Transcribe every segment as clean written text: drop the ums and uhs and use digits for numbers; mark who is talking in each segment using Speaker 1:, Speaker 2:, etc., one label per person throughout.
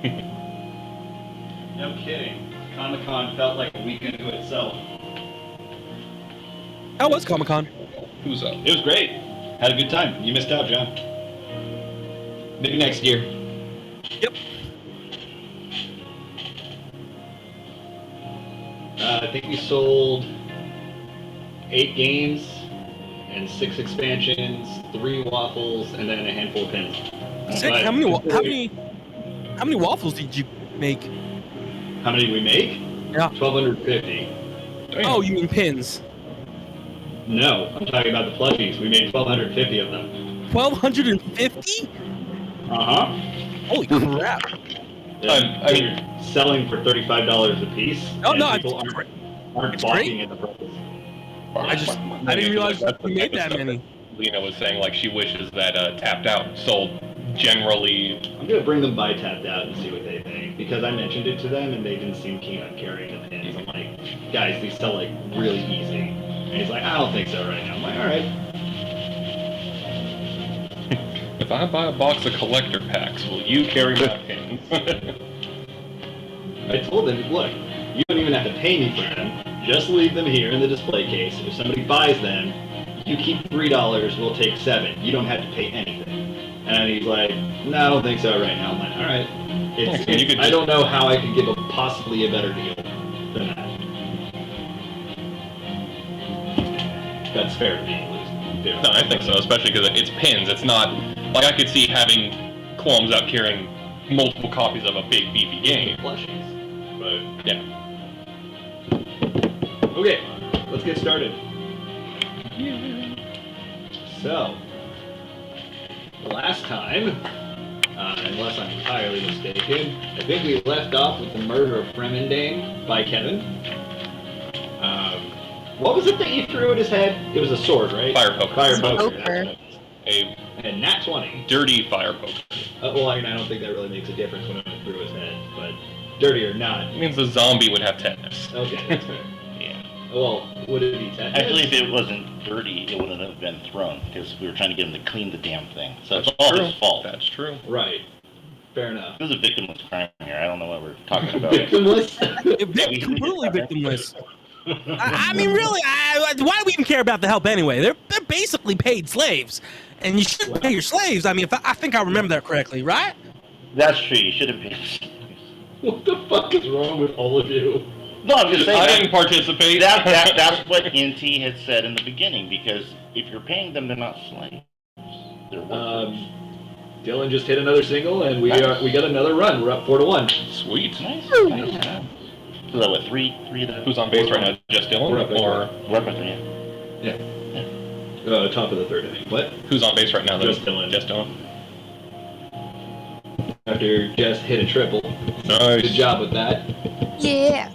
Speaker 1: No kidding. Comic-Con felt like a week into itself.
Speaker 2: How was Comic-Con?
Speaker 3: Who's up?
Speaker 1: It was great. Had a good time. You missed out, John. Maybe next year.
Speaker 2: Yep.
Speaker 1: I think we sold 8 games and 6 expansions, 3 waffles, and then a handful of pins.
Speaker 2: Sick.
Speaker 1: But-
Speaker 2: How many waffles did you make?
Speaker 1: How many did we make?
Speaker 2: Yeah.
Speaker 1: 1,250.
Speaker 3: Damn.
Speaker 2: Oh, you mean pins?
Speaker 1: No, I'm talking about the plushies. We made 1,250 of them.
Speaker 2: 1,250?
Speaker 1: Uh-huh.
Speaker 2: Holy crap!
Speaker 3: I mean,
Speaker 1: selling for $35 a piece.
Speaker 2: Oh
Speaker 1: and
Speaker 2: no,
Speaker 1: people
Speaker 2: it's
Speaker 1: aren't
Speaker 2: it's
Speaker 1: balking
Speaker 2: great.
Speaker 1: at the price.
Speaker 2: I didn't realize we made that many.
Speaker 3: Lena was saying like she wishes that Tapped Out sold generally.
Speaker 1: I'm gonna bring them by Tapped Out and see what they think, because I mentioned it to them and they didn't seem keen on carrying the pins. I'm like, guys, these sell like really easy. And he's like, I don't think so right now. I'm like, all right.
Speaker 3: If I buy a box of collector packs, will you carry my pins?
Speaker 1: I told them, look, you don't even have to pay me for them. Just leave them here in the display case. If somebody buys them, you keep $3, we'll take $7. You don't have to pay anything. And he's like, no, I don't think so right now. I'm like, all right. I don't know how I could give possibly a better deal than that. That's fair to me, at least. Yeah.
Speaker 3: No, I think so, especially because it's pins. It's not like I could see having qualms out carrying multiple copies of a big beefy game.
Speaker 1: Plushies. But
Speaker 3: Yeah.
Speaker 1: okay, let's get started. So, last time, unless I'm entirely mistaken, I think we left off with the murder of Fremendane by Kevin. What was it that you threw at his head? It was a sword, right?
Speaker 3: Fire poker.
Speaker 1: Fire poker.
Speaker 4: Poker.
Speaker 1: That's right.
Speaker 3: A
Speaker 1: And nat 20.
Speaker 3: dirty fire poker.
Speaker 1: Well, I don't think that really makes a difference when it went through his head, but dirty or not.
Speaker 3: It means the zombie would have tetanus.
Speaker 1: Okay, that's fair.
Speaker 5: Yeah.
Speaker 1: Well, would it be tetanus?
Speaker 5: Actually, if it wasn't dirty, it wouldn't have been thrown because we were trying to get him to clean the damn thing. So it's all his fault.
Speaker 3: That's true.
Speaker 1: Right. Fair enough.
Speaker 5: It was a victimless crime here. I don't know what we're talking about.
Speaker 1: Victimless?
Speaker 2: Completely victimless. I mean, really, why do we even care about the help anyway? They're basically paid slaves, and you shouldn't pay your slaves. I mean, I think I remember that correctly, right?
Speaker 5: That's true. You should have been.
Speaker 1: What the fuck is wrong with all of you?
Speaker 5: No, I'm just saying.
Speaker 3: I didn't participate.
Speaker 5: That's what NT had said in the beginning. Because if you're paying them, they're not slaves. They're workers.
Speaker 1: Dylan just hit another single, and we got another run. We're up 4-1.
Speaker 3: Sweet.
Speaker 5: Nice. So that what, three to...
Speaker 3: Who's on base right now? Just Dylan?
Speaker 1: We're up by
Speaker 3: Or
Speaker 5: We're up by 3.
Speaker 1: Yeah. Top of the third inning. What?
Speaker 3: who's on base right now?
Speaker 1: Just Dylan.
Speaker 3: Just Dylan.
Speaker 1: After Jess hit a triple.
Speaker 3: Nice.
Speaker 1: Good job with that.
Speaker 4: Yeah.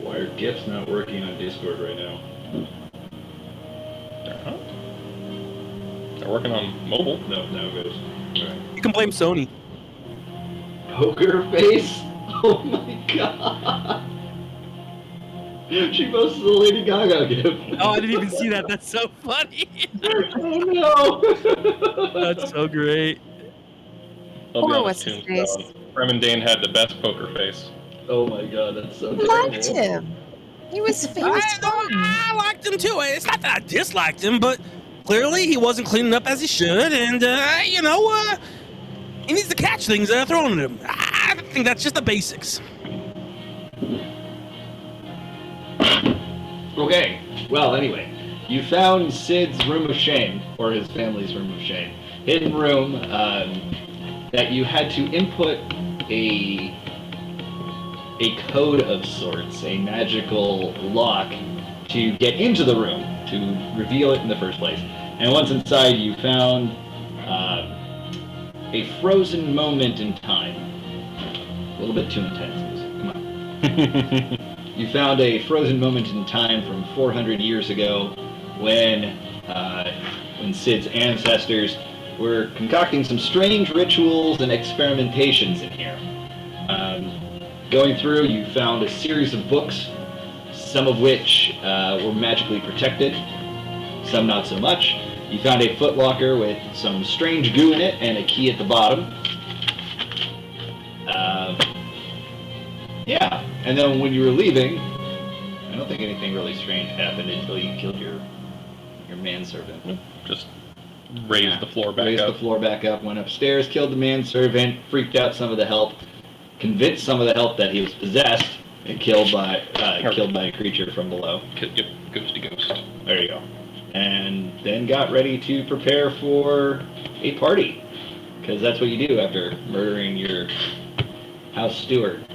Speaker 1: Why are GIFs not working on Discord right now?
Speaker 3: Huh? They're working on mobile.
Speaker 1: No, now it goes. Alright.
Speaker 2: You can blame Sony.
Speaker 1: Poker face? Oh my god. She posted the Lady Gaga GIF.
Speaker 2: Oh, I didn't even see that. That's so funny.
Speaker 1: Oh no.
Speaker 2: That's so great.
Speaker 3: I'll be
Speaker 4: Poor
Speaker 3: honest,
Speaker 4: what's his
Speaker 3: Tombstone.
Speaker 4: face?
Speaker 3: Fremendane had the best poker face.
Speaker 1: Oh my god, that's so
Speaker 4: I
Speaker 1: terrible.
Speaker 4: liked him. He was fun.
Speaker 2: I liked him too. It's not that I disliked him, but clearly he wasn't cleaning up as he should, and he needs to catch things that are thrown at him. I think that's just the basics.
Speaker 1: Okay, well, anyway, you found Sid's room of shame, or his family's room of shame. Hidden room that you had to input a code of sorts, a magical lock, to get into the room, to reveal it in the first place. And once inside, you found a frozen moment in time. A little bit too intense music, come on. You found a frozen moment in time from 400 years ago when Sid's ancestors were concocting some strange rituals and experimentations in here. Going through, you found a series of books some of which were magically protected, some not so much. You found a footlocker with some strange goo in it and a key at the bottom. Yeah, and then when you were leaving, I don't think anything really strange happened until you killed your manservant.
Speaker 3: Just raised the floor back up.
Speaker 1: Raised the floor back up, went upstairs, killed the manservant, freaked out some of the help, convinced some of the help that he was possessed, and killed by a creature from below.
Speaker 3: Yep, ghost to ghost.
Speaker 1: There you go. And then got ready to prepare for a party, because that's what you do after murdering your house steward.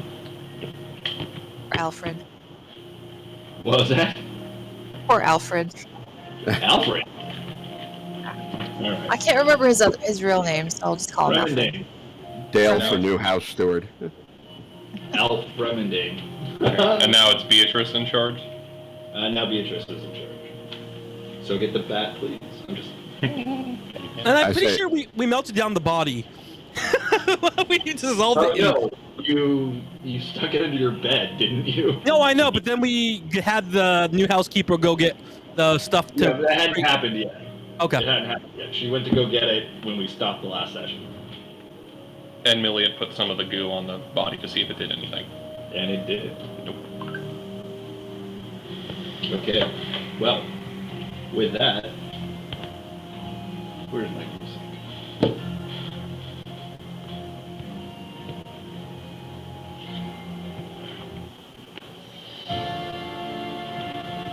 Speaker 4: Alfred.
Speaker 1: What was that?
Speaker 4: Poor Alfred.
Speaker 1: Alfred. All right.
Speaker 4: I can't remember his real name, so I'll just call him Alfred.
Speaker 1: Remending.
Speaker 6: Dale for new house steward.
Speaker 1: Alf Remending.
Speaker 3: And now it's Beatrice in charge?
Speaker 1: Now Beatrice is in charge. So get the bat, please. I'm just...
Speaker 2: And I'm pretty sure we melted down the body. We dissolved it.
Speaker 1: No, you stuck it under your bed, didn't you?
Speaker 2: No, I know, but then we had the new housekeeper go get the stuff to...
Speaker 1: Yeah, that hadn't happened yet.
Speaker 2: Okay.
Speaker 1: It hadn't happened yet. She went to go get it when we stopped the last session.
Speaker 3: And Millie had put some of the goo on the body to see if it did anything.
Speaker 1: And it did.
Speaker 3: Nope.
Speaker 1: Okay. Well, with that... Where's my music?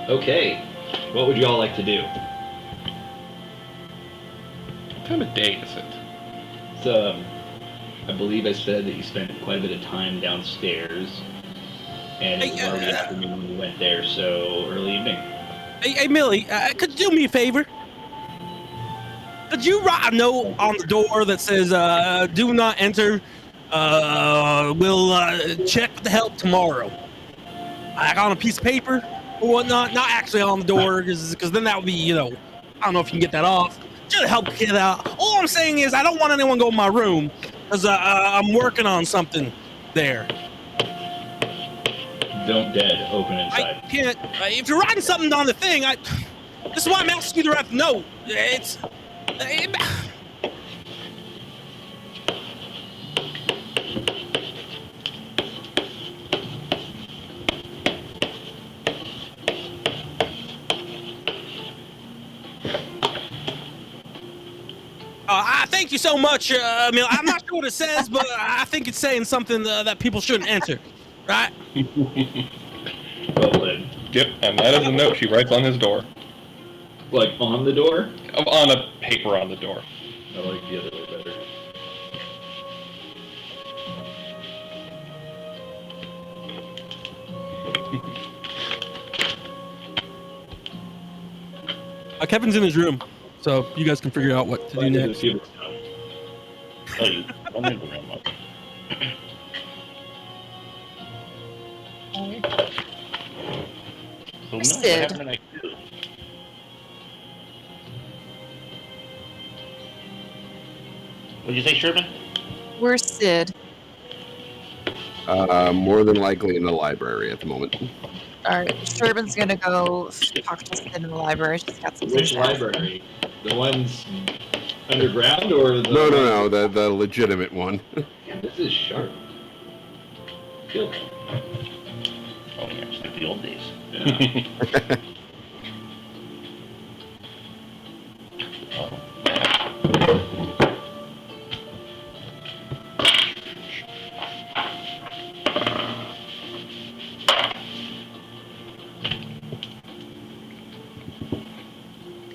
Speaker 1: Okay. What would you all like to do?
Speaker 3: What time of day is it?
Speaker 1: So, I believe I said that you spent quite a bit of time downstairs, and it was already afternoon when you went there, so early evening.
Speaker 2: Hey, Millie, could you do me a favor? Could you write a note on the door that says, do not enter, we'll check with the help tomorrow? Like on a piece of paper or whatnot? Not actually on the door, because then that would be, I don't know if you can get that off. Just to help get out. All I'm saying is I don't want anyone to go in my room, because I'm working on something there.
Speaker 1: Don't dead, open inside.
Speaker 2: I can't. If you're writing something on the thing, this is why I'm asking you to write the note. It's. Thank you so much. I mean, I'm not sure what it says, but I think it's saying something that people shouldn't enter, right?
Speaker 1: Well then.
Speaker 3: Yep, and that is a note she writes on his door.
Speaker 1: Like on the door?
Speaker 3: On a paper on the door.
Speaker 1: I like the other way better.
Speaker 2: Kevin's in his room, so you guys can figure out what to do next.
Speaker 5: Oh, you I'm in the room. So,
Speaker 4: Sid.
Speaker 5: what happened tonight? What did you say, Sherman?
Speaker 4: Where's Sid?
Speaker 6: More than likely in the library at the moment.
Speaker 4: Alright, Sherman's gonna go talk to Sid in the library. She's got some
Speaker 1: Which library? The ones underground or the...
Speaker 6: No, the legitimate one.
Speaker 1: Yeah, this is sharp. Kill.
Speaker 5: Oh, yeah, just like the old days.
Speaker 1: Yeah.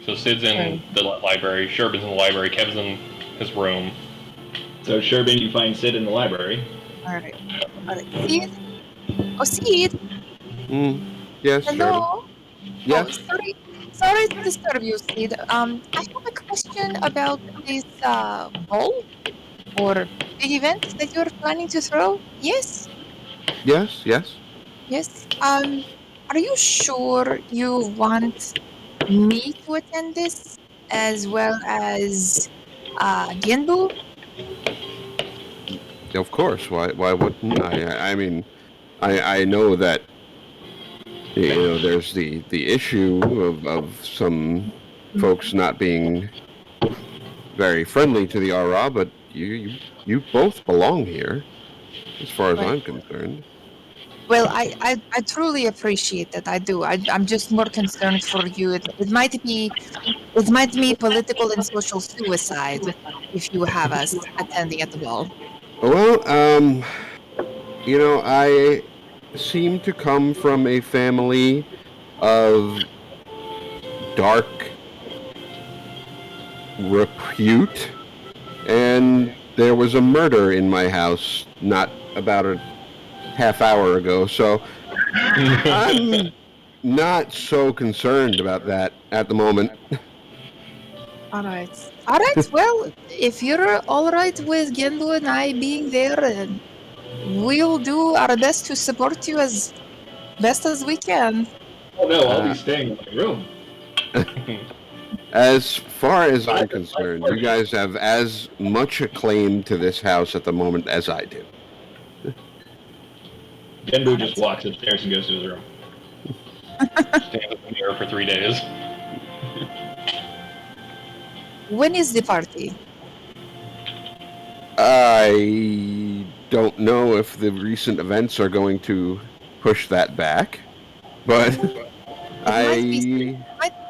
Speaker 3: So Sid's in the library, Sherbin's in the library, Kevin's in his room.
Speaker 1: So Sherbin, you find Sid in the library.
Speaker 4: Alright. Sid? Oh, Sid?
Speaker 6: Yes,
Speaker 4: Hello?
Speaker 6: Yes.
Speaker 4: Oh, sorry to disturb you, Sid. I have a question about this ball or big event that you're planning to throw. Yes?
Speaker 6: Yes.
Speaker 4: Yes. Are you sure you want me to attend this as well as Genbu?
Speaker 6: Of course. Why wouldn't I? I mean, I know that there's the issue of some folks not being very friendly to the Aura, but you both belong here, as far as
Speaker 4: Right.
Speaker 6: I'm concerned.
Speaker 4: Well, I truly appreciate that. I do. I'm just more concerned for you. It might be political and social suicide if you have us attending at the ball.
Speaker 6: Well, I seem to come from a family of dark repute, and there was a murder in my house not about a half hour ago, so I'm not so concerned about that at the moment.
Speaker 4: All right. All right. Well, if you're all right with Gendo and I being there, we'll do our best to support you as best as we can.
Speaker 1: Oh no, I'll
Speaker 6: Uh,
Speaker 1: be staying in my room.
Speaker 6: As far as I'm concerned, you guys have as much a claim to this house at the moment as I do.
Speaker 1: Genbu just walks upstairs and goes to his room.
Speaker 3: Stand in the mirror for 3 days.
Speaker 4: When is the party?
Speaker 6: I don't know if the recent events are going to push that back, but
Speaker 4: Might be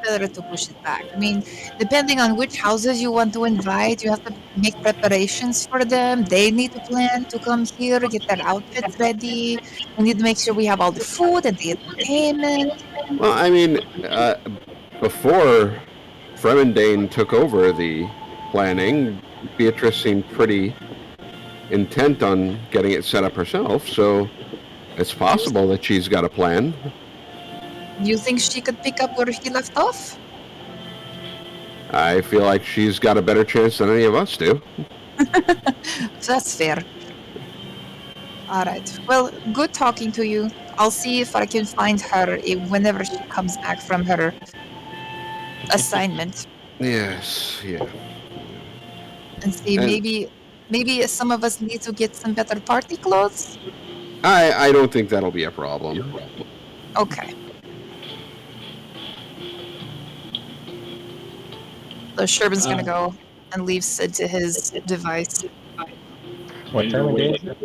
Speaker 4: better to push it back. I mean, depending on which houses you want to invite, you have to make preparations for them. They need to plan to come here, get their outfits ready. We need to make sure we have all the food and the entertainment.
Speaker 6: well, I mean, before Fremendane took over the planning, Beatrice seemed pretty intent on getting it set up herself, so it's possible that she's got a plan.
Speaker 4: You think she could pick up where he left off?
Speaker 6: I feel like she's got a better chance than any of us do.
Speaker 4: That's fair. All right. Well, good talking to you. I'll see if I can find her whenever she comes back from her assignment.
Speaker 6: Yes, yeah.
Speaker 4: And see,
Speaker 6: And-
Speaker 4: maybe some of us need to get some better party clothes.
Speaker 6: I don't think that'll be a problem.
Speaker 4: Okay. So Sherman's gonna go and leave Sid to his device.
Speaker 7: What
Speaker 1: And
Speaker 7: time
Speaker 1: you're
Speaker 7: of day?
Speaker 1: waiting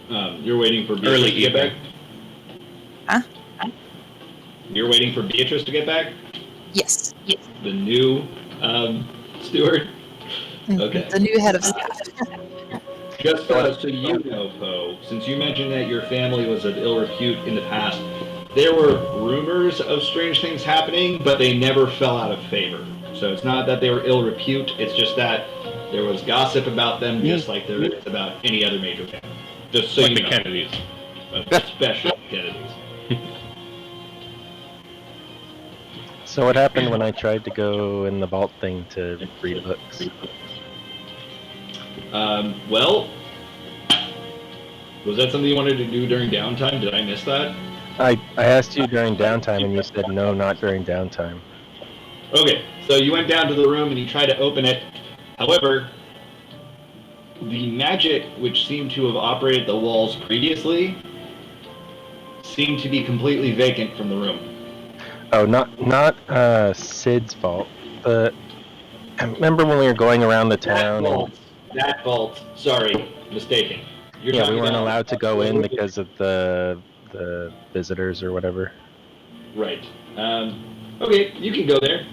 Speaker 1: for- you're waiting for Beatrice
Speaker 3: Early
Speaker 1: to get back?
Speaker 4: Huh?
Speaker 1: You're waiting for Beatrice to get back?
Speaker 4: Yes.
Speaker 1: The new steward? Okay.
Speaker 4: The new head of staff.
Speaker 1: Just so you know, Poe, since you mentioned that your family was of ill repute in the past, there were rumors of strange things happening, but they never fell out of favor. So it's not that they were ill repute, it's just that there was gossip about them, just like there is about any other major family. Just so
Speaker 3: Like
Speaker 1: you
Speaker 3: the
Speaker 1: know.
Speaker 3: Kennedys.
Speaker 1: Especially Kennedys.
Speaker 7: So what happened when I tried to go in the vault thing to read books?
Speaker 1: Well, was that something you wanted to do during downtime? Did I miss that?
Speaker 7: I asked you during downtime and you said no, not during downtime.
Speaker 1: Okay, so you went down to the room and you tried to open it. However, the magic which seemed to have operated the walls previously seemed to be completely vacant from the room.
Speaker 7: Oh, not Sid's vault. But I remember when we were going around the town and
Speaker 1: That vault. Sorry, mistaken. You're
Speaker 7: yeah, we
Speaker 1: talking
Speaker 7: weren't
Speaker 1: about-
Speaker 7: allowed to go in because of the visitors or whatever.
Speaker 1: Right. Okay, you can go there.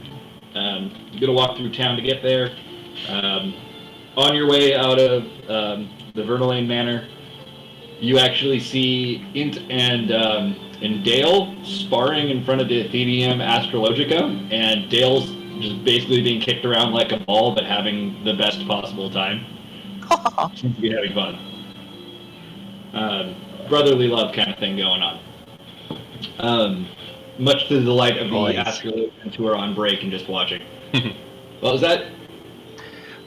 Speaker 1: You're gonna walk through town to get there. On your way out of the Vernalane Manor, you actually see Int and Dale sparring in front of the Athenium Astrologica, and Dale's just basically being kicked around like a ball, but having the best possible time. Seems to be having fun. Brotherly love kind of thing going on. Much to the delight of the
Speaker 7: Boys.
Speaker 1: Astrologians who are on break and just watching. What was that?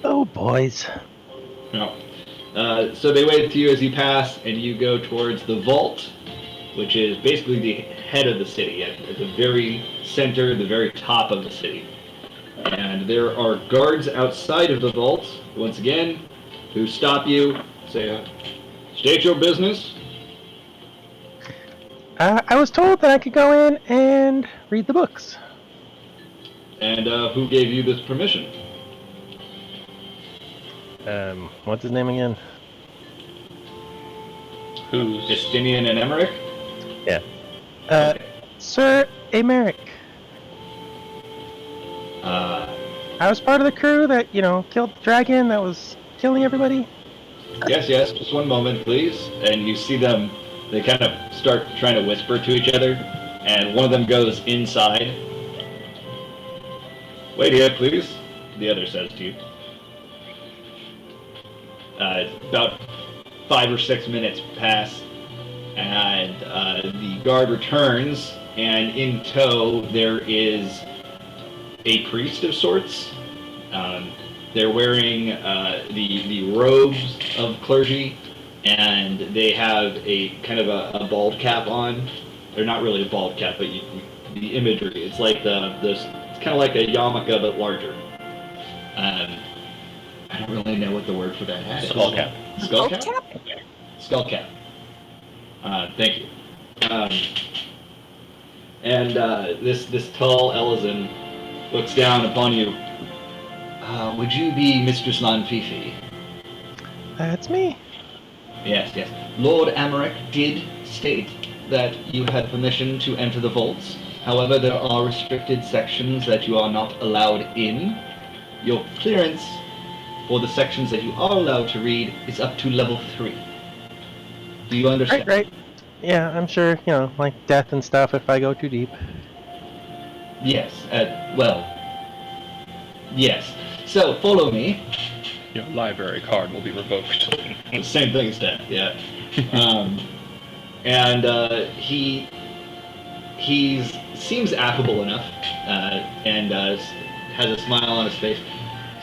Speaker 7: Oh, boys.
Speaker 1: No. So they wave to you as you pass, and you go towards the vault, which is basically the head of the city, at the very center, the very top of the city. And there are guards outside of the vault, once again, who stop you, say, state your business.
Speaker 7: I was told that I could go in and read the books.
Speaker 1: And who gave you this permission?
Speaker 7: What's his name again?
Speaker 3: Who's
Speaker 1: Justinian and Emmerich?
Speaker 7: Yeah.
Speaker 1: Okay.
Speaker 7: Sir Emerick. I was part of the crew that, killed the dragon that was killing everybody.
Speaker 1: Yes, just one moment, please. And you see them, they kind of start trying to whisper to each other, and one of them goes inside. Wait here, please, the other says to you. About 5 or 6 minutes pass, and the guard returns, and in tow there is a priest of sorts. They're wearing the robes of clergy, and they have a kind of a bald cap on. They're not really a bald cap, but the imagery. It's like it's kind of like a yarmulke but larger. I don't really know what the word for that hat is.
Speaker 5: Skull cap.
Speaker 1: Skull cap? Okay. Skull cap. Thank you. And this tall Elizin looks down upon you. Would you be Mistress Lanfifi?
Speaker 7: That's me.
Speaker 1: Yes. Lord Amaric did state that you had permission to enter the vaults. However, there are restricted sections that you are not allowed in. Your clearance for the sections that you are allowed to read is up to level 3. Do you understand?
Speaker 7: Right. Yeah, I'm sure, like death and stuff if I go too deep.
Speaker 1: Yes. Yes. So, follow me.
Speaker 3: your library card will be revoked.
Speaker 1: The same thing as death, yeah. He seems affable enough, and has a smile on his face.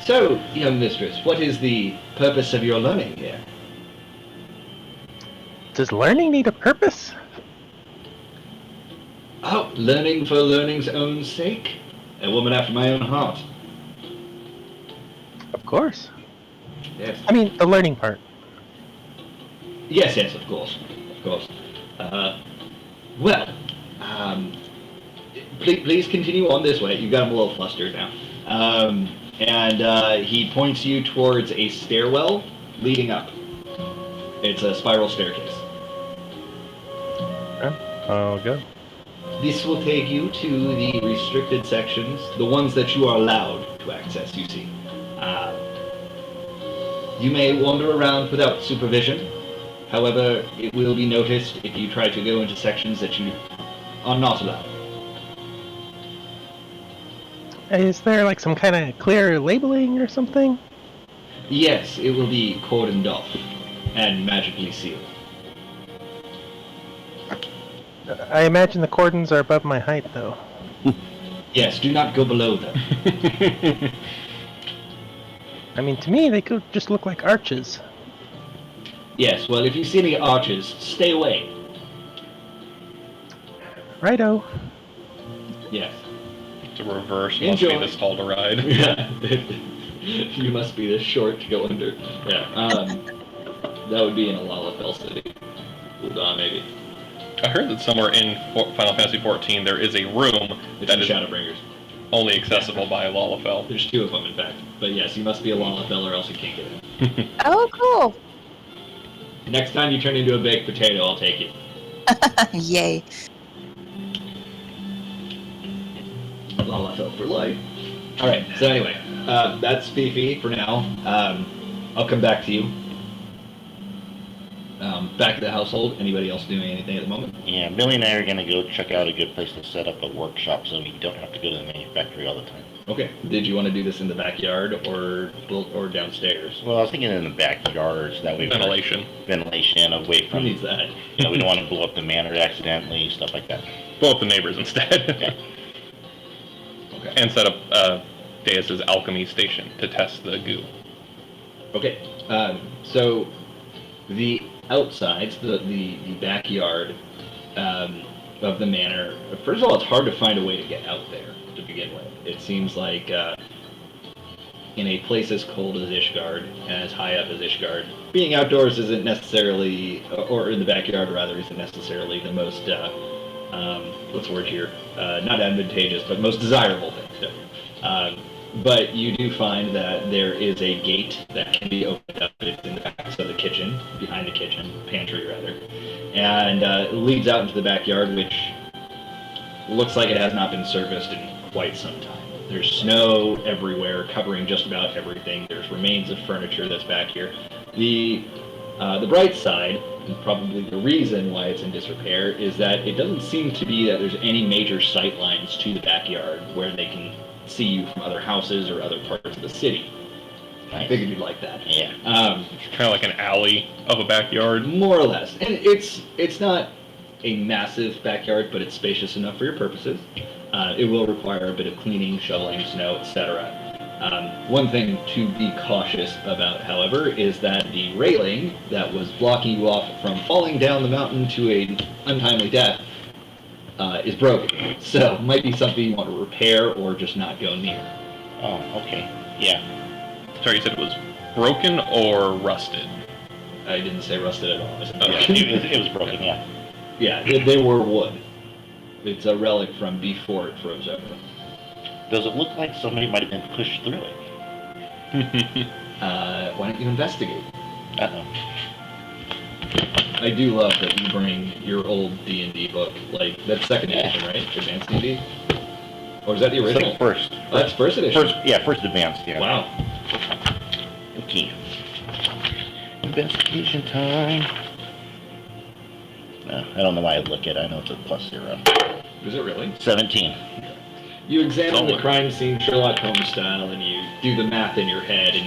Speaker 1: So, young mistress, what is the purpose of your learning here?
Speaker 7: Does learning need a purpose?
Speaker 1: Oh, learning for learning's own sake? A woman after my own heart.
Speaker 7: Of course.
Speaker 1: Yes.
Speaker 7: I mean, the learning part.
Speaker 1: Yes, of course. Please continue on this way. You've got him a little flustered now. He points you towards a stairwell leading up. It's a spiral staircase.
Speaker 7: I'll go.
Speaker 1: This will take you to the restricted sections, the ones that you are allowed to access, you see. You may wander around without supervision. However, it will be noticed if you try to go into sections that you are not allowed.
Speaker 7: Is there like some kind of clear labeling or something?
Speaker 1: Yes, it will be cordoned off and magically sealed.
Speaker 7: I imagine the cordons are above my height, though.
Speaker 1: Yes, do not go below them.
Speaker 7: I mean, to me, they could just look like arches.
Speaker 1: Yes, well, if you see any arches, stay away.
Speaker 7: Righto.
Speaker 1: Yes.
Speaker 3: To reverse must
Speaker 1: Enjoy.
Speaker 3: be this tall to ride.
Speaker 1: Yeah. You must be this short to go under. Yeah. That would be in a Lalafell city. Udon, maybe.
Speaker 3: I heard that somewhere in Final Fantasy XIV there is a room
Speaker 1: It's
Speaker 3: that
Speaker 1: in
Speaker 3: is
Speaker 1: Shadowbringers.
Speaker 3: only accessible by a Lalafell.
Speaker 1: There's 2 of them, in fact. But yes, you must be a Lalafell or else you can't get in.
Speaker 4: Oh, cool.
Speaker 1: Next time you turn into a baked potato, I'll take it.
Speaker 4: Yay.
Speaker 1: Lalafell for life. Alright, so anyway, that's Fifi for now. I'll come back to you. Back to the household. Anybody else doing anything at the moment?
Speaker 5: Yeah, Billy and I are gonna go check out a good place to set up a workshop so we don't have to go to the manufactory all the time.
Speaker 1: Okay. Did you want to do this in the backyard or downstairs?
Speaker 5: Well, I was thinking in the backyard, so that way ventilation away
Speaker 1: Who
Speaker 5: from.
Speaker 1: needs that?
Speaker 5: We don't want to blow up the manor accidentally, stuff like that.
Speaker 3: Blow up the neighbors instead.
Speaker 1: Okay.
Speaker 3: And set up Deus's alchemy station to test the goo.
Speaker 1: Okay. So the outside, the backyard of the manor. First of all, it's hard to find a way to get out there to begin with. It seems like in a place as cold as Ishgard and as high up as Ishgard, being outdoors isn't necessarily, or in the backyard rather, isn't necessarily the most, what's the word here? Not advantageous, but most desirable thing to do. But you do find that there is a gate that can be opened up. It's in the back of the kitchen, behind the kitchen, pantry rather, and it leads out into the backyard, which looks like it has not been serviced in quite some time. There's snow everywhere, covering just about everything. There's remains of furniture that's back here. The bright side, and probably the reason why it's in disrepair, is that it doesn't seem to be that there's any major sight lines to the backyard where they can see you from other houses or other parts of the city. I figured you'd like that.
Speaker 5: Yeah.
Speaker 3: It's kind of like an alley of a backyard.
Speaker 1: More or less. And it's not a massive backyard, but it's spacious enough for your purposes. It will require a bit of cleaning, shoveling, snow, etc. One thing to be cautious about, however, is that the railing that was blocking you off from falling down the mountain to an untimely death is broken. So, might be something you want to repair or just not go near.
Speaker 5: Oh, okay. Yeah.
Speaker 3: Sorry, you said it was broken or rusted?
Speaker 1: I didn't say rusted at all. I said
Speaker 3: Oh,
Speaker 1: broken.
Speaker 5: It was broken, yeah.
Speaker 1: Yeah, they were wood. It's a relic from before it froze over.
Speaker 5: Does it look like somebody might have been pushed through it?
Speaker 1: Why don't you investigate?
Speaker 5: Uh-oh.
Speaker 1: I do love that you bring your old D&D book, like, that's second edition, right? Advanced D&D? Or is that the original?
Speaker 5: So first.
Speaker 1: Oh, that's first edition?
Speaker 5: First advanced, yeah.
Speaker 1: Wow.
Speaker 5: Okay. Investigation time. No, I don't know why I look at it. I know it's a +0.
Speaker 1: Is it really?
Speaker 5: 17.
Speaker 1: You examine the
Speaker 3: Solid.
Speaker 1: crime scene Sherlock Holmes style, and you do the math in your head, and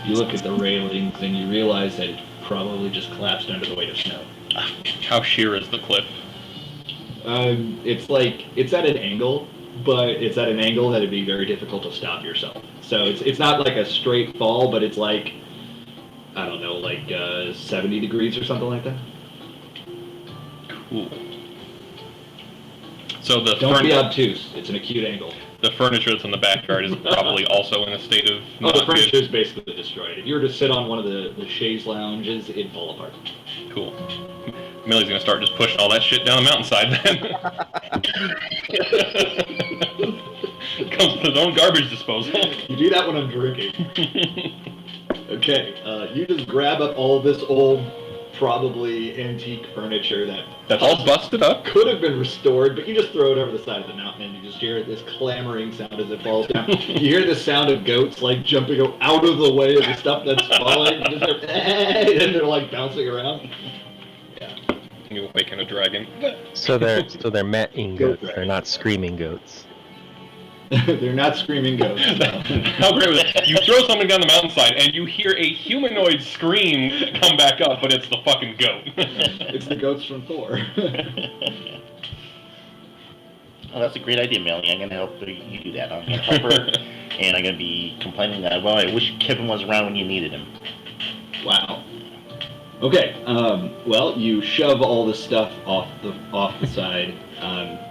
Speaker 1: you look at the railings, and you realize that it probably just collapsed under the weight of snow.
Speaker 3: How sheer is the cliff?
Speaker 1: It's at an angle, but it's at an angle that it'd be very difficult to stop yourself. So it's not like a straight fall, but it's like, I don't know, like 70 degrees or something like that.
Speaker 3: Cool. So the
Speaker 1: Don't be obtuse. It's an acute angle.
Speaker 3: the furniture that's in the backyard is probably also in a state of
Speaker 1: Oh, the
Speaker 3: not
Speaker 1: furniture
Speaker 3: good.
Speaker 1: is basically destroyed. If you were to sit on one of the chaise lounges, it'd fall apart.
Speaker 3: Cool. Millie's gonna start just pushing all that shit down the mountainside then. Comes with his own garbage disposal.
Speaker 1: You do that when I'm drinking. Okay, you just grab up all this old, probably antique furniture
Speaker 3: That's all busted up.
Speaker 1: could have been restored, but you just throw it over the side of the mountain and you just hear this clamoring sound as it falls down. You hear the sound of goats like jumping out of the way of the stuff that's falling. You just hear, and they're like bouncing around.
Speaker 3: You awaken a dragon.
Speaker 7: So they're met-ing goats. They're not screaming goats.
Speaker 1: They're not screaming goats. No.
Speaker 3: How great was it? You throw something down the mountainside and you hear a humanoid scream come back up, but it's the fucking goat.
Speaker 1: It's the goats from Thor.
Speaker 5: Oh, that's a great idea, Melanie. I'm going to help you do that. I'm going to help her, and I'm going to be complaining that, well, I wish Kevin was around when you needed him.
Speaker 1: Wow. Okay. Well, you shove all this stuff off the side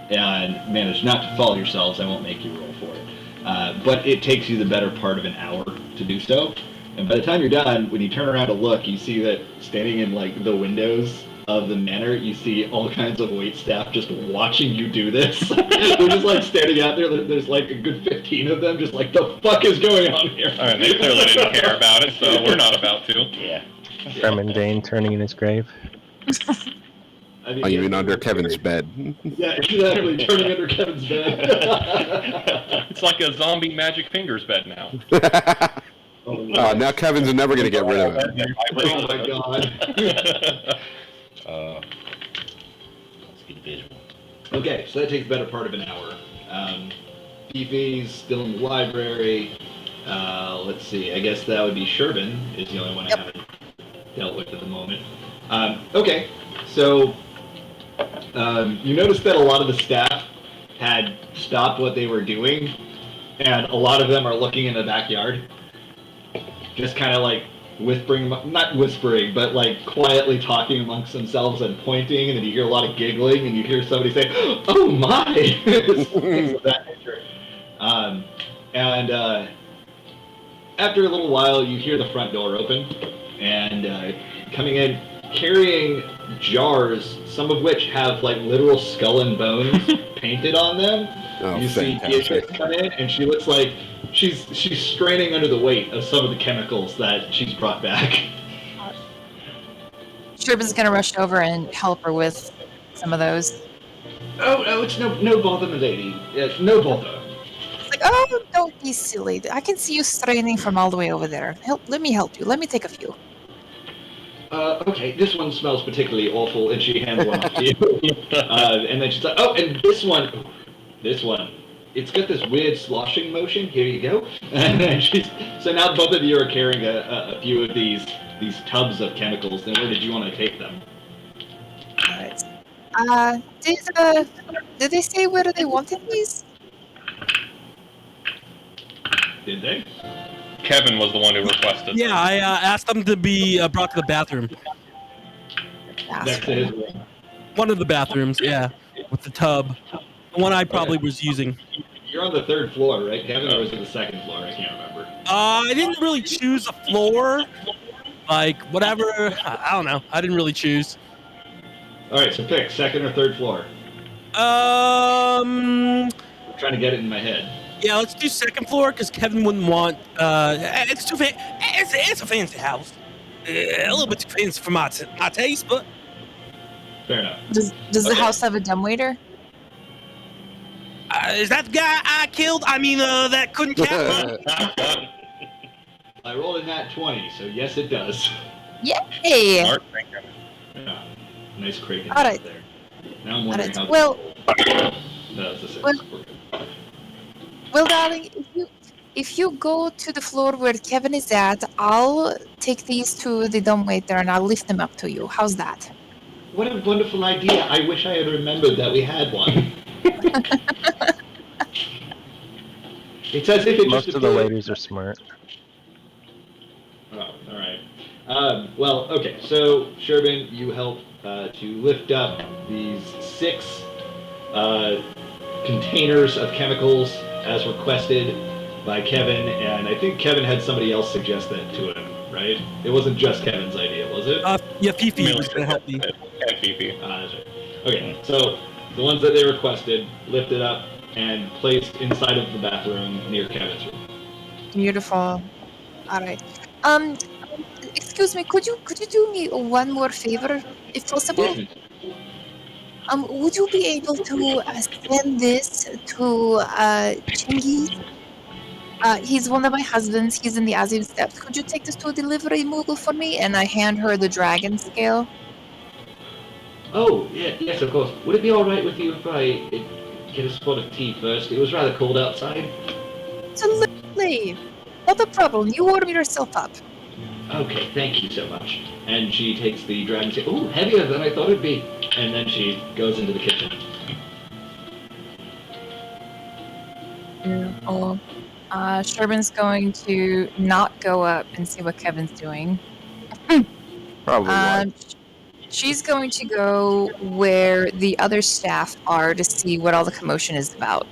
Speaker 1: and manage not to fall yourselves. I won't make you roll for it. But it takes you the better part of an hour to do so. And by the time you're done, when you turn around to look, you see that standing in like the windows of the manor, you see all kinds of waitstaff just watching you do this. They're just like standing out there. There's like a good 15 of them, just like, the fuck is going on here?
Speaker 3: All right, they clearly didn't care about it, so we're not about to.
Speaker 5: Yeah.
Speaker 7: Fremendane turning in his grave.
Speaker 1: I mean,
Speaker 6: Oh, you mean under Kevin's bed?
Speaker 1: Yeah, exactly. Turning under Kevin's bed.
Speaker 3: It's like a zombie magic fingers bed now.
Speaker 6: Now Kevin's never going to get rid of it.
Speaker 1: Oh my god.
Speaker 5: Let's get a visual.
Speaker 1: Okay, so that takes the better part of an hour. Fifi's still in the library. Let's see, I guess that would be Sherbin is the only one I haven't dealt with at the moment. Okay, so you notice that a lot of the staff had stopped what they were doing, and a lot of them are looking in the backyard. Just kind of like whispering, not whispering, but like quietly talking amongst themselves and pointing, and then you hear a lot of giggling, and you hear somebody say, "Oh my!" Things of that nature. after a little while, you hear the front door open, and coming in, carrying jars, some of which have like literal skull and bones painted on them.
Speaker 6: Oh,
Speaker 1: You see
Speaker 6: fantastic.
Speaker 1: Beatrice come in, and she looks like she's straining under the weight of some of the chemicals that she's brought back.
Speaker 4: Sherbin's gonna rush over and help her with some of those.
Speaker 1: Oh, it's no bother, milady. No bother.
Speaker 4: It's like, oh, don't be silly. I can see you straining from all the way over there. Let me help you. Let me take a few.
Speaker 1: Okay, this one smells particularly awful, and she hands one off to you. And then she's like, oh, and this one, it's got this weird sloshing motion. Here you go. And then so now both of you are carrying a few of these tubs of chemicals. Then where did you want to take them?
Speaker 4: All right. Did they say where they wanted these?
Speaker 1: Did they?
Speaker 3: Kevin was the one who requested.
Speaker 2: Yeah, I asked them to be brought to the bathroom.
Speaker 1: Next to his room.
Speaker 2: One of the bathrooms, yeah, with the tub. The one I probably was using.
Speaker 1: You're on the 3rd floor, right, Kevin, or was it the 2nd floor? I can't remember.
Speaker 2: I didn't really choose a floor. Like, whatever. I don't know. I didn't really choose.
Speaker 1: All right, so pick 2nd or 3rd floor.
Speaker 2: I'm
Speaker 1: trying to get it in my head.
Speaker 2: Yeah, let's do 2nd floor because Kevin wouldn't want. It's too fancy. It's a fancy house. A little bit too fancy for my taste, but
Speaker 1: Fair enough.
Speaker 4: Does the house have a dumbwaiter?
Speaker 2: Is that the guy I killed? I mean, that couldn't count.
Speaker 1: I rolled a nat 20, so yes, it does.
Speaker 4: Yay!
Speaker 3: Smart thinking.
Speaker 1: Yeah. Nice Kraken
Speaker 4: All right.
Speaker 1: there. Now I'm wondering how.
Speaker 4: Well,
Speaker 1: No, it's a 6.
Speaker 4: well, darling, if you go to the floor where Kevin is at, I'll take these to the dumbwaiter and I'll lift them up to you. How's that?
Speaker 1: What a wonderful idea. I wish I had remembered that we had one. It's as if it
Speaker 7: Most
Speaker 1: just
Speaker 7: of the
Speaker 1: appeared.
Speaker 7: ladies are smart.
Speaker 1: Oh, all right. Well, okay. So, Sherbin, you help to lift up these 6 containers of chemicals as requested by Kevin, and I think Kevin had somebody else suggest that to him, right? It wasn't just Kevin's idea, was it?
Speaker 2: Yeah, Fifi was gonna help me.
Speaker 3: And Fifi.
Speaker 1: That's right. Okay, so the ones that they requested, lifted up and placed inside of the bathroom near Kevin's room.
Speaker 4: Beautiful. All right. Excuse me. Could you do me one more favor, if possible? Would you be able to send this to Chingy? He's one of my husbands. He's in the Azim Steps. Could you take this to a delivery mogul for me? And I hand her the dragon scale.
Speaker 1: Oh, yes, of course. Would it be all right with you if I get a spot of tea first? It was rather cold outside.
Speaker 4: Absolutely. Not a problem. You warm yourself up.
Speaker 1: Okay, thank you so much. And she takes the dragon scale. Ooh, heavier than I thought it'd be. And then she goes into the kitchen.
Speaker 4: Beautiful. Sherbin's going to not go up and see what Kevin's doing.
Speaker 6: Probably why.
Speaker 4: She's going to go where the other staff are to see what all the commotion is about.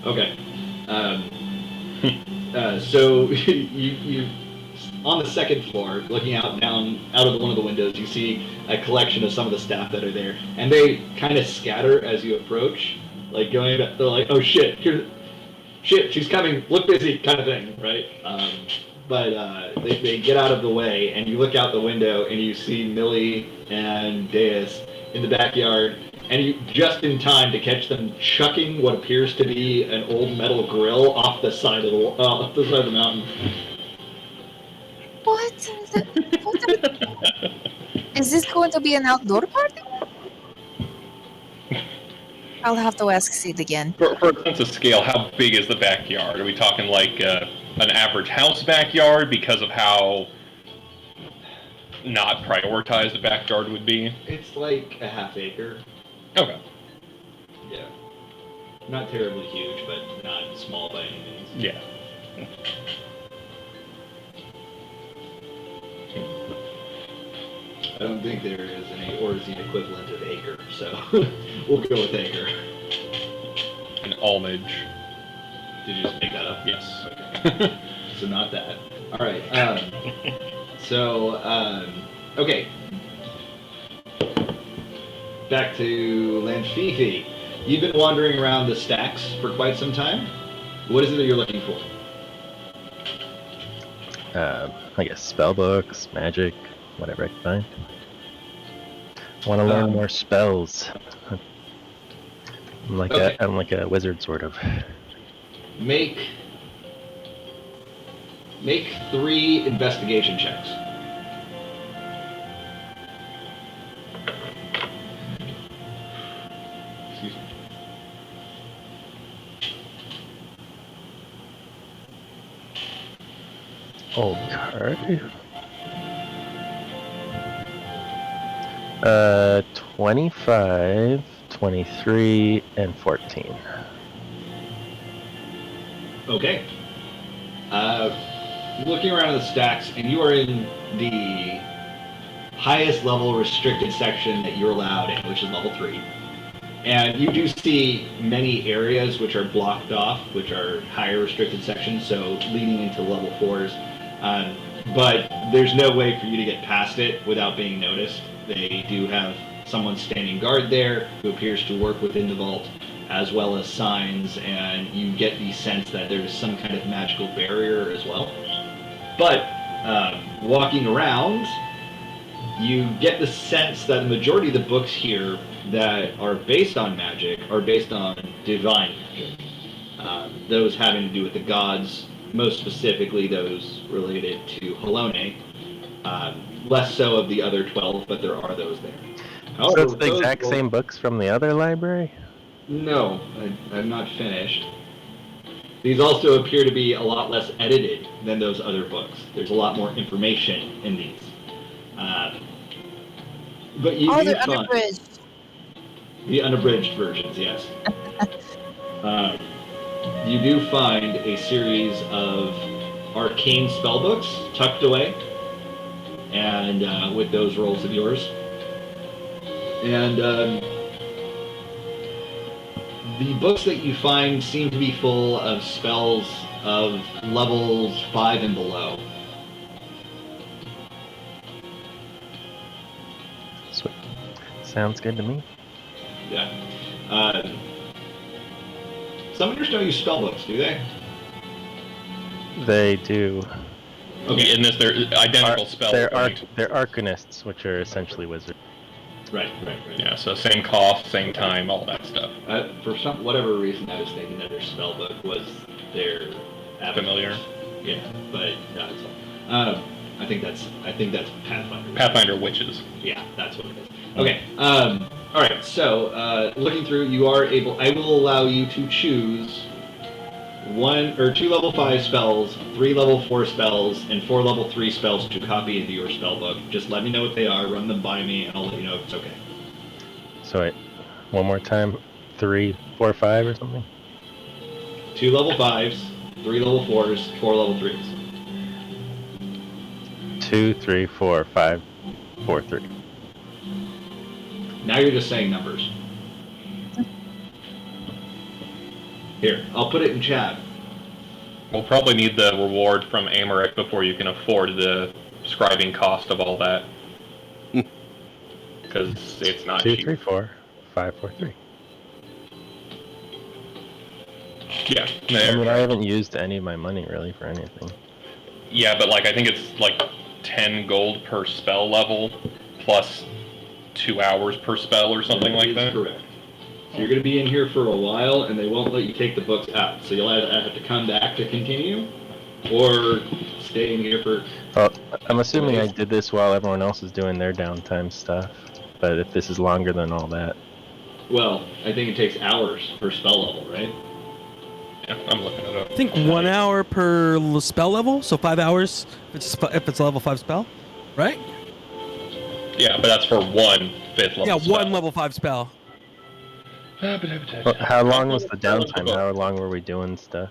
Speaker 1: Okay. So you on the 2nd floor, looking out of one of the windows, you see a collection of some of the staff that are there, and they kind of scatter as you approach, like going. They're like, "Oh shit! Shit! She's coming! Look busy!" kind of thing, right? But they get out of the way, and you look out the window, and you see Millie and Deus in the backyard, and you just in time to catch them chucking what appears to be an old metal grill off the side of the mountain.
Speaker 4: What? Is this going to be an outdoor party? I'll have to ask Sid again.
Speaker 3: For a sense of scale, how big is the backyard? Are we talking like an average house backyard because of how not prioritized the backyard would be?
Speaker 1: It's like a half acre.
Speaker 3: Okay.
Speaker 1: Yeah. Not terribly huge, but not small by any means.
Speaker 3: Yeah.
Speaker 1: I don't think there is any Orzian equivalent of acre, so we'll go with acre.
Speaker 3: An almage.
Speaker 1: Did you just make that up?
Speaker 3: Yes.
Speaker 1: Okay. so not that. All right. Okay. Back to Lanfifi. You've been wandering around the stacks for quite some time. What is it that you're looking for?
Speaker 7: I guess spell books, magic, whatever I can find. I want to learn more spells. I'm like a wizard, sort of.
Speaker 1: Make 3 investigation checks. Excuse me.
Speaker 7: Old card. 25, 23, and 14.
Speaker 1: Okay. Looking around the stacks, and you are in the highest level restricted section that you're allowed in, which is level 3. And you do see many areas which are blocked off, which are higher restricted sections, so leading into level 4s. But there's no way for you to get past it without being noticed. They do have someone standing guard there who appears to work within the vault, as well as signs, and you get the sense that there's some kind of magical barrier as well. But walking around, you get the sense that the majority of the books here that are based on magic are based on divine magic. Those having to do with the gods, most specifically those related to Halone. Less so of the other 12, but there are those there.
Speaker 7: So it's the exact same books from the other library?
Speaker 1: No, I'm not finished. These also appear to be a lot less edited than those other books. There's a lot more information in these. But you do
Speaker 4: they're
Speaker 1: find
Speaker 4: unabridged.
Speaker 1: the unabridged versions, yes. You do find a series of arcane spellbooks tucked away, and with those rolls of yours. And the books that you find seem to be full of spells of levels 5 and below.
Speaker 7: Sweet. Sounds good to me.
Speaker 1: Yeah. Summoners don't use spellbooks, do they?
Speaker 7: They do.
Speaker 3: Okay, in this, they're identical spells.
Speaker 7: They're
Speaker 3: right?
Speaker 7: arcanists, which are essentially wizards.
Speaker 1: Right.
Speaker 3: Yeah, so same cost, same time, all that stuff.
Speaker 1: For whatever reason, I was thinking that their spellbook was their
Speaker 3: Familiar.
Speaker 1: Yeah, but no, it's all. I think that's Pathfinder.
Speaker 3: Pathfinder witches.
Speaker 1: Yeah, that's what it is. Okay. All right. So looking through, you are able. I will allow you to choose 1 or 2 level 5 spells, 3 level 4 spells, and 4 level 3 spells to copy into your spellbook. Just let me know what they are, run them by me, and I'll let you know if it's okay.
Speaker 7: So wait, one more time. 3, 4, 5 or something?
Speaker 1: 2 level 5s, 3 level 4s, 4 level 3s.
Speaker 7: 2, 3, 4, 5, 4, 3.
Speaker 1: Now you're just saying numbers. Here, I'll put it in chat.
Speaker 3: We'll probably need the reward from Amaric before you can afford the scribing cost of all that. Because it's not
Speaker 7: 2,
Speaker 3: cheap.
Speaker 7: 3, 4, 5, 4, 3.
Speaker 3: Yeah.
Speaker 7: I mean, I haven't used any of my money really for anything.
Speaker 3: Yeah, but like I think it's like 10 gold per spell level, plus 2 hours per spell or something like that.
Speaker 1: Correct. So you're going to be in here for a while, and they won't let you take the books out. So you'll either have to come back to continue, or stay in here for...
Speaker 7: Well, I'm assuming I did this while everyone else is doing their downtime stuff. But if this is longer than all that...
Speaker 1: Well, I think it takes hours per spell level, right?
Speaker 3: Yeah, I'm looking it up.
Speaker 2: I think 1 hour per spell level, so 5 hours if it's a level 5 spell, right?
Speaker 3: Yeah, but that's for 1 5th level
Speaker 2: Yeah,
Speaker 3: spell.
Speaker 2: 1 level 5 spell.
Speaker 7: Well, how long was the downtime? How long were we doing stuff?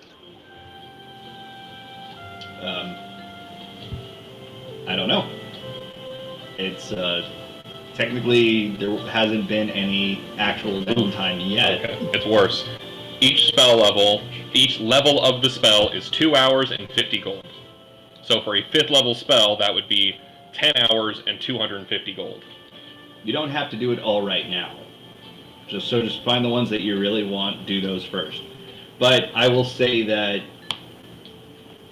Speaker 1: I don't know. It's technically there hasn't been any actual downtime yet.
Speaker 3: Okay, it's worse. Each level of the spell is 2 hours and 50 gold. So for a 5th level spell, that would be 10 hours and 250 gold.
Speaker 1: You don't have to do it all right now. Just find the ones that you really want, do those first. But I will say that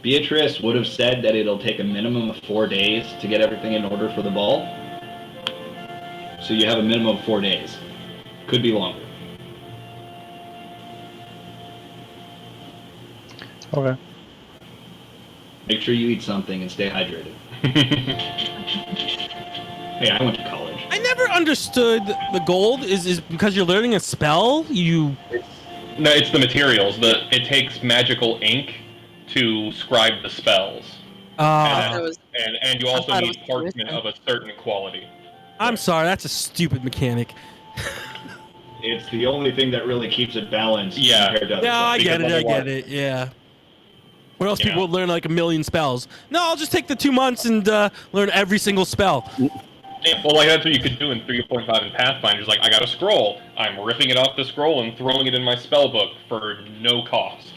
Speaker 1: Beatrice would have said that it'll take a minimum of 4 days to get everything in order for the ball. So you have a minimum of 4 days. Could be longer.
Speaker 7: Okay.
Speaker 1: Make sure you eat something and stay hydrated. Hey, I went to college.
Speaker 2: I never understood the gold is because you're learning a spell.
Speaker 3: No, it's the materials. It takes magical ink to scribe the spells. And you also need parchment of a certain quality.
Speaker 2: I'm sorry, that's a stupid mechanic.
Speaker 1: It's the only thing that really keeps it balanced. Compared to other
Speaker 2: Yeah, I
Speaker 1: stuff.
Speaker 2: get it. Yeah. Or else people would learn like a million spells. No, I'll just take the 2 months and learn every single spell.
Speaker 3: Yeah, well, like that's what you could do in 3.5 in Pathfinder. Like, I got a scroll. I'm ripping it off the scroll and throwing it in my spell book for no cost.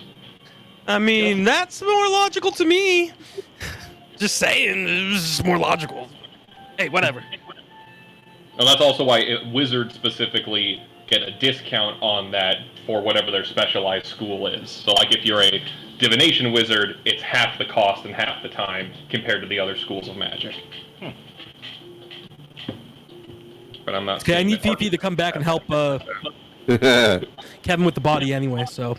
Speaker 2: I mean, that's more logical to me. Just saying, it's just more logical. Hey, whatever.
Speaker 3: And that's also why wizards specifically get a discount on that for whatever their specialized school is. So, like, if you're a divination wizard, it's half the cost and half the time compared to the other schools of magic. But I'm not.
Speaker 2: Okay, I need Fifi to come back and help Kevin with the body anyway. So.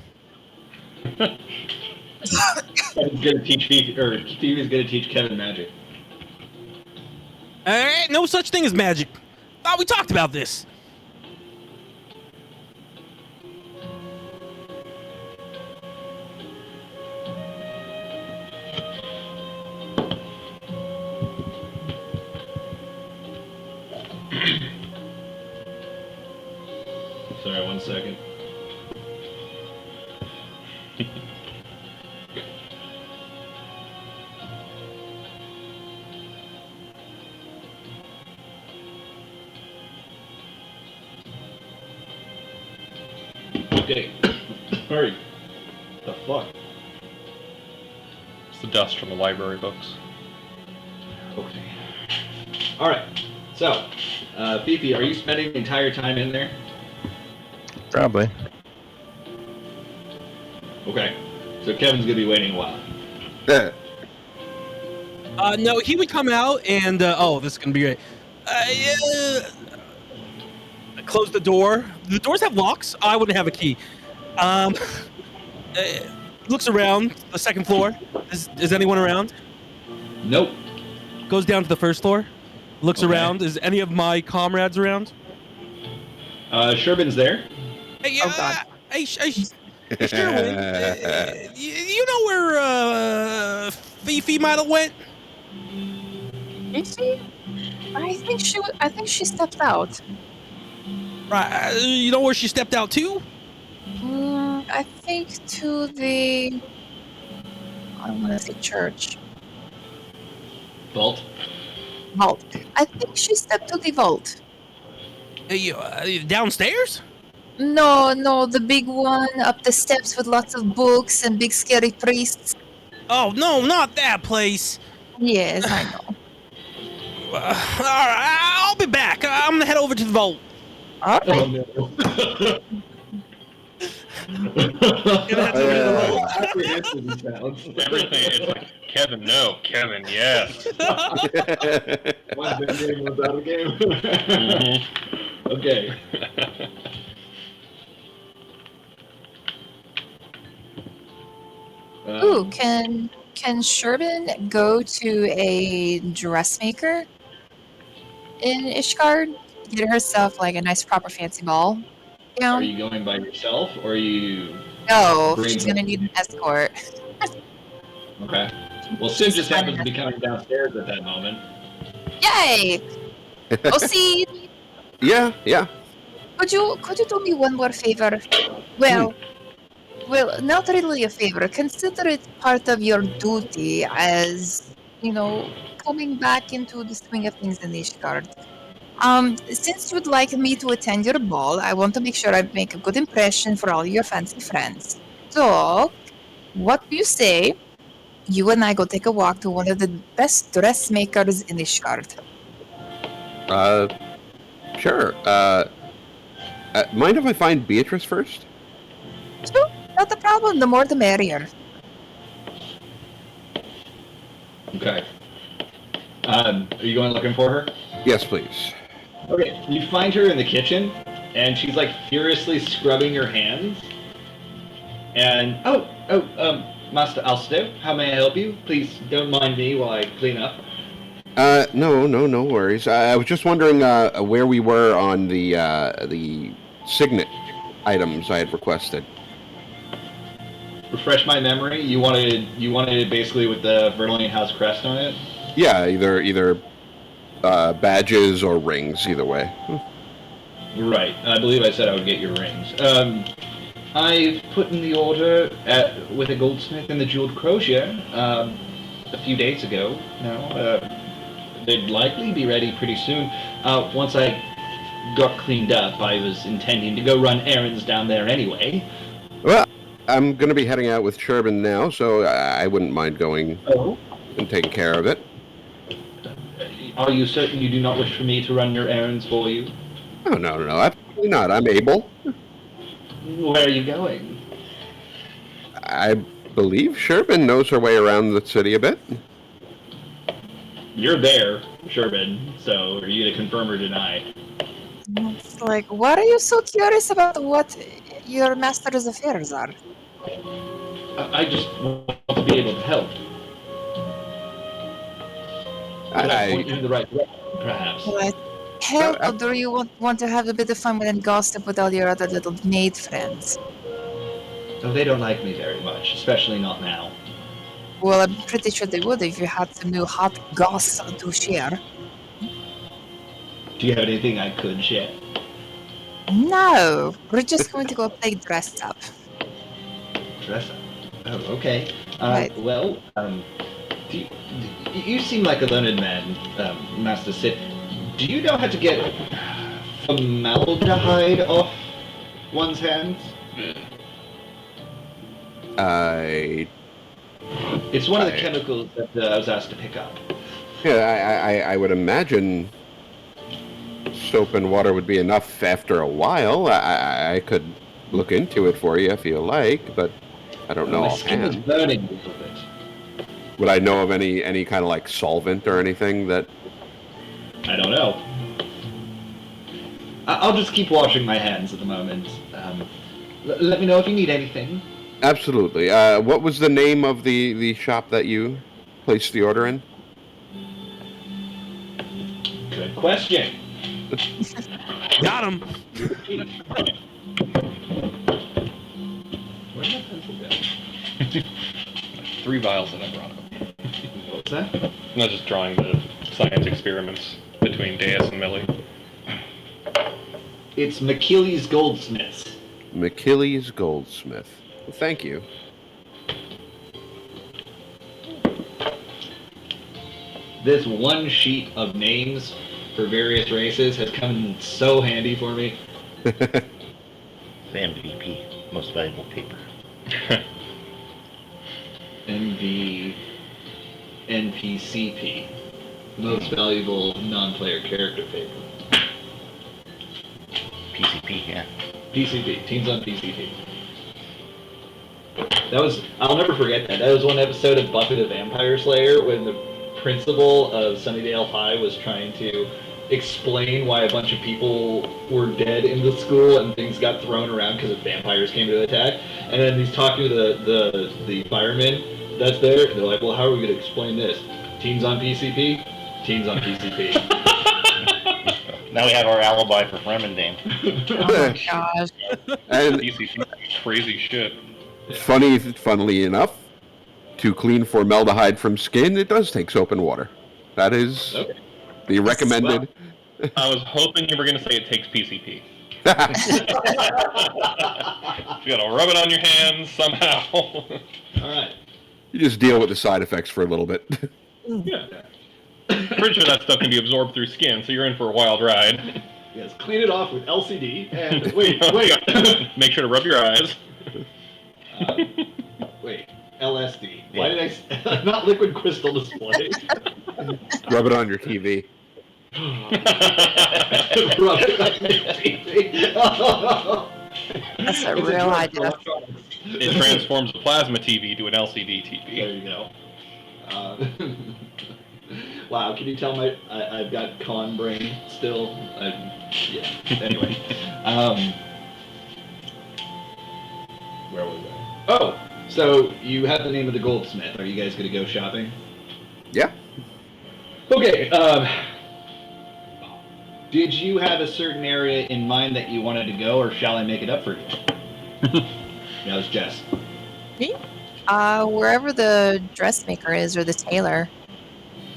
Speaker 1: Kevin's gonna teach Fifi, or Fifi's gonna teach Kevin magic.
Speaker 2: All right, no such thing as magic. Thought we talked about this.
Speaker 1: Sorry, 1 second. Okay. Hurry. The fuck?
Speaker 3: It's the dust from the library books.
Speaker 1: Okay. Alright. So, Fifi, are you spending the entire time in there?
Speaker 7: Probably.
Speaker 1: Okay. So Kevin's gonna be waiting a while.
Speaker 2: No, he would come out and oh, this is gonna be great. Close the door. The doors have locks. I wouldn't have a key. Looks around the second floor. Is anyone around?
Speaker 1: Nope.
Speaker 2: Goes down to the first floor. Looks around. Is any of my comrades around?
Speaker 1: Sherbin's there.
Speaker 2: Hey,
Speaker 4: Oh, God.
Speaker 2: hey, Sherwin, you know where Fifi might have went?
Speaker 4: Is she? I think she stepped out.
Speaker 2: Right. You know where she stepped out to?
Speaker 4: I think to the. I don't want to say church.
Speaker 1: Vault.
Speaker 4: Vault. I think she stepped to the vault.
Speaker 2: Downstairs?
Speaker 4: No, the big one up the steps with lots of books and big scary priests.
Speaker 2: Oh, no, not that place.
Speaker 4: Yes, I know.
Speaker 2: All right, I'll be back. I'm going to head over to the vault.
Speaker 4: All right.
Speaker 1: Oh, no. Apprehensive he sounds.
Speaker 3: Everything, it's like, Kevin, no. Kevin, yes.
Speaker 1: One's in game, one's out of the game.
Speaker 3: Mm-hmm.
Speaker 1: Okay.
Speaker 4: Ooh, can Sherbin go to a dressmaker in Ishgard? Get herself like a nice proper fancy ball
Speaker 1: Are
Speaker 4: gown?
Speaker 1: you going by yourself, or are you...
Speaker 4: No,
Speaker 1: Bring
Speaker 4: she's
Speaker 1: her.
Speaker 4: gonna need an escort.
Speaker 1: Okay. Well, Sim just happens to be coming downstairs at that moment.
Speaker 4: Yay! Oh, see,
Speaker 6: Yeah.
Speaker 4: could you do me one more favor? Well, not really a favor. Consider it part of your duty as, coming back into the swing of things in Ishgard. Since you'd like me to attend your ball, I want to make sure I make a good impression for all your fancy friends. So, what do you say you and I go take a walk to one of the best dressmakers in the shard.
Speaker 6: Sure. Mind if I find Beatrice first?
Speaker 4: Sure, not a problem. The more the merrier.
Speaker 1: Okay. Are you going looking for her?
Speaker 6: Yes, please.
Speaker 1: Okay. You find her in the kitchen, and she's like furiously scrubbing her hands. And Master Alsto, how may I help you? Please don't mind me while I clean up.
Speaker 6: No worries. I was just wondering where we were on the signet items I had requested.
Speaker 1: Refresh my memory. You wanted it basically with the Verlaine House crest on it?
Speaker 6: Yeah, either badges or rings, either way.
Speaker 1: Right. I believe I said I would get your rings. I've put in the order with a goldsmith in the Jeweled Crozier a few days ago now. They'd likely be ready pretty soon. Once I got cleaned up, I was intending to go run errands down there anyway.
Speaker 6: Well, I'm going to be heading out with Sherbin now, so I wouldn't mind going and taking care of it.
Speaker 1: Are you certain you do not wish for me to run your errands for you?
Speaker 6: Oh, no, absolutely not. I'm able.
Speaker 1: Where are you going?
Speaker 6: I believe Sherbin knows her way around the city a bit.
Speaker 1: You're there, Sherbin, so are you to confirm or deny?
Speaker 4: It's like, why are you so curious about what your master's affairs are?
Speaker 1: I just want to be able to help. Could I point you in the right direction, perhaps?
Speaker 4: Like, help, or do you want to have a bit of fun and gossip with all your other little maid friends?
Speaker 1: So they don't like me very much, especially not now.
Speaker 4: Well, I'm pretty sure they would if you had some new hot goss to share.
Speaker 1: Do you have anything I could share?
Speaker 4: No, we're just going to go play dress up.
Speaker 1: Dress up. Oh, okay.
Speaker 4: Right.
Speaker 1: Well, you seem like a learned man, Master Sid. Do you know how to get formaldehyde off one's hands? It's one of the chemicals that I was asked to pick up.
Speaker 6: Yeah, I would imagine soap and water would be enough after a while. I could look into it for you if you like, but I don't know
Speaker 1: My skin is
Speaker 6: offhand.
Speaker 1: burning a little bit.
Speaker 6: Would I know of any kind of like solvent or anything that...
Speaker 1: I don't know. I'll just keep washing my hands at the moment. Let me know if you need anything.
Speaker 6: Absolutely. What was the name of the shop that you placed the order in?
Speaker 1: Good question.
Speaker 2: Got him.
Speaker 1: Where'd my pencil go?
Speaker 3: 3 vials that I brought up.
Speaker 1: What's that?
Speaker 3: I'm not just drawing the science experiments between Deus and Millie.
Speaker 1: It's McKilly's Goldsmiths.
Speaker 6: McKilly's Goldsmith. Well, thank you.
Speaker 1: This one sheet of names for various races has come in so handy for me.
Speaker 5: The MVP, most valuable paper.
Speaker 1: NPCP, most valuable non-player character paper.
Speaker 5: PCP, yeah.
Speaker 1: PCP, Teams on PCP. I'll never forget that. That was one episode of Buffy the Vampire Slayer when the principal of Sunnydale High was trying to explain why a bunch of people were dead in the school and things got thrown around because vampires came to attack. And then he's talking to the firemen that's there, and they're like, well, how are we going to explain this? Teams on PCP? Teams on PCP.
Speaker 5: Now we have our alibi for Fremendane.
Speaker 4: Oh my gosh.
Speaker 6: And
Speaker 3: PCP, crazy shit.
Speaker 6: funnily enough, to clean formaldehyde from skin, it does take soap and water. That is the recommended.
Speaker 3: I was hoping you were going to say it takes PCP. You got to rub it on your hands somehow.
Speaker 1: All right.
Speaker 6: You just deal with the side effects for a little bit.
Speaker 3: Yeah. Pretty sure that stuff can be absorbed through skin, so you're in for a wild ride.
Speaker 1: Yes, clean it off with LCD and wait.
Speaker 3: Make sure to rub your eyes.
Speaker 1: Wait, LSD. Why did I... Not liquid crystal display.
Speaker 6: Rub it on your TV.
Speaker 1: Rub it on your TV.
Speaker 4: That's a
Speaker 1: It's
Speaker 4: real
Speaker 1: drug
Speaker 4: idea.
Speaker 1: electronics.
Speaker 3: It transforms a plasma TV to an LCD TV.
Speaker 1: There you go. Wow, can you tell I've got con brain still? Yeah. Anyway, where was I? Oh, so you have the name of the goldsmith. Are you guys going to go shopping?
Speaker 6: Yeah.
Speaker 1: Okay. Did you have a certain area in mind that you wanted to go, or shall I make it up for you? That was Jess.
Speaker 4: Me? Wherever the dressmaker is or the tailor.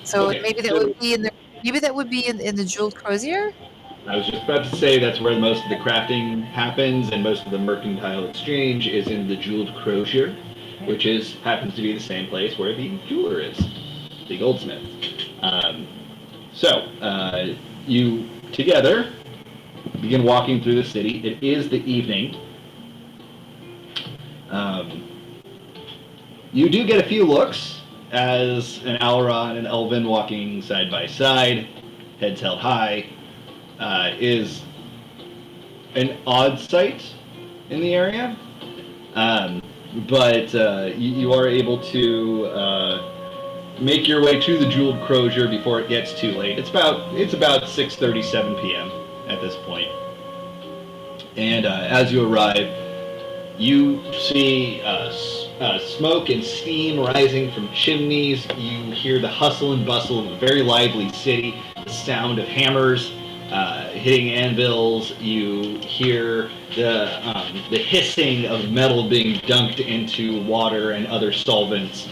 Speaker 4: So
Speaker 1: Okay,
Speaker 4: maybe that
Speaker 1: so-
Speaker 4: would be in the in the jeweled crozier.
Speaker 1: I was just about to say that's where most of the crafting happens, and most of the mercantile exchange is in the jeweled crozier, which happens to be the same place where the jeweler is, the goldsmith. You together begin walking through the city. It is the evening. You do get a few looks as an Alron and Elvin walking side by side, heads held high, is an odd sight in the area. But you are able to make your way to the jeweled crozier before it gets too late. It's about 6:37 p.m. at this point. And as you arrive, you see smoke and steam rising from chimneys. You hear the hustle and bustle of a very lively city, the sound of hammers hitting anvils. You hear the hissing of metal being dunked into water and other solvents.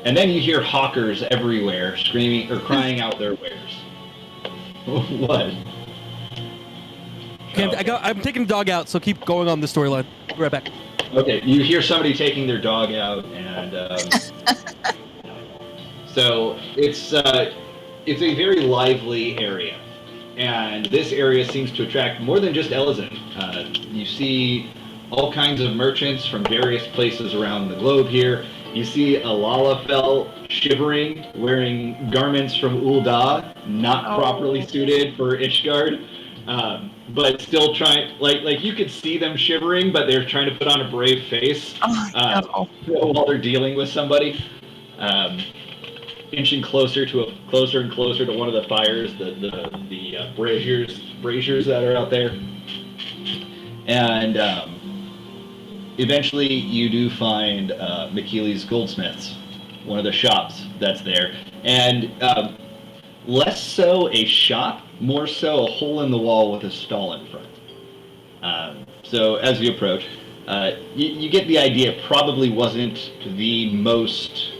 Speaker 1: And then you hear hawkers everywhere screaming or crying out their wares. What?
Speaker 2: Okay, I'm taking the dog out, so keep going on the storyline. I'll be right back.
Speaker 1: Okay, you hear somebody taking their dog out, and so it's a very lively area, and this area seems to attract more than just Ellison. You see all kinds of merchants from various places around the globe here. You see a Lalafell shivering, wearing garments from Ul'dah, not properly suited for Ishgard. But still trying, like you could see them shivering, but they're trying to put on a brave face while they're dealing with somebody. Inching closer and closer to one of the fires, the braziers that are out there, and eventually you do find McKeely's Goldsmiths, one of the shops that's there, and less so a shop, more so a hole in the wall with a stall in front. So as you approach, you get the idea it probably wasn't the most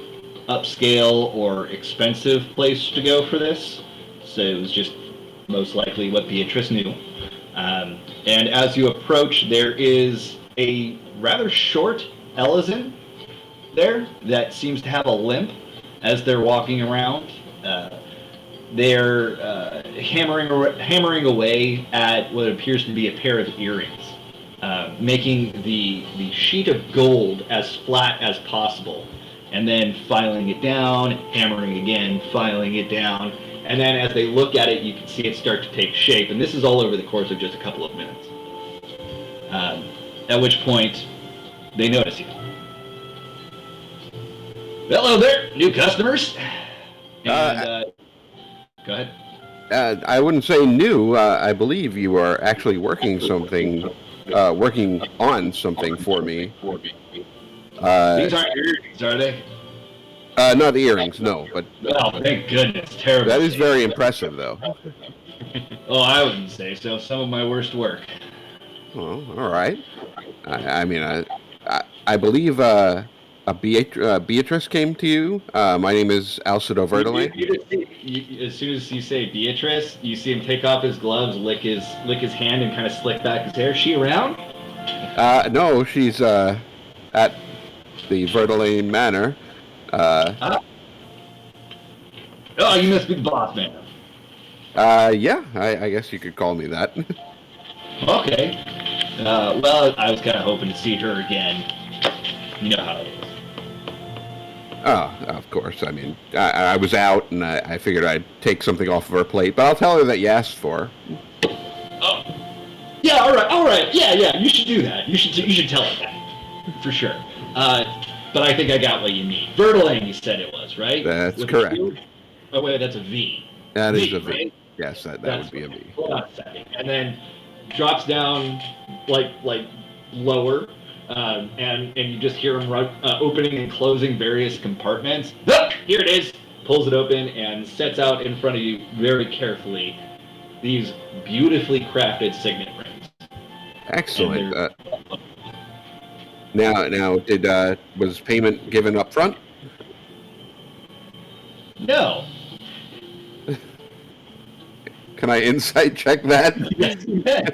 Speaker 1: upscale or expensive place to go for this. So it was just most likely what Beatrice knew. And as you approach, there is a rather short Ellison there that seems to have a limp as they're walking around. They're hammering away at what appears to be a pair of earrings, making the sheet of gold as flat as possible, and then filing it down, hammering again, filing it down, and then as they look at it, you can see it start to take shape, and this is all over the course of just a couple of minutes. At which point, they notice you. Hello there, new customers. And, go ahead.
Speaker 6: I wouldn't say new. I believe you are actually working on something for me.
Speaker 1: These aren't earrings, are they?
Speaker 6: Not the earrings, no. But
Speaker 1: oh, thank goodness. Terrible.
Speaker 6: that is very impressive, though.
Speaker 1: Oh, I wouldn't say so. Some of my worst work.
Speaker 6: Well, all right. I believe Beatrice came to you. My name is Alcido Verdelay.
Speaker 1: As soon as you say Beatrice, you see him take off his gloves, lick his hand, and kind of slick back his hair. Is she around?
Speaker 6: No, she's at the Verdelay Manor.
Speaker 1: Oh, you must be the boss man.
Speaker 6: Yeah, I guess you could call me that.
Speaker 1: Okay. Well, I was kind of hoping to see her again. You know how it is.
Speaker 6: Oh, of course. I mean, I was out, and I figured I'd take something off of her plate, but I'll tell her that you asked for her.
Speaker 1: Oh, yeah, all right, yeah. You should do that. You should tell her that for sure. But I think I got what you mean. Vertaling, you said it was, right?
Speaker 6: That's
Speaker 1: With
Speaker 6: correct.
Speaker 1: Oh wait, that's a V.
Speaker 6: That is a V.
Speaker 1: Right?
Speaker 6: Yes, that would be a V.
Speaker 1: Hold on a second. And then drops down like lower, and you just hear him opening and closing various compartments. Look, here it is. Pulls it open and sets out in front of you very carefully these beautifully crafted signet rings.
Speaker 6: Excellent. Now, was payment given up front?
Speaker 1: No.
Speaker 6: Can I insight check that?
Speaker 1: Yes, you may.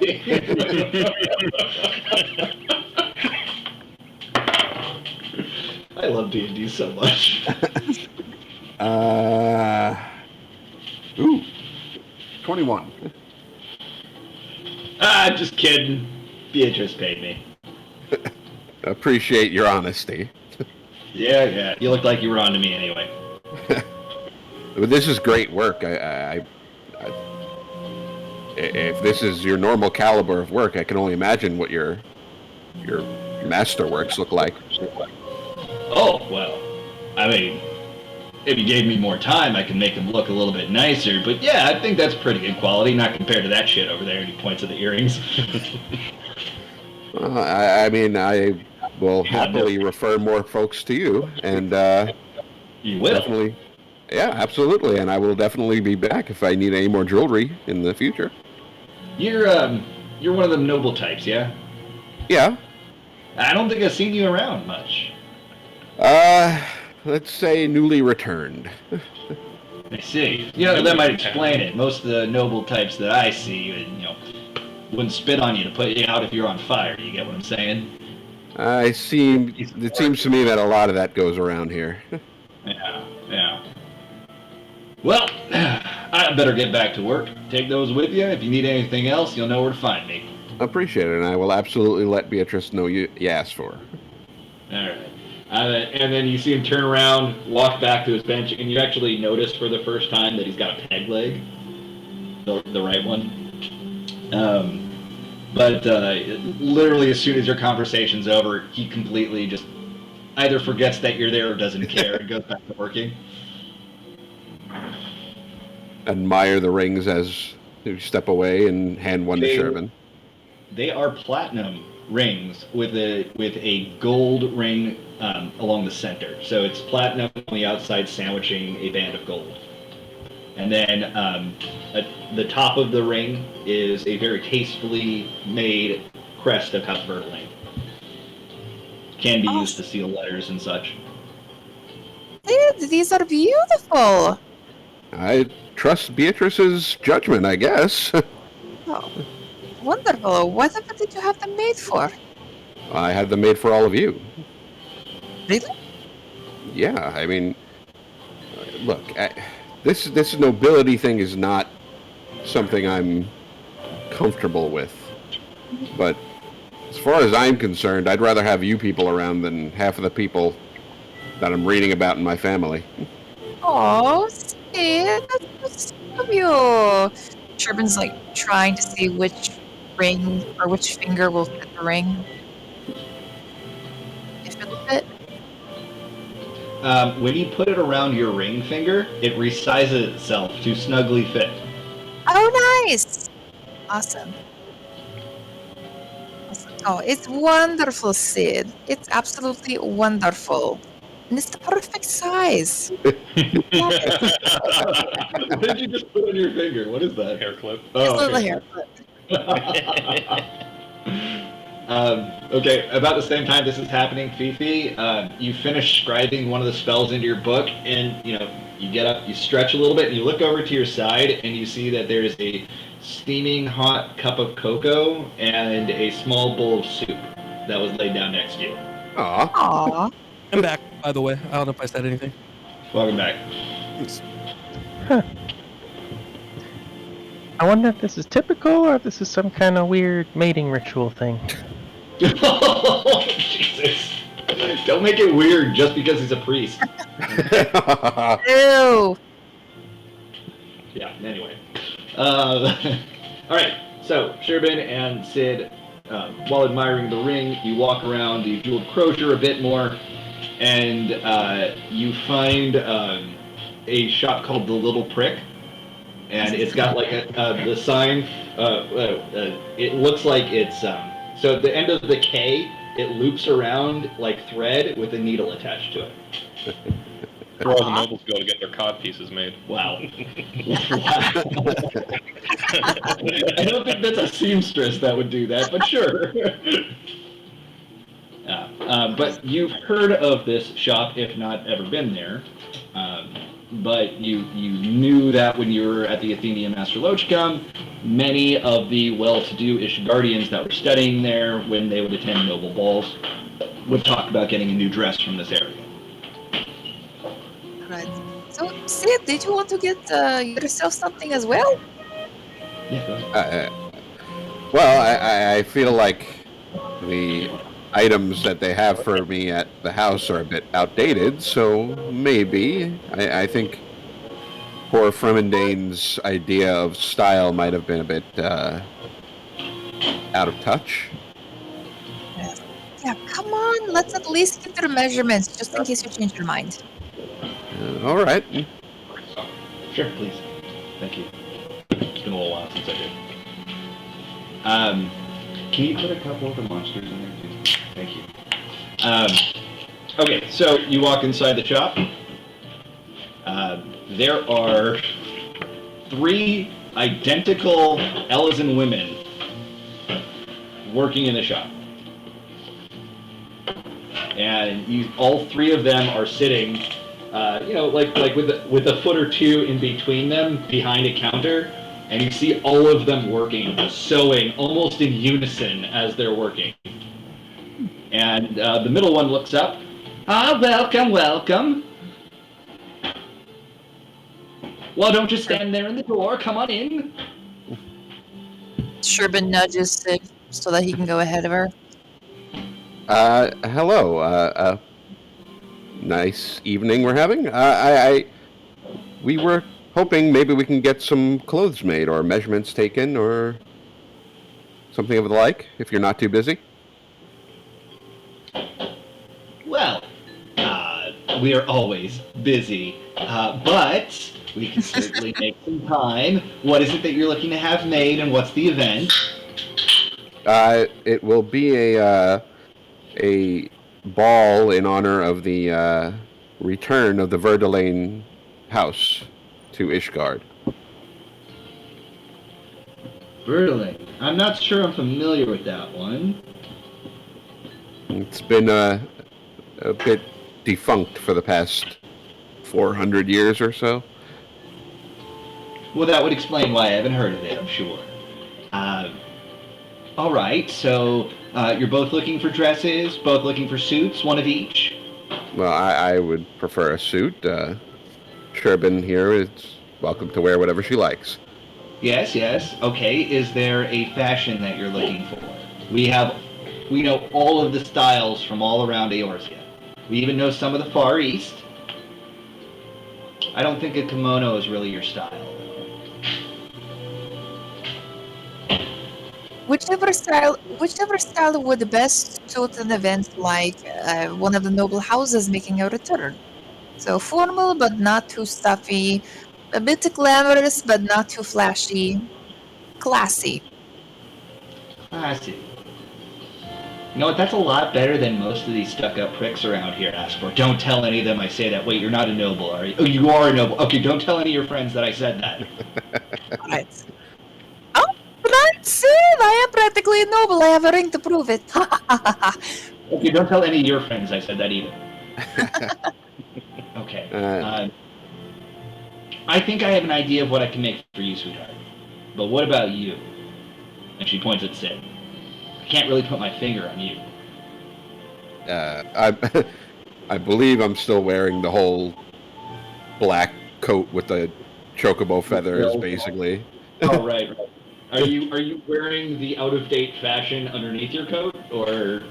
Speaker 1: I love D&D so much.
Speaker 6: 21.
Speaker 1: Just kidding. Beatrice paid me.
Speaker 6: Appreciate your honesty.
Speaker 1: Yeah. You look like you were on to me anyway.
Speaker 6: But this is great work. If this is your normal caliber of work, I can only imagine what your masterworks look like.
Speaker 1: Oh, well, I mean, if you gave me more time, I could make them look a little bit nicer. But yeah, I think that's pretty good quality, not compared to that shit over there. And he points at the earrings.
Speaker 6: I will happily refer more folks to you, and
Speaker 1: You will?
Speaker 6: definitely, yeah, absolutely, and I will definitely be back if I need any more jewelry in the future.
Speaker 1: You're one of them noble types, yeah?
Speaker 6: Yeah.
Speaker 1: I don't think I've seen you around much.
Speaker 6: Let's say newly returned.
Speaker 1: I see. That might explain it. Most of the noble types that I see, wouldn't spit on you to put you out if you're on fire. You get what I'm saying?
Speaker 6: It seems to me that a lot of that goes around here.
Speaker 1: Yeah. Well, I better get back to work. Take those with you. If you need anything else, you'll know where to find me.
Speaker 6: Appreciate it, and I will absolutely let Beatrice know you asked for her.
Speaker 1: All right. And then you see him turn around, walk back to his bench, and you actually notice for the first time that he's got a peg leg, the right one. But literally as soon as your conversation's over, he completely just either forgets that you're there or doesn't care and goes back to working.
Speaker 6: Admire the rings as you step away and hand one to Sherman.
Speaker 1: They are platinum rings with a gold ring along the center. So it's platinum on the outside, sandwiching a band of gold. And then at the top of the ring is a very tastefully made crest of House Vertaling. Can be used to seal letters and such.
Speaker 4: These are beautiful.
Speaker 6: I trust Beatrice's judgment, I guess.
Speaker 4: Oh, wonderful. Whatever did you have them made for?
Speaker 6: I had them made for all of you.
Speaker 4: Really?
Speaker 6: Yeah, I mean, look, this nobility thing is not something I'm comfortable with. But as far as I'm concerned, I'd rather have you people around than half of the people that I'm reading about in my family.
Speaker 4: Oh, Sid, that's so sweet of you. Sherman's trying to see which ring or which finger will fit the ring. If it'll fit.
Speaker 1: When you put it around your ring finger, it resizes itself to snugly fit.
Speaker 4: Oh, nice. Awesome. Oh, it's wonderful, Sid. It's absolutely wonderful. And it's the perfect size.
Speaker 1: What did you just put on your finger? What is that?
Speaker 3: Hair clip.
Speaker 4: It's a
Speaker 1: Oh,
Speaker 4: little
Speaker 1: okay.
Speaker 4: hair clip.
Speaker 1: Okay, about the same time this is happening, Fifi, you finish scribing one of the spells into your book, and you get up, you stretch a little bit, and you look over to your side, and you see that there's a steaming hot cup of cocoa and a small bowl of soup that was laid down next to you.
Speaker 6: Aw.
Speaker 4: Aw.
Speaker 2: I'm back, by the way. I don't know if I said anything.
Speaker 1: Welcome back.
Speaker 7: I wonder if this is typical or if this is some kind of weird mating ritual thing.
Speaker 1: Oh, Jesus. Don't make it weird just because he's a priest.
Speaker 4: Ew.
Speaker 1: Yeah, anyway. Alright, so Sherbin and Sid, while admiring the ring, you walk around the jeweled crozier a bit more, and you find a shop called The Little Prick, and it's got like the sign, it looks like it's, so at the end of the K, it loops around like thread with a needle attached to it.
Speaker 3: Where all the nobles go to get their cod pieces made.
Speaker 1: Wow. I don't think that's a seamstress that would do that, but sure. But you've heard of this shop, if not ever been there. But you knew that when you were at the Athenian Master Lochcom, many of the well-to-do Ishgardians that were studying there when they would attend noble balls would talk about getting a new dress from this area.
Speaker 4: Right. So, Sid, did you want to get yourself something as well?
Speaker 1: Yeah, go ahead.
Speaker 6: Well, I feel like the items that they have for me at the house are a bit outdated, so maybe. I think poor Fremendane's idea of style might have been a bit out of touch.
Speaker 4: Yeah, come on. Let's at least get their measurements, just in case you change your mind.
Speaker 6: All right.
Speaker 1: Sure, please. Thank you. It's been a little while since I did. Can you put a couple of the monsters in there, please? Thank you. Okay, so you walk inside the shop. There are 3 identical Elysian women working in the shop. And all 3 of them are sitting, like with a foot or 2 in between them behind a counter. And you see all of them working, sewing, almost in unison as they're working. And the middle one looks up. Welcome, welcome. Well, don't just stand there in the door. Come on in.
Speaker 4: Sherbin nudges Sid so that he can go ahead of her.
Speaker 6: Hello. Nice evening we're having. We were hoping maybe we can get some clothes made or measurements taken or something of the like, if you're not too busy.
Speaker 1: Well, we are always busy, but we can certainly make some time. What is it that you're looking to have made, and what's the event?
Speaker 6: It will be a ball in honor of the return of the Verdelaine house to Ishgard.
Speaker 1: Verdelaine. I'm not sure I'm familiar with that one.
Speaker 6: It's been a bit defunct for the past 400 years or so.
Speaker 1: Well, that would explain why I haven't heard of it, I'm sure. All right, so you're both looking for dresses, both looking for suits, one of each?
Speaker 6: Well, I would prefer a suit. Sherbin here is welcome to wear whatever she likes.
Speaker 1: Yes, yes. Okay, is there a fashion that you're looking for? We know all of the styles from all around Eorzea. We even know some of the Far East. I don't think a kimono is really your style.
Speaker 4: Whichever style would best suit an event like one of the noble houses making a return. So formal but not too stuffy, a bit glamorous but not too flashy, classy.
Speaker 1: Classy. You know what, that's a lot better than most of these stuck-up pricks around here ask for. Don't tell any of them I say that. Wait, you're not a noble, are you? Oh, you are a noble. Okay, don't tell any of your friends that I said that.
Speaker 4: Right. Oh, right, Sid, I am practically a noble. I have a ring to prove it.
Speaker 1: Okay, don't tell any of your friends I said that either. Okay. I think I have an idea of what I can make for you, sweetheart. But what about you? And she points at Sid. I can't really put my finger on you.
Speaker 6: I believe I'm still wearing the whole black coat with the chocobo feathers, basically.
Speaker 1: Oh, right, right. Are you wearing the out-of-date fashion underneath your coat, or?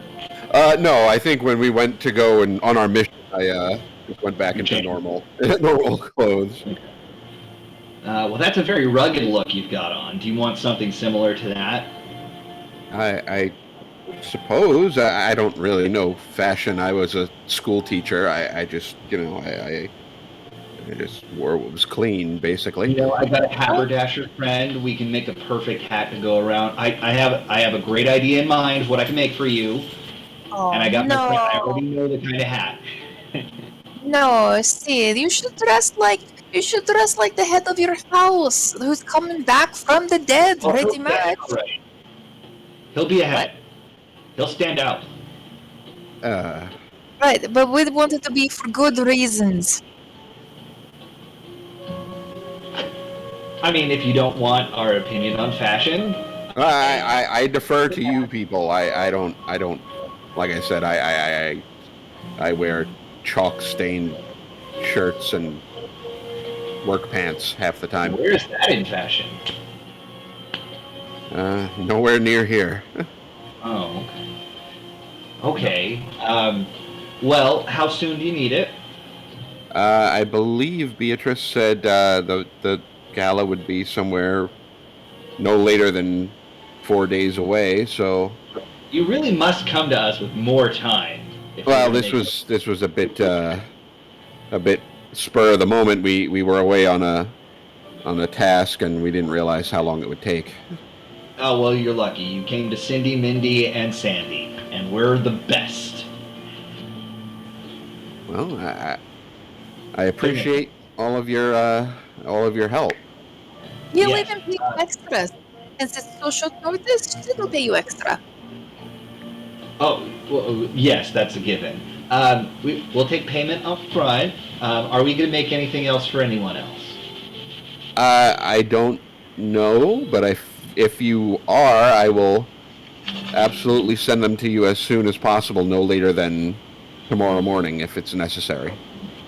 Speaker 6: No, I think when we went to go and on our mission, I just went back into normal clothes.
Speaker 1: Well, that's a very rugged look you've got on. Do you want something similar to that?
Speaker 6: I suppose I don't really know fashion. I was a school teacher. I just, I just wore what was clean, basically.
Speaker 1: You know, I got a haberdasher friend. We can make the perfect hat to go around. I have a great idea in mind of what I can make for you.
Speaker 4: Oh,
Speaker 1: And I got my
Speaker 4: no.
Speaker 1: friend. I already know the kind of hat.
Speaker 4: No, Sid, you should dress like the head of your house, who's coming back from the dead,
Speaker 1: Oh,
Speaker 4: pretty
Speaker 1: he'll
Speaker 4: much.
Speaker 1: stand out, right. He'll be ahead. He'll stand out.
Speaker 4: Right, but we want it to be for good reasons.
Speaker 1: I mean, if you don't want our opinion on fashion,
Speaker 6: I defer to you people. I don't. Like I said, I wear chalk stained shirts and work pants half the time.
Speaker 1: where's that in fashion?
Speaker 6: Nowhere near here.
Speaker 1: Oh, okay. Well, how soon do you need it?
Speaker 6: I believe Beatrice said the gala would be somewhere no later than 4 days away. So,
Speaker 1: You really must come to us with more time. if
Speaker 6: well,
Speaker 1: you're gonna
Speaker 6: this was a bit spur of the moment. We were away on a task, and we didn't realize how long it would take.
Speaker 1: Oh, well, you're lucky. You came to Cindy, Mindy, and Sandy, and we're the best.
Speaker 6: Well, I appreciate all of your help.
Speaker 4: You
Speaker 1: Yes,
Speaker 4: even pay extras. Since it's so short notice, it'll pay you extra.
Speaker 1: Oh, well, yes, that's a given. We'll take payment up front. Are we going to make anything else for anyone else?
Speaker 6: I don't know, but if you are, I will absolutely send them to you as soon as possible, no later than tomorrow morning, if it's necessary.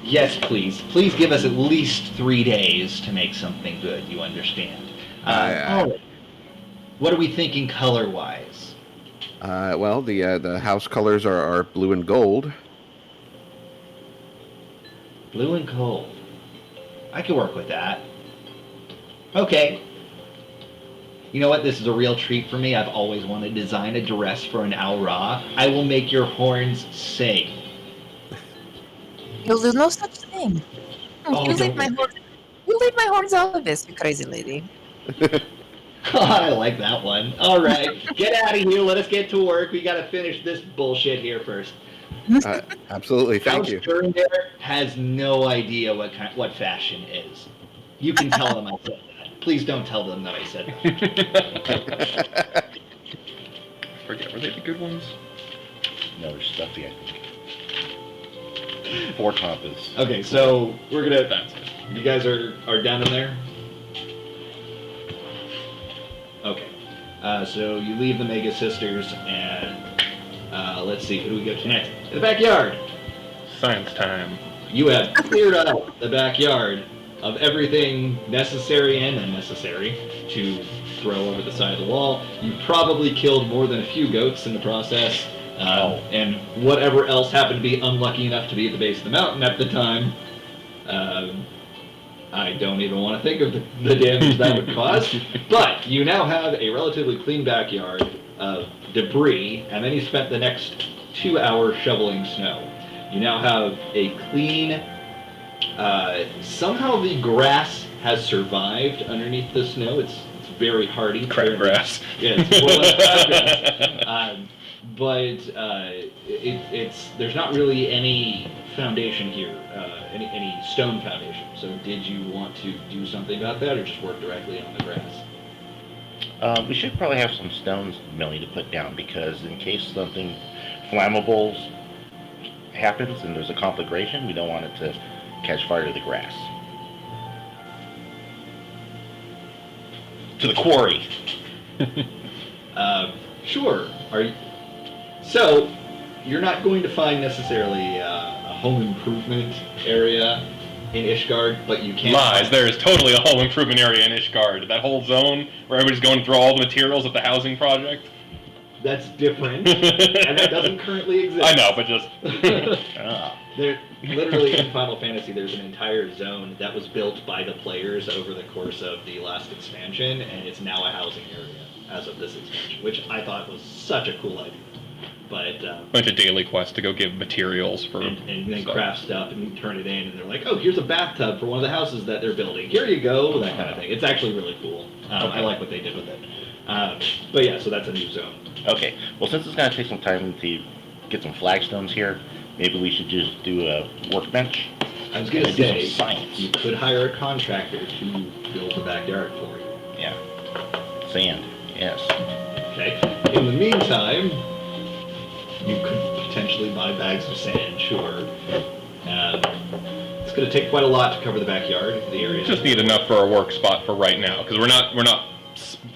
Speaker 1: Yes, please. Please give us at least 3 days to make something good, you understand. What are we thinking color-wise?
Speaker 6: Well, the house colors are blue and gold.
Speaker 1: Blue and gold. I can work with that. Okay. You know what? This is a real treat for me. I've always wanted to design a dress for an Owl Ra. I will make your horns sing.
Speaker 4: You'll do no such thing.
Speaker 1: Oh,
Speaker 4: You leave
Speaker 1: don't
Speaker 4: my
Speaker 1: worry.
Speaker 4: horns. You leave my horns out of this, you crazy lady.
Speaker 1: I like that one. All right. Get out of here. Let us get to work. We got to finish this bullshit here first.
Speaker 6: Absolutely, thank you.
Speaker 1: House there has no idea what fashion is. You can tell them I said that. Please don't tell them that I said that.
Speaker 3: Forget, were they the good ones?
Speaker 5: No, they're stuffy, I think. Four top is.
Speaker 1: Okay, so we're gonna.
Speaker 3: That's it.
Speaker 1: You guys are down in there. Okay, so you leave the Mega Sisters and let's see, who do we go to next? The backyard.
Speaker 3: Science time.
Speaker 1: You have cleared out the backyard of everything necessary and unnecessary to throw over the side of the wall. You probably killed more than a few goats in the process, and whatever else happened to be unlucky enough to be at the base of the mountain at the time. I don't even want to think of the damage that would cause. But you now have a relatively clean backyard of debris, and then you spent the next 2 hours shoveling snow. You now have a clean. Somehow the grass has survived underneath the snow. It's very hardy.
Speaker 3: Crab grass.
Speaker 1: Yeah, it's more like crab grass. But it's there's not really any foundation here, any stone foundation. So did you want to do something about that, or just work directly on the grass?
Speaker 5: We should probably have some stones, Millie, to put down, because in case something flammable happens and there's a conflagration, we don't want it to catch fire to the grass. To the quarry.
Speaker 1: Sure. So you're not going to find necessarily a home improvement area in Ishgard, but you can.
Speaker 3: Lies. There is totally a home improvement area in Ishgard. That whole zone where everybody's going through all the materials of the housing project.
Speaker 1: That's different, and that doesn't currently exist.
Speaker 3: I know, but just
Speaker 1: There, literally in Final Fantasy, there's an entire zone that was built by the players over the course of the last expansion, and it's now a housing area as of this expansion, which I thought was such a cool idea. But
Speaker 3: bunch of daily quests to go give materials for
Speaker 1: and then
Speaker 3: stuff.
Speaker 1: craft stuff and turn it in, and they're like, oh, here's a bathtub for one of the houses that they're building. Here you go, that kind of thing. It's actually really cool. I like what they did with it. But yeah, so that's a new zone.
Speaker 5: Okay. Well, since it's going to take some time to get some flagstones here, maybe we should just do a workbench.
Speaker 1: I was gonna
Speaker 5: And do some
Speaker 1: say,
Speaker 5: science.
Speaker 1: you could hire a contractor to build the backyard for you.
Speaker 5: Yeah. Sand. Yes.
Speaker 1: Okay. In the meantime, you could potentially buy bags of sand, sure. It's going to take quite a lot to cover the backyard, the area.
Speaker 3: Just need enough for a work spot for right now, because we're not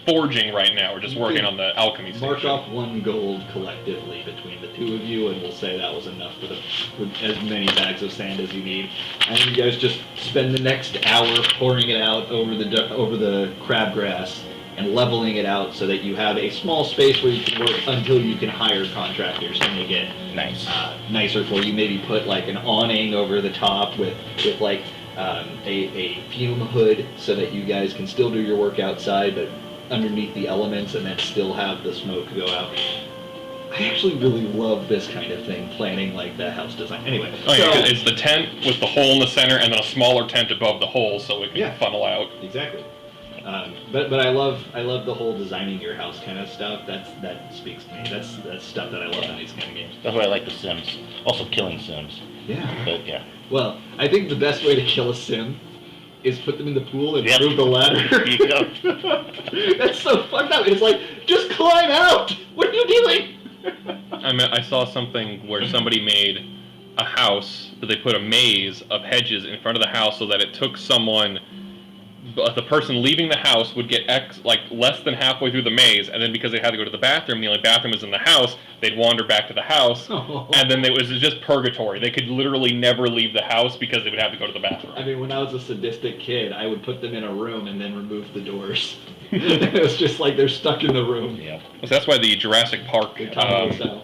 Speaker 3: forging right now. We're just working on the alchemy
Speaker 1: Mark
Speaker 3: station.
Speaker 1: off 1 gold collectively between the two of you, and we'll say that was enough for as many bags of sand as you need. And you guys just spend the next hour pouring it out over the crabgrass and leveling it out so that you have a small space where you can work until you can hire contractors to make it
Speaker 5: Nice.
Speaker 1: nicer for you. Maybe put like an awning over the top with like a fume hood so that you guys can still do your work outside, but underneath the elements, and then still have the smoke go out. I actually really love this kind of thing, planning like the house design. Anyway,
Speaker 3: Oh yeah, 'cause it's the tent with the hole in the center, and then a smaller tent above the hole, so it can
Speaker 1: Yeah.
Speaker 3: funnel out.
Speaker 1: exactly. But I love the whole designing your house kind of stuff. That speaks to me. That's stuff that I love in these kind of games.
Speaker 5: That's why I like the Sims. Also killing Sims.
Speaker 1: Yeah.
Speaker 5: But yeah.
Speaker 1: Well, I think the best way to kill a sim is put them in the pool and
Speaker 5: Yep.
Speaker 1: move the ladder.
Speaker 5: There you go.
Speaker 1: That's so fucked up. It's like, just climb out. What are you doing?
Speaker 3: I saw something where somebody made a house, but they put a maze of hedges in front of the house so that it took someone. But the person leaving the house would get less than halfway through the maze, and then because they had to go to the bathroom, the only bathroom was in the house, they'd wander back to the house, and then it was just purgatory. They could literally never leave the house because they would have to go to the bathroom.
Speaker 1: I mean, when I was a sadistic kid, I would put them in a room and then remove the doors. It was just like they're stuck in the room.
Speaker 5: Yeah.
Speaker 3: So that's why the Jurassic Park,
Speaker 1: The combo style.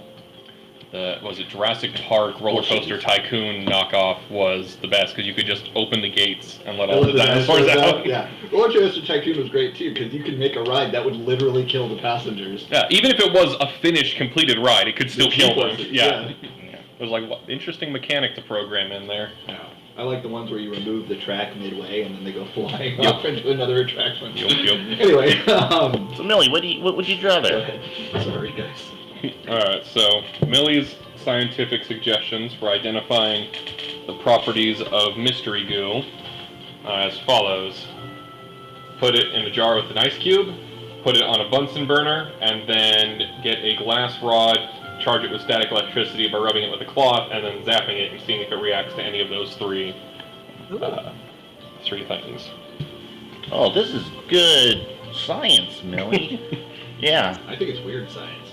Speaker 3: Jurassic Park Roller Coaster Tycoon knockoff was the best, because you could just open the gates and let all the dinosaurs out.
Speaker 1: Yeah. Roller Coaster Tycoon was great too, because you could make a ride that would literally kill the passengers.
Speaker 3: Yeah, even if it was a finished, completed ride, it could still kill them.
Speaker 1: Yeah.
Speaker 3: It was like, interesting mechanic to program in there.
Speaker 1: Yeah. I like the ones where you remove the track midway and then they go flying
Speaker 3: Yep.
Speaker 1: off into another attraction.
Speaker 3: Yep.
Speaker 1: Anyway,
Speaker 5: So Millie, what would you draw
Speaker 1: go
Speaker 5: there?
Speaker 1: ahead. Sorry, guys.
Speaker 3: Alright, so Millie's scientific suggestions for identifying the properties of mystery goo as follows. Put it in a jar with an ice cube, put it on a Bunsen burner, and then get a glass rod, charge it with static electricity by rubbing it with a cloth, and then zapping it and seeing if it reacts to any of those three things.
Speaker 5: Oh, this is good science, Millie. Yeah.
Speaker 1: I think it's weird science.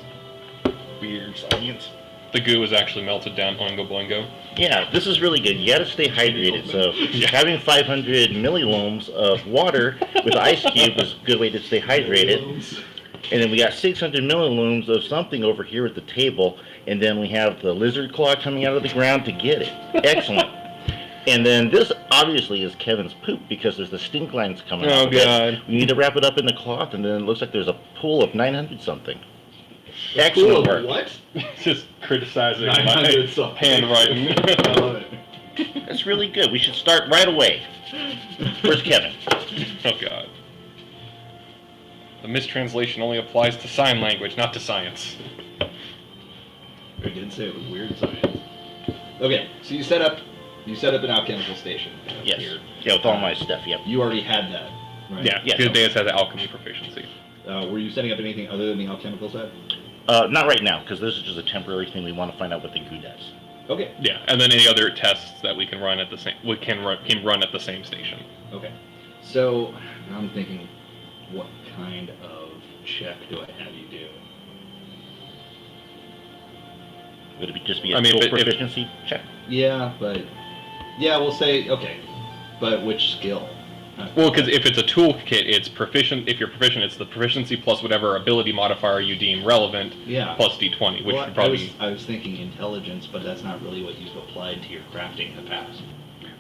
Speaker 5: Weird science.
Speaker 3: The goo is actually melted down, oingo boingo.
Speaker 5: Yeah, this is really good. You gotta stay hydrated, so having 500 milliliters of water with an ice cube is a good way to stay hydrated. And then we got 600 milliliters of something over here at the table, and then we have the lizard claw coming out of the ground to get it. Excellent. And then this obviously is Kevin's poop because there's the stink lines coming out.
Speaker 3: Oh, God.
Speaker 5: We need to wrap it up in the cloth, and then it looks like there's a pool of 900 something. Excellent work.
Speaker 1: What?
Speaker 3: Just criticizing my
Speaker 1: 900 something.
Speaker 3: handwriting.
Speaker 1: I love it.
Speaker 5: That's really good. We should start right away. Where's Kevin?
Speaker 3: Oh, God. The mistranslation only applies to sign language, not to science.
Speaker 1: I did say it was weird science. Okay, so you set up an alchemical station.
Speaker 5: Yes.
Speaker 1: Here.
Speaker 5: Yeah, with all my stuff, yep.
Speaker 1: You already had that, right?
Speaker 3: Yeah,
Speaker 5: Yeah.
Speaker 3: because Deus has an alchemy proficiency.
Speaker 1: Were you setting up anything other than the alchemical set?
Speaker 5: Not right now, because this is just a temporary thing. We want to find out what the goo does.
Speaker 1: Okay.
Speaker 3: Yeah, and then any other tests that we can run at the same can run at the same station.
Speaker 1: Okay. So now I'm thinking, what kind of check do I have you do?
Speaker 5: Would it just be a
Speaker 3: I mean,
Speaker 5: full
Speaker 3: if-
Speaker 5: proficiency check?
Speaker 1: Yeah, we'll say okay. But which skill?
Speaker 3: Well, because if it's a toolkit, it's proficient. If you're proficient, it's the proficiency plus whatever ability modifier you deem relevant.
Speaker 1: Yeah.
Speaker 3: Plus D20, which
Speaker 1: Well,
Speaker 3: would probably.
Speaker 1: I was thinking intelligence, but that's not really what you've applied to your crafting in the past.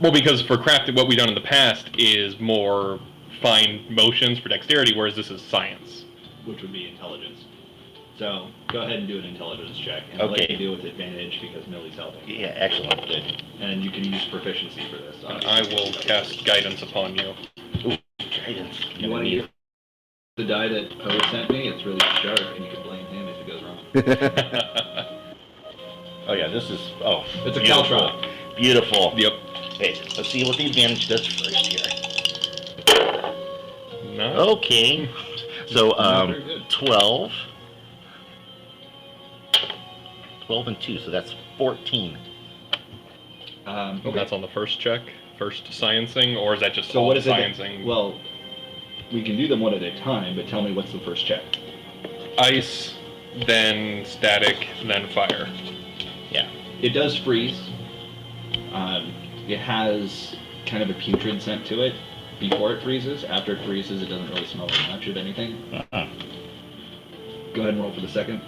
Speaker 3: Well, because for crafting, what we've done in the past is more fine motions for dexterity, whereas this is science.
Speaker 1: Which would be intelligence. So go ahead and do an intelligence check, and I'll let
Speaker 5: Okay.
Speaker 1: you do it with advantage because Millie's helping.
Speaker 5: Yeah, excellent. Good.
Speaker 1: And you can use proficiency for this.
Speaker 3: I will cast guidance upon you.
Speaker 5: Guidance.
Speaker 1: You want to use the die that Poe sent me? It's really sharp, and you can blame him if it goes wrong.
Speaker 5: Oh yeah, this is
Speaker 1: It's a
Speaker 5: beautiful.
Speaker 1: caltrop.
Speaker 5: Beautiful.
Speaker 3: Yep.
Speaker 5: Okay, let's see what the advantage does first here.
Speaker 3: No.
Speaker 5: Okay. So
Speaker 1: Not very good.
Speaker 5: 12. 12 and 2, so that's 14.
Speaker 1: Okay.
Speaker 3: That's on the first check, first sciencing, or is that just
Speaker 1: So
Speaker 3: all
Speaker 1: what is it?
Speaker 3: sciencing?
Speaker 1: Well, we can do them one at a time, but tell me what's the first check.
Speaker 3: Ice, then static, then fire.
Speaker 5: Yeah.
Speaker 1: It does freeze. It has kind of a putrid scent to it before it freezes. After it freezes, it doesn't really smell like much of anything.
Speaker 5: Uh-huh.
Speaker 1: Go ahead and roll for the second.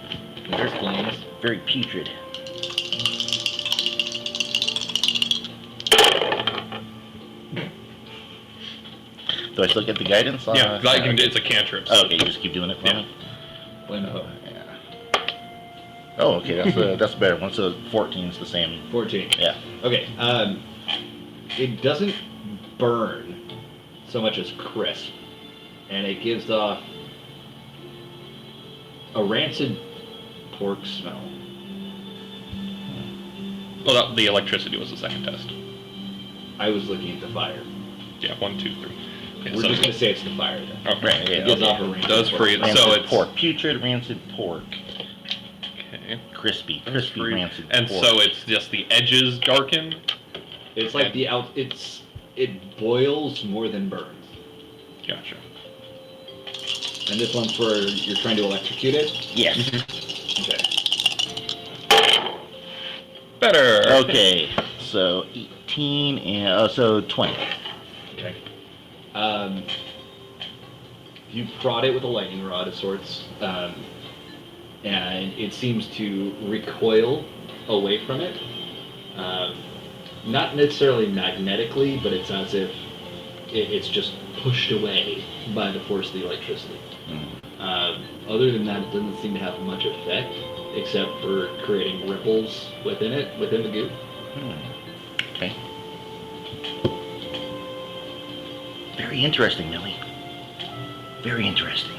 Speaker 1: There's flames.
Speaker 5: Very putrid. Do I still get the guidance?
Speaker 3: Yeah, it's a cantrip. So
Speaker 5: Okay, you just keep doing it for me?
Speaker 1: Flame of hope.
Speaker 5: Oh, okay, that's a better one. So 14 is the same.
Speaker 1: 14.
Speaker 5: Yeah.
Speaker 1: Okay. It doesn't burn so much as crisp, and it gives off a rancid pork smell.
Speaker 3: Well, the electricity was the second test.
Speaker 1: I was looking at the fire.
Speaker 3: Yeah, 1, 2, 3. Yeah,
Speaker 1: We're
Speaker 3: so
Speaker 1: just gonna say it's the fire then.
Speaker 3: okay.
Speaker 5: Right, yeah,
Speaker 1: It gives
Speaker 5: okay.
Speaker 1: off a rancid
Speaker 3: Does
Speaker 1: pork
Speaker 3: freeze.
Speaker 1: smell.
Speaker 5: Rancid
Speaker 3: So it's-
Speaker 5: pork. Putrid rancid pork.
Speaker 3: Okay.
Speaker 5: Crispy
Speaker 3: Does freeze.
Speaker 5: rancid
Speaker 3: And
Speaker 5: pork.
Speaker 3: so it's just the edges darken.
Speaker 1: It's like it boils more than burns.
Speaker 3: Gotcha.
Speaker 1: And this one's where you're trying to electrocute it.
Speaker 5: Yes.
Speaker 1: Okay.
Speaker 3: Better.
Speaker 5: Okay, so 18 and so 20.
Speaker 1: Okay. You prod it with a lightning rod of sorts, and it seems to recoil away from it. Not necessarily magnetically, but it's as if it's just pushed away by the force of the electricity. Other than that, it doesn't seem to have much effect, except for creating ripples within the goop.
Speaker 5: Okay. Very interesting, Millie. Very interesting.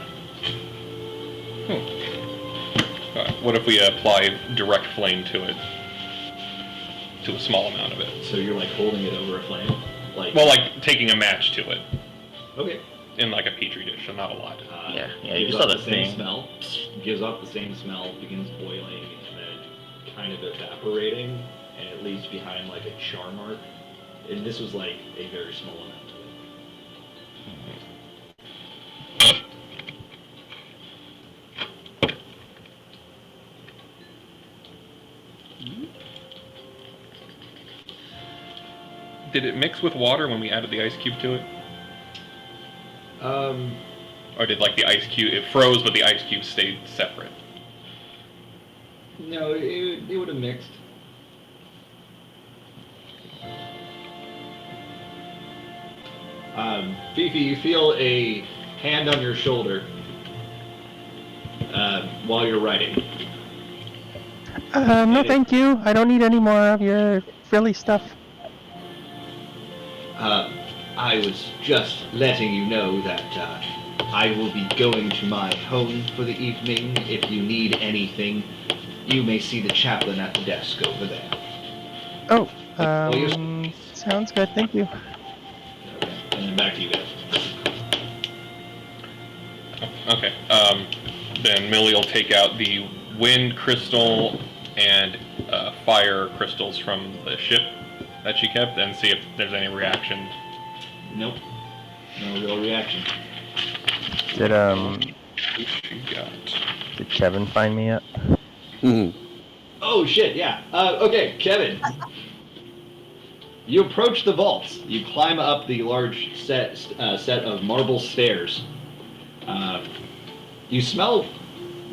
Speaker 3: What if we apply direct flame to it? To a small amount of it.
Speaker 1: So you're like holding it over a flame, like.
Speaker 3: Well, like taking a match to it
Speaker 1: Okay.
Speaker 3: in like a petri dish, so not a lot.
Speaker 5: Yeah, you
Speaker 1: gives
Speaker 5: saw
Speaker 1: off
Speaker 5: that
Speaker 1: the same
Speaker 5: thing.
Speaker 1: smell. Gives off the same smell, begins boiling, and then kind of evaporating, and it leaves behind like a char mark. And this was like a very small amount of it.
Speaker 3: Did it mix with water when we added the ice cube to it? Or did like the ice cube, it froze but the ice cube stayed separate?
Speaker 1: No, it would have mixed. Fifi, you feel a hand on your shoulder while you're writing.
Speaker 8: No, thank you. I don't need any more of your frilly stuff.
Speaker 1: I was just letting you know that I will be going to my home for the evening. If you need anything, you may see the chaplain at the desk over there.
Speaker 8: Oh,
Speaker 1: you-
Speaker 8: sounds good. Thank you.
Speaker 1: Okay, and then back to you guys.
Speaker 3: Okay. Then Millie will take out the wind crystal and fire crystals from the ship that she kept and see if there's any reaction.
Speaker 1: Nope. No real reaction.
Speaker 7: Did
Speaker 3: She got.
Speaker 7: did Kevin find me yet?
Speaker 6: Mhm.
Speaker 1: Oh shit, yeah. Okay, Kevin. You approach the vaults. You climb up the large set of marble stairs. You smell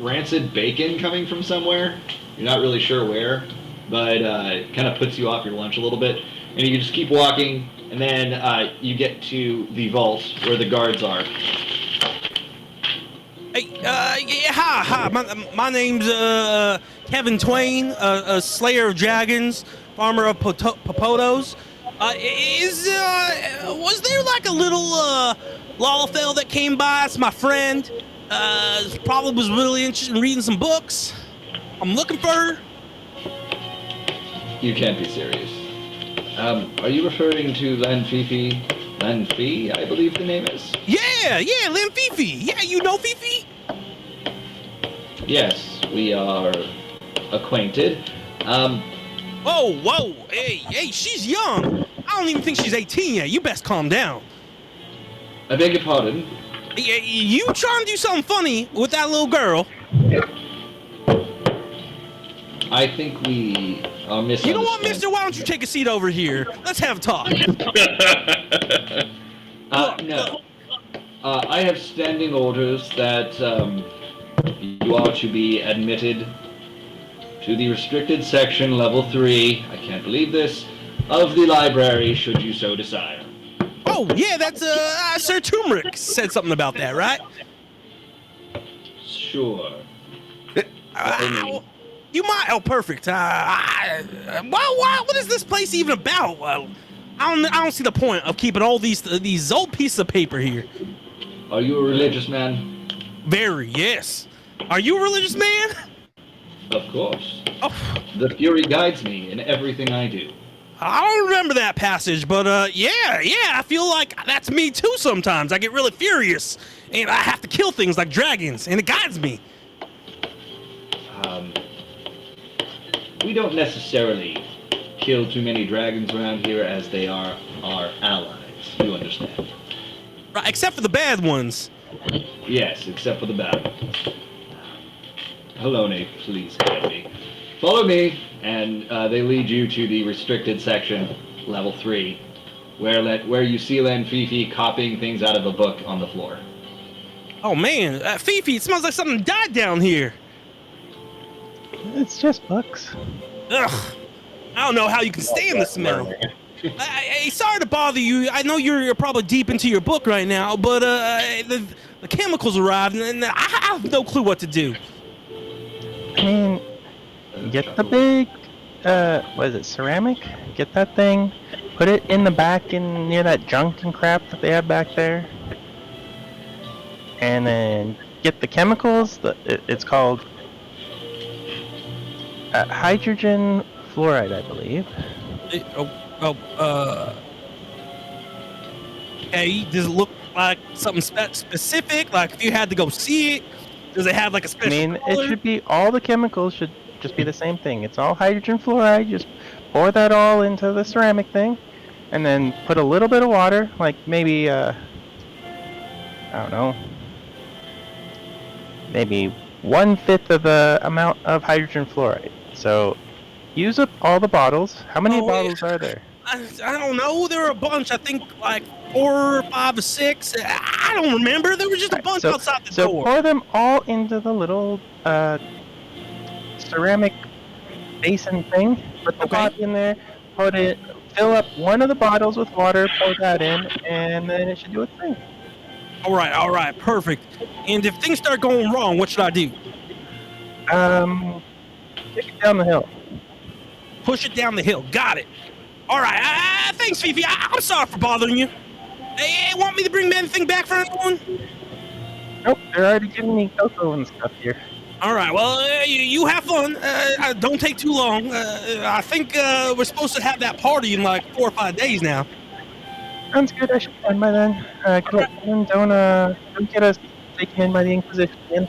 Speaker 1: rancid bacon coming from somewhere. You're not really sure where, but it kind of puts you off your lunch a little bit. And you just keep walking, and then you get to the vault where the guards are.
Speaker 2: Hey, yeah, hi. My name's Kevin Twain, a slayer of dragons, farmer of Popotos. Was there like a little Lalafell that came by? It's my friend. Probably was really interested in reading some books. I'm looking for her.
Speaker 1: You can't be serious. Are you referring to Lanfifi? Lanfi, I believe the name is?
Speaker 2: Yeah, Lim Fifi. Yeah, you know Fifi?
Speaker 1: Yes, we are acquainted.
Speaker 2: Whoa, hey, she's young. I don't even think she's 18 yet. You best calm down.
Speaker 1: I beg your pardon?
Speaker 2: You trying to do something funny with that little girl?
Speaker 1: I think we are misunderstanding.
Speaker 2: You know what, mister? Why don't you take a seat over here? Let's have a talk.
Speaker 1: No. I have standing orders that you are to be admitted to the restricted section, level 3, I can't believe this, of the library, should you so desire.
Speaker 2: Oh, yeah, that's, Sir Turmeric said something about that, right?
Speaker 1: Sure.
Speaker 2: You might. Oh, perfect. What is this place even about? I don't see the point of keeping all these old pieces of paper here.
Speaker 1: Are you a religious man?
Speaker 2: Very, yes. Are you a religious man?
Speaker 1: Of course.
Speaker 2: Oh.
Speaker 1: The Fury guides me in everything I do.
Speaker 2: I don't remember that passage, but yeah, I feel like that's me too sometimes. I get really furious, and I have to kill things like dragons, and it guides me.
Speaker 1: We don't necessarily kill too many dragons around here, as they are our allies. You understand?
Speaker 2: Right, except for the bad ones.
Speaker 1: Yes, except for the bad ones. Helone, please guide me. Follow me, and they lead you to the restricted section, level 3, where you see Lanfifi copying things out of a book on the floor.
Speaker 2: Oh man, Fifi, it smells like something died down here.
Speaker 8: It's just books.
Speaker 2: Ugh, I don't know how you can stand the smell. Hey, sorry to bother you. I know you're probably deep into your book right now, but the chemicals arrived, and I have no clue what to do.
Speaker 8: I mean, get the big, what is it, ceramic? Get that thing, put it in the back near that junk and crap that they have back there. And then get the chemicals, it's called hydrogen fluoride, I believe.
Speaker 2: Hey, does it look like something specific? Like if you had to go see it, does it have like a special color?
Speaker 8: It should be, all the chemicals should just be the same thing. It's all hydrogen fluoride. Just pour that all into the ceramic thing, and then put a little bit of water, like maybe, I don't know, maybe 1/5 of the amount of hydrogen fluoride. So use up all the bottles. How many bottles are there?
Speaker 2: I don't know. There were a bunch. I think like 4 or 5 or 6. I don't remember. There was just a bunch outside the door.
Speaker 8: So pour them all into the little ceramic basin thing. Put the bottle in there. Fill up one of the bottles with water. Pour that in, and then it should do its thing.
Speaker 2: All right, perfect. And if things start going wrong, what should I do?
Speaker 8: Take it down the hill.
Speaker 2: Push it down the hill. Got it. All right. Thanks, Fifi. I'm sorry for bothering you. Hey, want me to bring anything back for anyone?
Speaker 8: Nope, they're already giving me cocoa and stuff here.
Speaker 2: All right. Well, you have fun. Don't take too long. I think we're supposed to have that party in like 4 or 5 days now.
Speaker 8: Sounds good. I should be done by then. Don't get us taken in by the Inquisition again.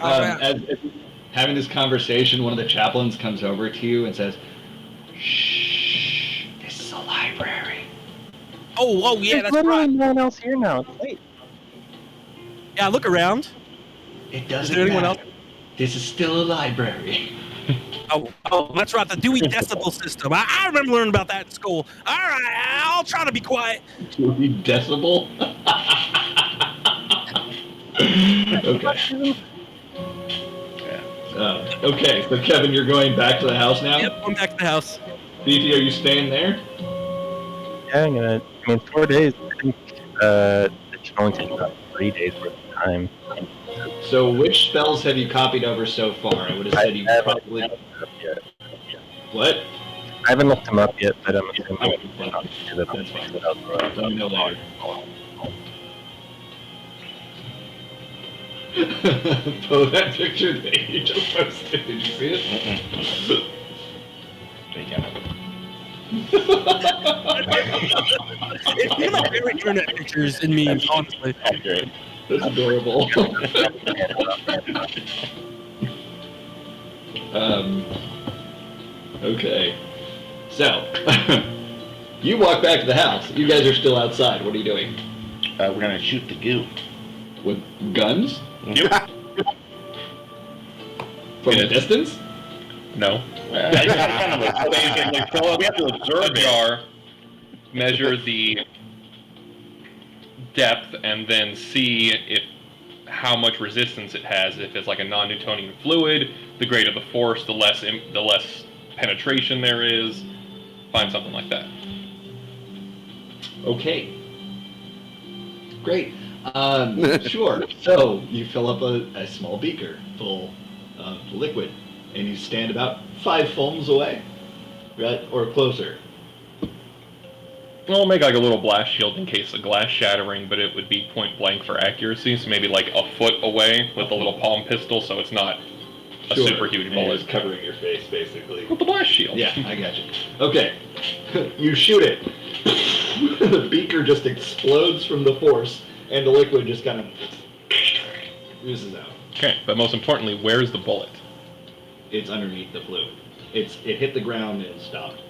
Speaker 1: As having this conversation, one of the chaplains comes over to you and says, "Shh, this is a library."
Speaker 2: Oh, yeah, that's right.
Speaker 8: There's literally no one else here now. It's late.
Speaker 2: Yeah, look around.
Speaker 1: It doesn't
Speaker 2: Is there anyone
Speaker 1: matter.
Speaker 2: else?
Speaker 1: This is still a library.
Speaker 2: Oh, that's right, the Dewey Decibel System. I remember learning about that in school. All right, I'll try to be quiet.
Speaker 1: Dewey Decibel? Okay. Okay, so Kevin, you're going back to the house now?
Speaker 2: Yep, I'm back to the house.
Speaker 1: Beefy, are you staying there?
Speaker 8: Yeah, I'm gonna. I mean, 4 days. I think it should only take about 3 days worth of time.
Speaker 1: So which spells have you copied over so far? I would have said you probably... What?
Speaker 8: I haven't looked them up yet, but I'm assuming
Speaker 1: Oh, that's fine. Let me know later. Oh, that picture that you just posted, did you see it?
Speaker 2: It's one of my favorite internet pictures and memes, honestly.
Speaker 5: Great.
Speaker 1: That's adorable. Okay. So, you walk back to the house. You guys are still outside. What are you doing?
Speaker 5: We're gonna shoot the goo.
Speaker 1: With guns?
Speaker 3: Yep.
Speaker 1: From a distance?
Speaker 3: No.
Speaker 5: Basically, so we have to observe it.
Speaker 3: Jar, measure the depth, and then see if how much resistance it has. If it's like a non-Newtonian fluid, the greater the force, the less penetration there is. Find something like that.
Speaker 1: Okay. Great. Sure. So you fill up a small beaker full of liquid, and you stand about 5 foams away, right, or closer.
Speaker 3: Well, make like a little blast shield in case of glass shattering, but it would be point blank for accuracy. So maybe like a foot away with a little palm pistol, so it's not a
Speaker 1: Sure.
Speaker 3: super huge
Speaker 1: And
Speaker 3: bullet.
Speaker 1: it's covering your face, basically.
Speaker 3: With the blast shield.
Speaker 1: Yeah, I got you. Okay. You shoot it. The beaker just explodes from the force, and the liquid just kind of oozes out.
Speaker 3: Okay, but most importantly, where's the bullet?
Speaker 1: It's underneath the fluid. It hit the ground and stopped.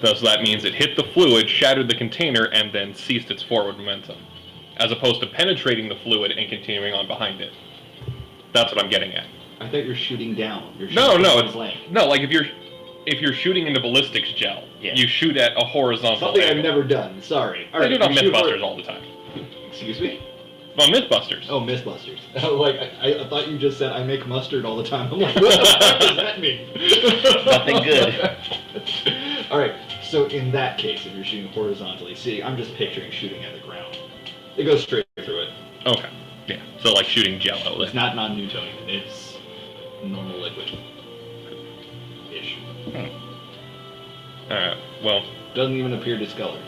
Speaker 3: Thus, that means it hit the fluid, shattered the container, and then ceased its forward momentum, as opposed to penetrating the fluid and continuing on behind it. That's what I'm getting at.
Speaker 1: I thought you were shooting down. You're
Speaker 3: No,
Speaker 1: shooting
Speaker 3: no,
Speaker 1: towards
Speaker 3: it's
Speaker 1: land.
Speaker 3: no. Like if you're shooting into ballistics gel,
Speaker 5: Yeah.
Speaker 3: you shoot at a horizontal.
Speaker 1: Something I've
Speaker 3: angle.
Speaker 1: never done. Sorry. All
Speaker 3: They
Speaker 1: right,
Speaker 3: do it on
Speaker 1: you shoot
Speaker 3: MythBusters
Speaker 1: for-
Speaker 3: all the time.
Speaker 1: Excuse me?
Speaker 3: On MythBusters.
Speaker 1: Oh, Mythbusters. Like, I thought you just said I make mustard all the time. I'm like, what the fuck does that mean?
Speaker 5: Nothing good.
Speaker 1: All right. So in that case, if you're shooting horizontally, see, I'm just picturing shooting at the ground. It goes straight through it.
Speaker 3: Okay. Yeah. So like shooting Jello.
Speaker 1: It's not non-Newtonian. It's normal liquid. Ish.
Speaker 3: All right. Well,
Speaker 1: Doesn't even appear discolored.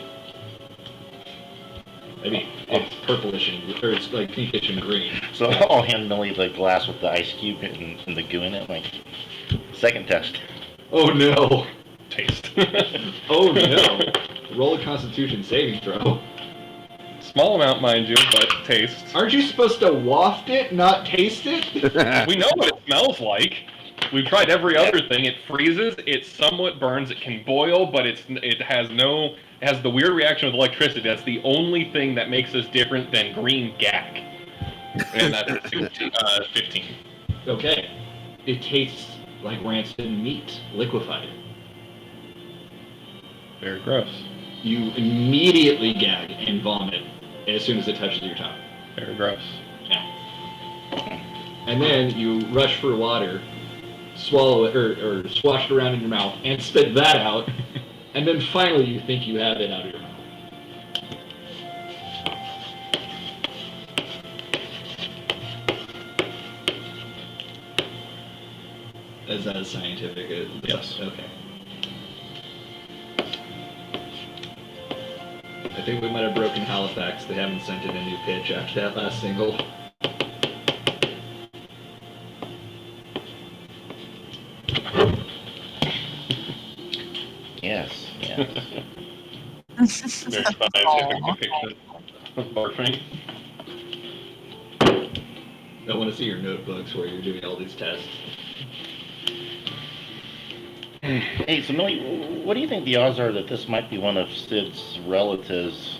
Speaker 1: I mean, it's purplish and, or it's like pinkish and green.
Speaker 5: So I'll hand Millie the glass with the ice cube and the goo in it. Like, second test.
Speaker 1: Oh no!
Speaker 3: taste.
Speaker 1: Oh no! Roll a Constitution saving throw.
Speaker 3: Small amount, mind you, but taste.
Speaker 1: Aren't you supposed to waft it, not taste it?
Speaker 3: We know what it smells like. We've tried every other thing. It freezes. It somewhat burns. It can boil, but it has the weird reaction with electricity. That's the only thing that makes us different than green gag. And that's 15.
Speaker 1: Okay. It tastes like rancid meat, liquefied.
Speaker 3: Very gross.
Speaker 1: You immediately gag and vomit as soon as it touches your tongue.
Speaker 3: Very gross.
Speaker 1: Yeah. And then you rush for water, swallow it, or swash it around in your mouth, and spit that out. And then finally you think you have it out of your mouth. Is that as scientific as...
Speaker 3: Yes.
Speaker 1: Okay. I think we might have broken Halifax. They haven't sent in a new pitch after that last single.
Speaker 5: Yes.
Speaker 3: Very scientific depiction of barfing.
Speaker 1: I want to see your notebooks where you're doing all these tests.
Speaker 5: Hey, so Millie, what do you think the odds are that this might be one of Sid's relatives?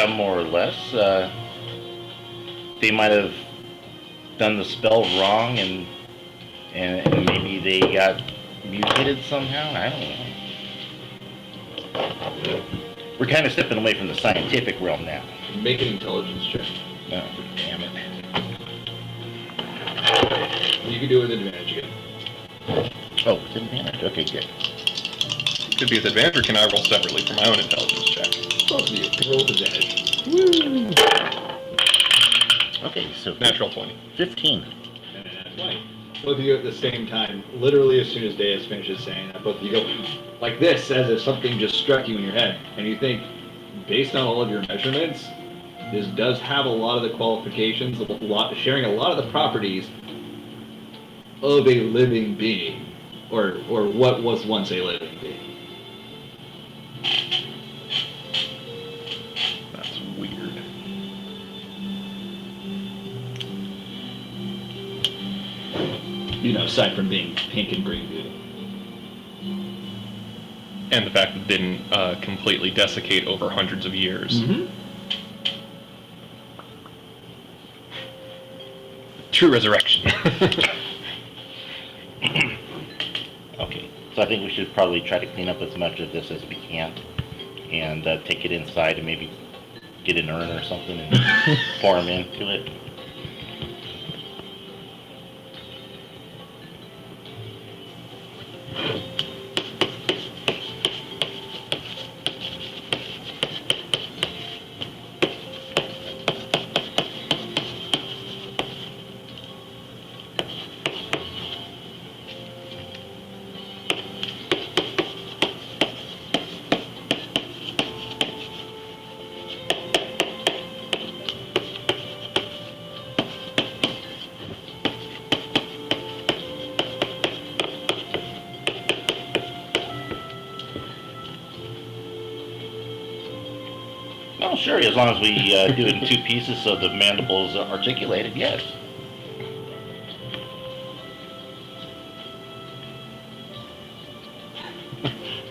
Speaker 5: Yeah, more or less. They might have done the spell wrong, and maybe they got mutated somehow. I don't know. We're kind of stepping away from the scientific realm now.
Speaker 1: Make an intelligence check.
Speaker 5: Oh, damn it.
Speaker 1: You can do it with advantage again.
Speaker 5: Oh, with advantage. Okay, good.
Speaker 3: Could be with advantage, or can I roll separately for my own intelligence check?
Speaker 1: Both of you. Roll with advantage.
Speaker 5: Woo! Okay, so
Speaker 3: Natural 20.
Speaker 5: 15.
Speaker 1: And that's right. Both of you at the same time, literally as soon as Deus finishes saying that, both of you go like this, as if something just struck you in your head. And you think, based on all of your measurements, this does have a lot of the qualifications, sharing a lot of the properties of a living being, or what was once a living being.
Speaker 3: That's weird.
Speaker 1: You know, aside from being pink and green beauty.
Speaker 3: And the fact that it didn't completely desiccate over hundreds of years.
Speaker 1: Mm-hmm.
Speaker 3: True resurrection.
Speaker 5: Okay, so I think we should probably try to clean up as much of this as we can, and take it inside and maybe get an urn or something and pour them into it. Oh, sure, as long as we do it in two pieces so the mandible's articulated, yes.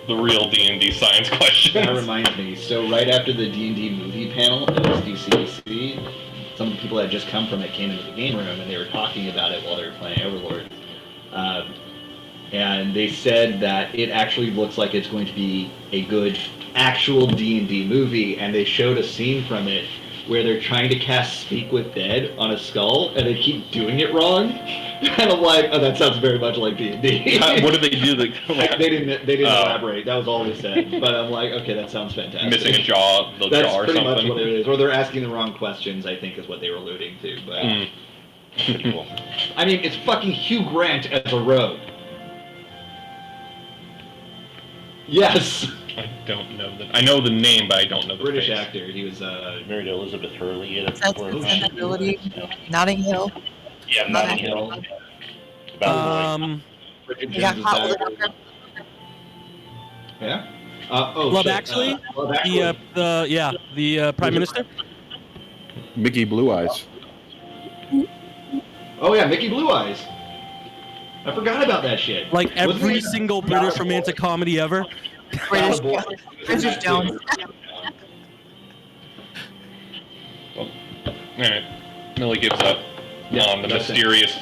Speaker 3: The real D&D science question.
Speaker 1: That reminds me. So right after the D&D movie panel at DCC, some people that had just come from it came into the game room and they were talking about it while they were playing Overlord. And they said that it actually looks like it's going to be a good actual D&D movie, and they showed a scene from it where they're trying to cast Speak with Dead on a skull, and they keep doing it wrong. And I'm like, oh, that sounds very much like D&D.
Speaker 3: What did they do?
Speaker 1: They didn't elaborate. That was all they said. But I'm like, okay, that sounds fantastic.
Speaker 3: Missing a jaw, the
Speaker 1: That's
Speaker 3: jaw or
Speaker 1: pretty
Speaker 3: something.
Speaker 1: much what it is. Or they're asking the wrong questions, I think is what they were alluding to. But
Speaker 5: Pretty cool.
Speaker 1: I mean, it's fucking Hugh Grant as a rogue. Yes.
Speaker 3: I don't know I know the name, but I don't know the
Speaker 1: British
Speaker 3: face.
Speaker 1: actor. He was
Speaker 5: Married to Elizabeth Hurley.
Speaker 4: That's ability. Notting Hill.
Speaker 5: Yeah, Notting Hill.
Speaker 1: Bridget
Speaker 4: You got
Speaker 1: Jones's
Speaker 4: Hot
Speaker 1: daughter.
Speaker 4: Walker.
Speaker 1: Yeah.
Speaker 2: Love Actually?
Speaker 1: Love Actually.
Speaker 2: The Prime Minister.
Speaker 6: Mickey Blue Eyes.
Speaker 1: Oh yeah, Mickey Blue Eyes. I forgot about that shit.
Speaker 2: Like
Speaker 1: Wasn't
Speaker 2: every
Speaker 1: he-
Speaker 2: single British romantic comedy ever.
Speaker 4: British,
Speaker 1: boy.
Speaker 4: British Jones.
Speaker 3: Alright. Millie gives up
Speaker 1: Yeah,
Speaker 3: on the
Speaker 1: that's it.
Speaker 3: mysterious...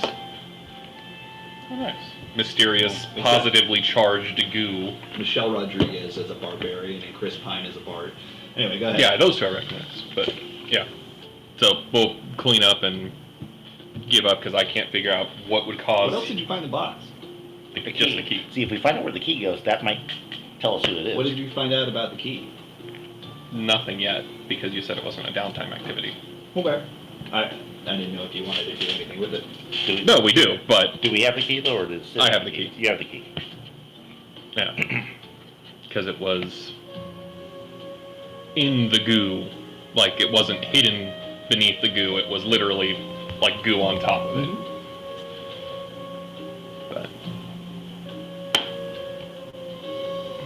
Speaker 3: Oh, nice. Mysterious, positively charged goo.
Speaker 1: Michelle Rodriguez as a barbarian and Chris Pine as a bard. Anyway, go ahead.
Speaker 3: Yeah, those two I recognize. But, yeah. So, we'll clean up and give up because I can't figure out what would cause...
Speaker 1: What else did you find in the box?
Speaker 3: Just the key.
Speaker 5: See, if we find out where the key goes, that might tell us who it is.
Speaker 1: What did you find out about the key?
Speaker 3: Nothing yet, because you said it wasn't a downtime activity.
Speaker 1: Okay. I didn't know if you wanted to do anything with it.
Speaker 3: No, we do, but...
Speaker 5: Do we have the key, though, or does it
Speaker 3: I have the key.
Speaker 5: You have the key.
Speaker 3: Yeah. Because it was in the goo. Like, it wasn't hidden beneath the goo. It was literally, like, goo on top of it. But...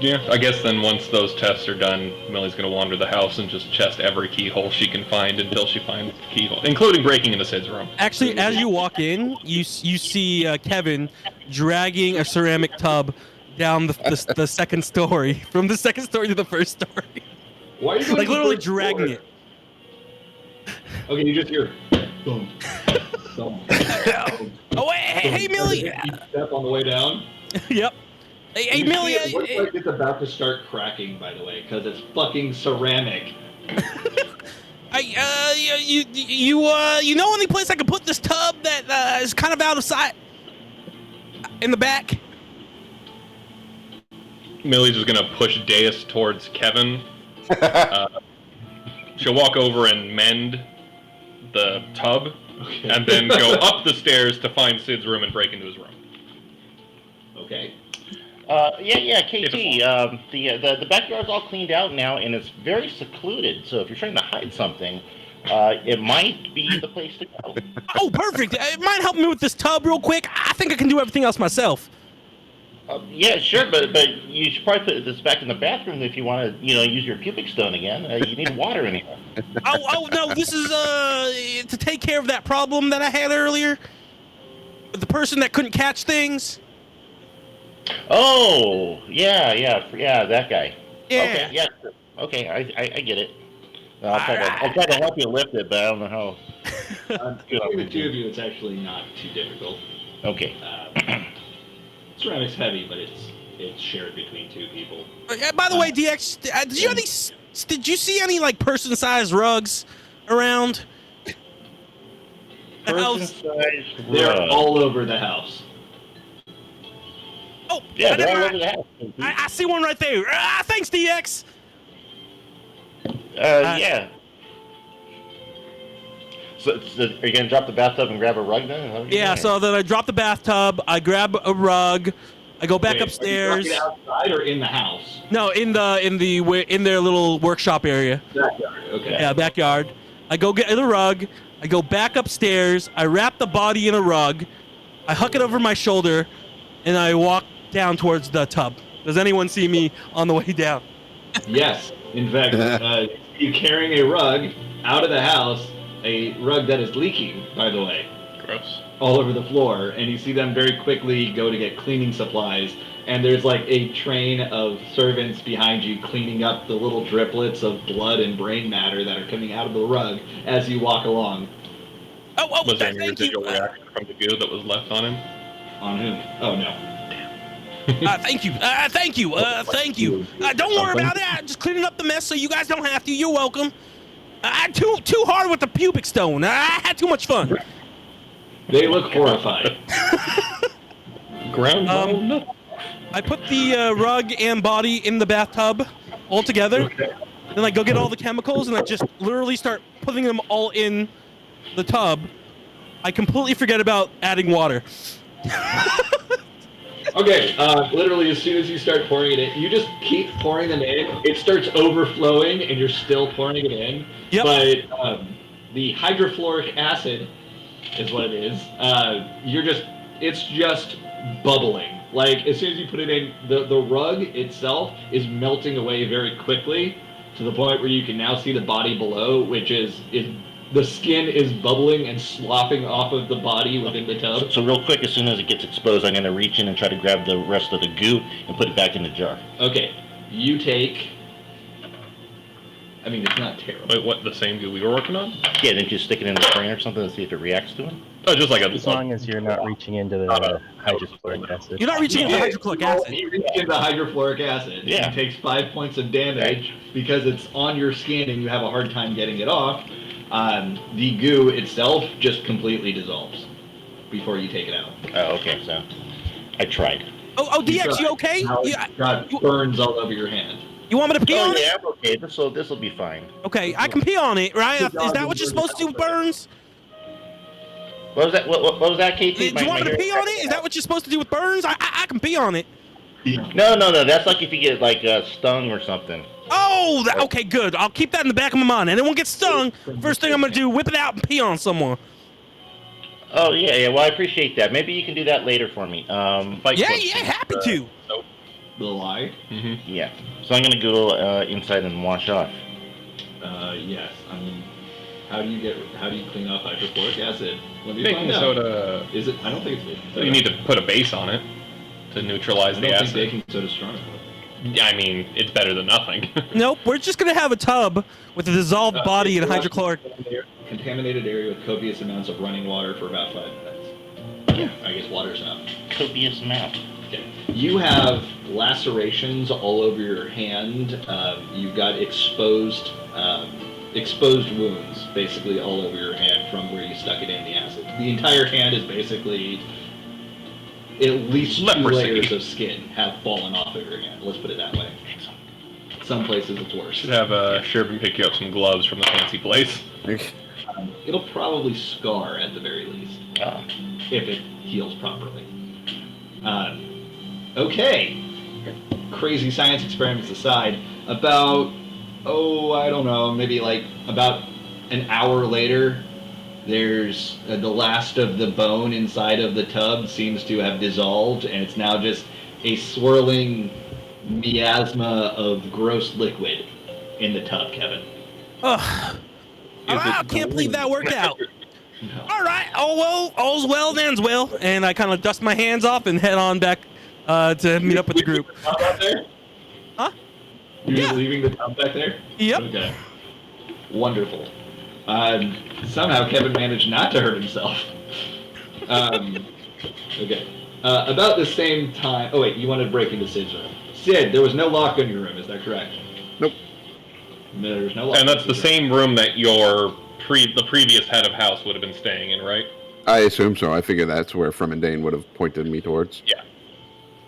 Speaker 3: yeah, I guess then once those tests are done, Millie's going to wander the house and just chest every keyhole she can find until she finds the keyhole, including breaking into Sid's room.
Speaker 2: Actually, as you walk in, you see Kevin dragging a ceramic tub down the second story, from the second story to the first story.
Speaker 1: Why are you going
Speaker 2: Like
Speaker 1: to the
Speaker 2: literally
Speaker 1: first
Speaker 2: dragging
Speaker 1: floor?
Speaker 2: it.
Speaker 1: Okay, you just hear boom, boom.
Speaker 2: Oh, hey, Millie.
Speaker 1: You step on the way down.
Speaker 2: Yep. Hey,
Speaker 1: You
Speaker 2: Millie.
Speaker 1: see it looks like it's about to start cracking, by the way, because it's fucking ceramic.
Speaker 2: You know any place I can put this tub that is kind of out of sight in the back?
Speaker 3: Millie's just gonna push Deus towards Kevin. She'll walk over and mend the tub, and then go up the stairs to find Sid's room and break into his room.
Speaker 1: Okay.
Speaker 5: KT. The backyard's all cleaned out now, and it's very secluded. So if you're trying to hide something, it might be the place to go.
Speaker 2: Oh, perfect. Mind helping me with this tub real quick? I think I can do everything else myself.
Speaker 5: Yeah, sure, but you should probably put this back in the bathroom if you want to, use your pubic stone again. You need water in here.
Speaker 2: Oh no, this is to take care of that problem that I had earlier. The person that couldn't catch things.
Speaker 5: Oh, yeah, that guy.
Speaker 2: Yeah.
Speaker 5: Okay, yeah, okay, I get it. I'll try to help you lift it, but I don't know how.
Speaker 1: Between the two of you, it's actually not too difficult.
Speaker 5: Okay.
Speaker 1: Ceramic's heavy, but it's shared between two people.
Speaker 2: By the way, DX, did you see any like person-sized rugs around the house?
Speaker 5: Person-sized
Speaker 1: They're
Speaker 5: rug.
Speaker 1: all over the house.
Speaker 2: Oh,
Speaker 5: Yeah, they're all over the house.
Speaker 2: I see one right there. Thanks, DX.
Speaker 5: Yeah. So, are you gonna drop the bathtub and grab a rug then? Is that what you're
Speaker 2: Yeah.
Speaker 5: doing?
Speaker 2: So then I drop the bathtub. I grab a rug. I go back
Speaker 1: Wait,
Speaker 2: upstairs.
Speaker 1: Are you outside or in the house?
Speaker 2: No, in their little workshop area.
Speaker 1: Backyard. Okay.
Speaker 2: Yeah, backyard. I go get the rug. I go back upstairs. I wrap the body in a rug. I huck it over my shoulder, and I walk down towards the tub. Does anyone see me on the way down?
Speaker 1: Yes. In fact, you carrying a rug out of the house, a rug that is leaking, by the way.
Speaker 3: Gross.
Speaker 1: All over the floor, and you see them very quickly go to get cleaning supplies, and there's like a train of servants behind you cleaning up the little driplets of blood and brain matter that are coming out of the rug as you walk along.
Speaker 3: Was there any
Speaker 2: thank you.
Speaker 3: residual reaction from the goo that was left on him?
Speaker 1: On whom? Oh, no.
Speaker 2: Thank you. Thank you. Thank you. Don't worry about it. I'm just cleaning up the mess so you guys don't have to. You're welcome. Too hard with the pubic stone. I had too much fun.
Speaker 1: They look horrified.
Speaker 3: Ground ball?
Speaker 2: I put the rug and body in the bathtub all together.
Speaker 1: Okay.
Speaker 2: Then I go get all the chemicals and I just literally start putting them all in the tub. I completely forget about adding water.
Speaker 1: Okay, literally as soon as you start pouring it in, you just keep pouring them in. It starts overflowing and you're still pouring it in.
Speaker 2: Yep.
Speaker 1: But the hydrofluoric acid is what it is. It's just bubbling. Like, as soon as you put it in, the rug itself is melting away very quickly to the point where you can now see the body below, which is the skin is bubbling and sloughing off of the body within the tub.
Speaker 5: So real quick, as soon as it gets exposed, I'm going to reach in and try to grab the rest of the goo and put it back in the jar.
Speaker 1: Okay, you take... I mean, it's not terrible.
Speaker 3: Wait, what, the same goo we were working on?
Speaker 5: Yeah, then just stick it in the sprain or something and see if it reacts to it.
Speaker 3: Oh, just like a...
Speaker 7: As long as you're not reaching into the hydrofluoric acid.
Speaker 2: You're not reaching into hydrochloric acid.
Speaker 1: He reached into hydrofluoric acid.
Speaker 5: Yeah.
Speaker 1: He takes 5 points of damage because it's on your skin and you have a hard time getting it off. The goo itself just completely dissolves before you take it out.
Speaker 5: Oh, okay, so I tried.
Speaker 2: Oh, DX, you okay?
Speaker 1: Now it's got burns all over your hand.
Speaker 2: You want me to pee on it?
Speaker 5: Yeah, I'm okay. This will be fine.
Speaker 2: Okay, I can pee on it, right? Is that what you're supposed to do with burns?
Speaker 5: What was that? What was that, KT?
Speaker 2: Do you want me to pee on it? Is that what you're supposed to do with burns? I can pee on it.
Speaker 5: No. That's like if you get like stung or something.
Speaker 2: Oh, okay, good. I'll keep that in the back of my mind. Anyone gets stung, first thing I'm gonna do, whip it out and pee on someone.
Speaker 5: Oh yeah. Well, I appreciate that. Maybe you can do that later for me.
Speaker 2: Happy to.
Speaker 1: The lie?
Speaker 3: Mm-hmm.
Speaker 5: Yeah. So I'm gonna go inside and wash off.
Speaker 1: Yes. I mean, how do you clean off hydrofluoric acid? Let me
Speaker 3: Baking
Speaker 1: find out.
Speaker 3: soda...
Speaker 1: Is it? I don't think it's baking soda.
Speaker 3: You need to put a base on it to neutralize
Speaker 1: I
Speaker 3: the
Speaker 1: don't
Speaker 3: acid.
Speaker 1: think baking soda's strong enough.
Speaker 3: I mean, it's better than nothing.
Speaker 2: Nope, we're just gonna have a tub with a dissolved body and hydrochloric.
Speaker 1: Contaminated area with copious amounts of running water for about 5 minutes. Yeah, I guess water's enough.
Speaker 5: Copious amount.
Speaker 1: Okay. You have lacerations all over your hand. You've got exposed wounds, basically all over your hand from where you stuck it in the acid. The entire hand is basically at least 2 layers of skin have fallen off of your hand. Let's put it that way. Some places it's worse.
Speaker 3: Should have Sherbin pick you up some gloves from the fancy place.
Speaker 1: It'll probably scar at the very least, if it heals properly. Okay. Crazy science experiments aside, about, I don't know, maybe like about an hour later, there's the last of the bone inside of the tub seems to have dissolved, and it's now just a swirling miasma of gross liquid in the tub, Kevin.
Speaker 2: Ugh. I can't believe that worked out.
Speaker 1: No.
Speaker 2: All right. Oh, well, all's well that ends well. And I kind of dust my hands off and head on back to meet up with the group.
Speaker 1: Tub out there?
Speaker 2: Huh?
Speaker 1: You're
Speaker 2: Yeah.
Speaker 1: just leaving the tub back there?
Speaker 2: Yep.
Speaker 1: Okay. Wonderful. Somehow Kevin managed not to hurt himself. Okay. About the same time... Oh, wait, you wanted to break into Sid's room. Sid, there was no lock on your room, is that correct?
Speaker 6: Nope.
Speaker 1: There's no lock.
Speaker 3: And that's the same room that the previous head of house would have been staying in, right?
Speaker 6: I assume so. I figure that's where Fremendane would have pointed me towards.
Speaker 3: Yeah.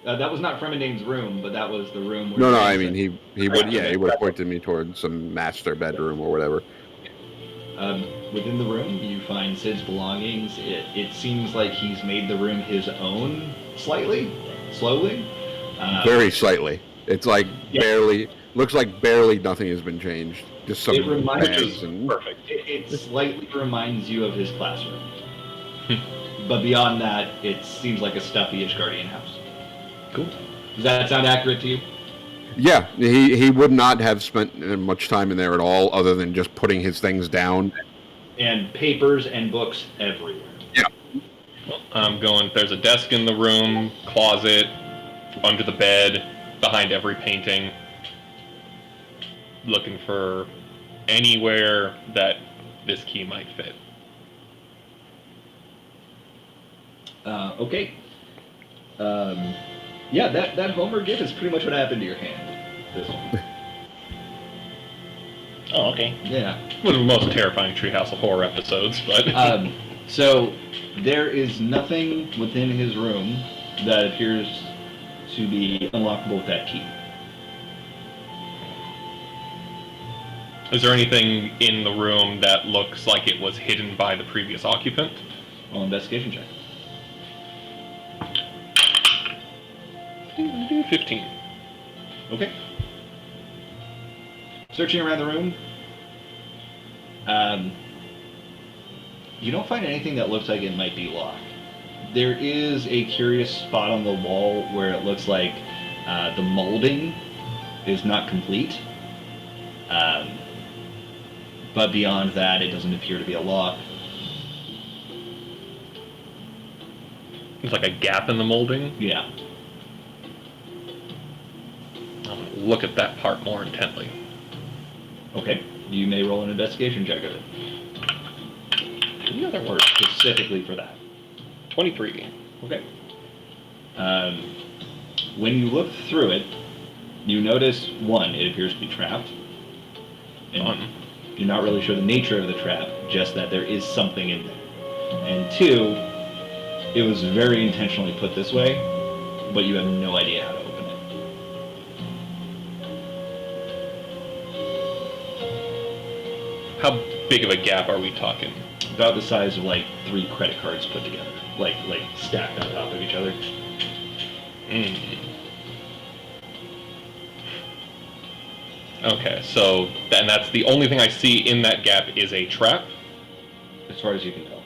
Speaker 1: That was not Fremendane's room, but that was the room where...
Speaker 6: No, I mean, he would have pointed me towards some master bedroom or whatever.
Speaker 1: Within the room, you find Sid's belongings. It seems like he's made the room his own slowly.
Speaker 6: Very slightly. It's like barely, looks like barely nothing has been changed. Just some
Speaker 1: It reminds
Speaker 6: pads and...
Speaker 3: Perfect.
Speaker 1: It slightly reminds you of his classroom. But beyond that, it seems like a stuffy Ishgardian house.
Speaker 3: Cool.
Speaker 1: Does that sound accurate to you?
Speaker 6: Yeah, he would not have spent much time in there at all other than just putting his things down.
Speaker 1: And papers and books everywhere.
Speaker 6: Yeah.
Speaker 3: I'm going, there's a desk in the room, closet, under the bed, behind every painting. Looking for anywhere that this key might fit.
Speaker 1: Okay. Yeah, that Homer gift is pretty much what happened to your hand. This one.
Speaker 5: Oh, okay.
Speaker 1: Yeah.
Speaker 3: One of the most terrifying Treehouse of Horror episodes, but...
Speaker 1: So, there is nothing within his room that appears to be unlockable with that key.
Speaker 3: Is there anything in the room that looks like it was hidden by the previous occupant?
Speaker 1: Roll investigation check.
Speaker 3: 15.
Speaker 1: Okay. Searching around the room, you don't find anything that looks like it might be locked. There is a curious spot on the wall where it looks like the molding is not complete. But beyond that, it doesn't appear to be a lock.
Speaker 3: There's like a gap in the molding.
Speaker 1: Yeah.
Speaker 3: I'm gonna look at that part more intently.
Speaker 1: Okay. You may roll an investigation check of it.
Speaker 3: Any other
Speaker 1: Or
Speaker 3: words?
Speaker 1: specifically for that.
Speaker 3: 23.
Speaker 1: Okay. When you look through it, you notice, one, it appears to be trapped. And
Speaker 3: Fun.
Speaker 1: you're not really sure the nature of the trap, just that there is something in there. And two, it was very intentionally put this way, but you have no idea how to open it.
Speaker 3: How big of a gap are we talking?
Speaker 1: About the size of like 3 credit cards put together, like stacked on top of each other.
Speaker 3: Okay, so then that's the only thing I see in that gap is a trap.
Speaker 1: As far as you can tell.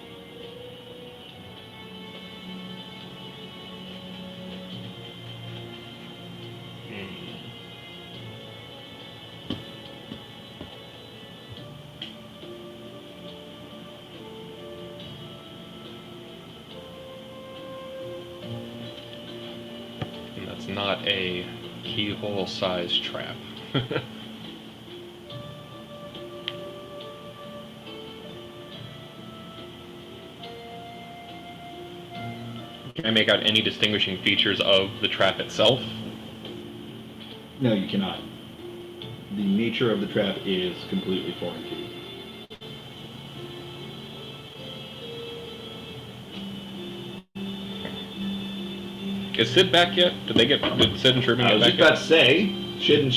Speaker 3: And that's not a Keyhole-sized trap. Can I make out any distinguishing features of the trap itself?
Speaker 1: No, you cannot. The nature of the trap is completely foreign to you.
Speaker 3: Is Sid back yet? Did Sid and Sherbin
Speaker 1: I
Speaker 3: get
Speaker 1: was
Speaker 3: back
Speaker 1: just about
Speaker 3: yet?
Speaker 1: to say, Sid and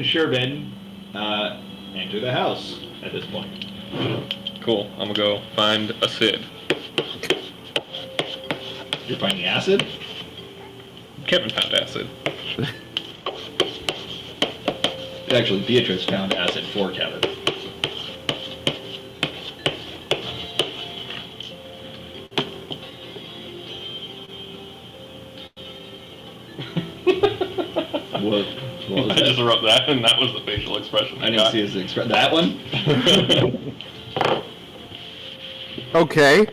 Speaker 1: Sherbin enter the house at this point.
Speaker 3: Cool. I'm gonna go find a Sid.
Speaker 1: You're finding acid?
Speaker 3: Kevin found acid.
Speaker 1: Actually, Beatrice found acid for Kevin. What was
Speaker 3: I
Speaker 1: that?
Speaker 3: just wrote that, and that was the facial expression.
Speaker 1: I didn't see his expression. That one?
Speaker 6: Okay.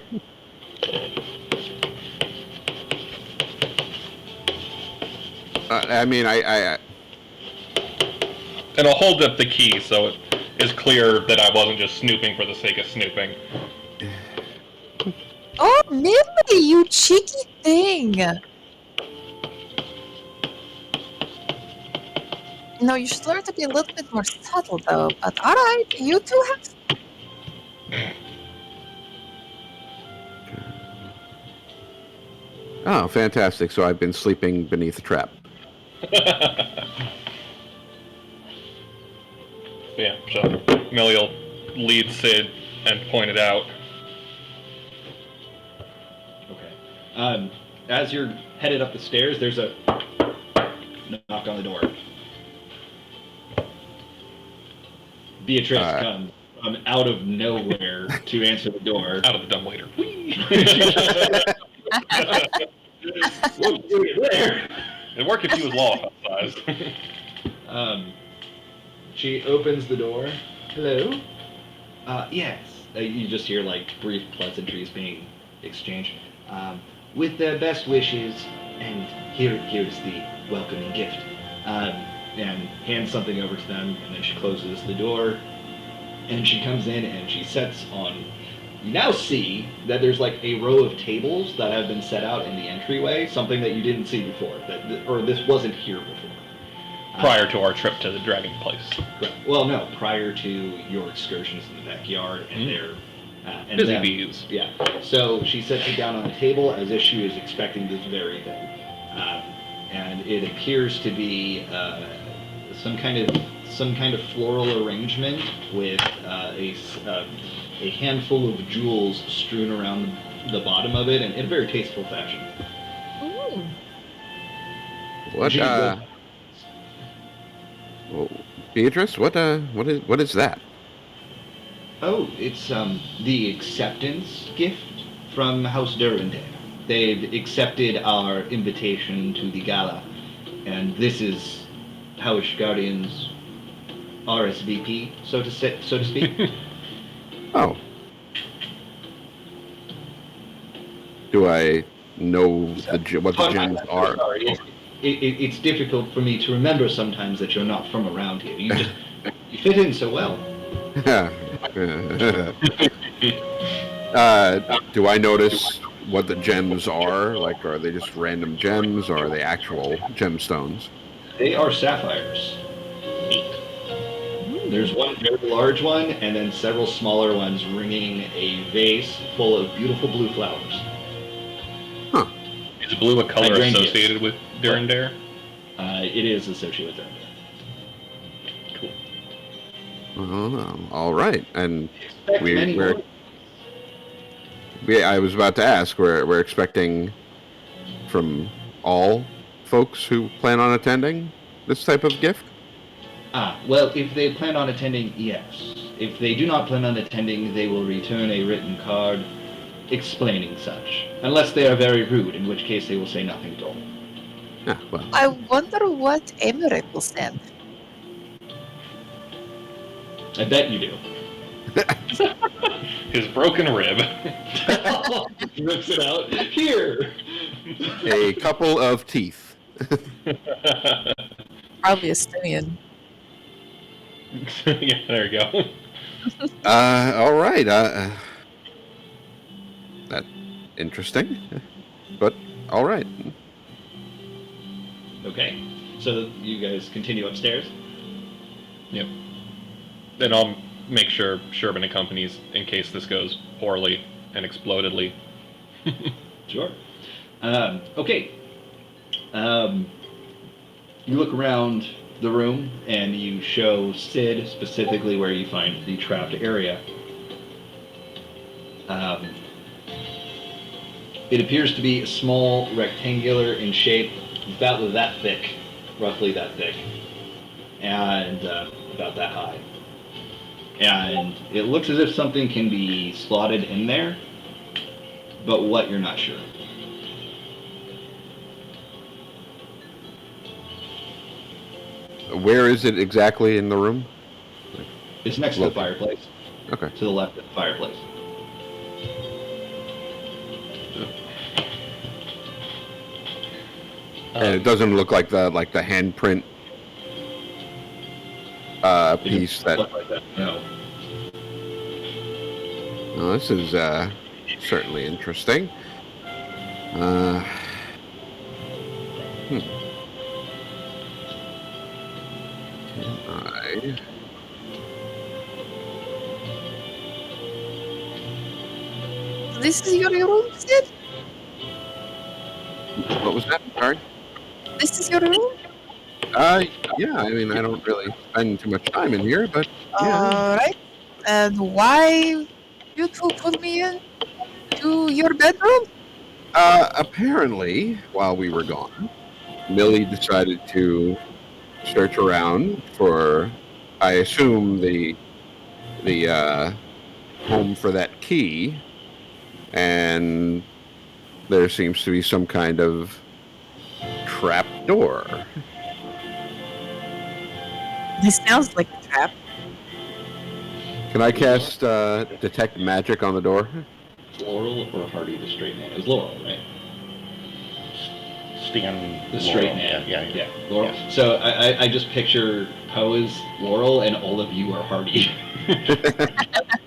Speaker 6: I mean, I
Speaker 3: And I'll hold up the key so it is clear that I wasn't just snooping for the sake of snooping.
Speaker 4: Oh, Millie, you cheeky thing! No, you should learn to be a little bit more subtle, though. But alright, you two have.
Speaker 6: Oh, fantastic. So I've been sleeping beneath a trap.
Speaker 3: Yeah, so Millie will lead Sid and point it out.
Speaker 1: Okay. As you're headed up the stairs, there's a knock on the door. Beatrice comes from out of nowhere to answer the door.
Speaker 3: Out of the dumbwaiter.
Speaker 1: What are you doing there?
Speaker 3: It'd work if he was law size.
Speaker 1: She opens the door. Hello? Yes. You just hear, like, brief pleasantries being exchanged. With their best wishes, and here's the welcoming gift. And hands something over to them, and then she closes the door. And she comes in, and she sets on... You now see that there's, like, a row of tables that have been set out in the entryway, something that you didn't see before, or this wasn't here before.
Speaker 3: Prior to our trip to the dragon place.
Speaker 1: Right. Well, no, prior to your excursions in the backyard and their... and
Speaker 3: Busy
Speaker 1: them.
Speaker 3: bees.
Speaker 1: Yeah. So she sets it down on the table as if she was expecting this very thing. And it appears to be some kind of floral arrangement with a handful of jewels strewn around the bottom of it, and in a very tasteful fashion.
Speaker 4: Ooh.
Speaker 6: What? Well, Beatrice, what is that?
Speaker 1: Oh, it's the acceptance gift from House Durandale. They've accepted our invitation to the gala, and this is House Guardian's RSVP, so to speak.
Speaker 6: Oh. Do I know what the gems are?
Speaker 1: Sorry, it's difficult for me to remember sometimes that you're not from around here. You fit in so well.
Speaker 6: Do I notice what the gems are? Like, are they just random gems, or are they actual gemstones?
Speaker 1: They are sapphires. There's one very large one, and then several smaller ones ringing a vase full of beautiful blue flowers.
Speaker 6: Huh.
Speaker 3: Is blue a color
Speaker 1: Hydrangeas.
Speaker 3: associated with Durandare?
Speaker 1: It is associated with them.
Speaker 6: Oh, all right. And
Speaker 1: Many more.
Speaker 6: I was about to ask. We're expecting from all folks who plan on attending this type of gift.
Speaker 1: Well, if they plan on attending, yes. If they do not plan on attending, they will return a written card explaining such. Unless they are very rude, in which case they will say nothing at all.
Speaker 6: Yeah, well,
Speaker 4: I wonder what Emirate will send.
Speaker 1: I bet you do.
Speaker 3: His broken rib.
Speaker 1: Rips it out. Here!
Speaker 6: a couple of teeth.
Speaker 4: Probably a simian.
Speaker 3: Yeah, there you go.
Speaker 6: All right. That's interesting, but all right.
Speaker 1: Okay. So you guys continue upstairs?
Speaker 3: Yep. And I'll make sure Sherbin accompanies in case this goes poorly and explodedly.
Speaker 1: Sure. Okay. You look around the room and you show Sid specifically where you find the trapped area. It appears to be small, rectangular in shape, about that thick, roughly that thick, and about that high. And it looks as if something can be slotted in there, but what, you're not sure.
Speaker 6: Where is it exactly in the room?
Speaker 1: It's next to the fireplace.
Speaker 6: Okay.
Speaker 1: To the left of the fireplace.
Speaker 6: And it doesn't look like the handprint piece that.
Speaker 1: Look like that. No.
Speaker 6: Well, this is certainly interesting.
Speaker 4: This is your room, Sid?
Speaker 6: What was that? Sorry.
Speaker 4: This is your room?
Speaker 6: Yeah. I mean, I don't really spend too much time in here, but yeah.
Speaker 4: Alright. And why you two put me in to your bedroom?
Speaker 6: Apparently, while we were gone, Millie decided to search around for, I assume, the home for that key, and there seems to be some kind of trap door.
Speaker 4: This sounds like a trap.
Speaker 6: Can I cast detect magic on the door?
Speaker 1: Laurel or Hardy, the straight man? It was Laurel, right?
Speaker 5: Stan.
Speaker 1: The straight
Speaker 5: Laurel.
Speaker 1: man.
Speaker 5: Yeah.
Speaker 1: Laurel.
Speaker 5: Yeah.
Speaker 1: So I just picture Poe as Laurel and all of you are Hardy.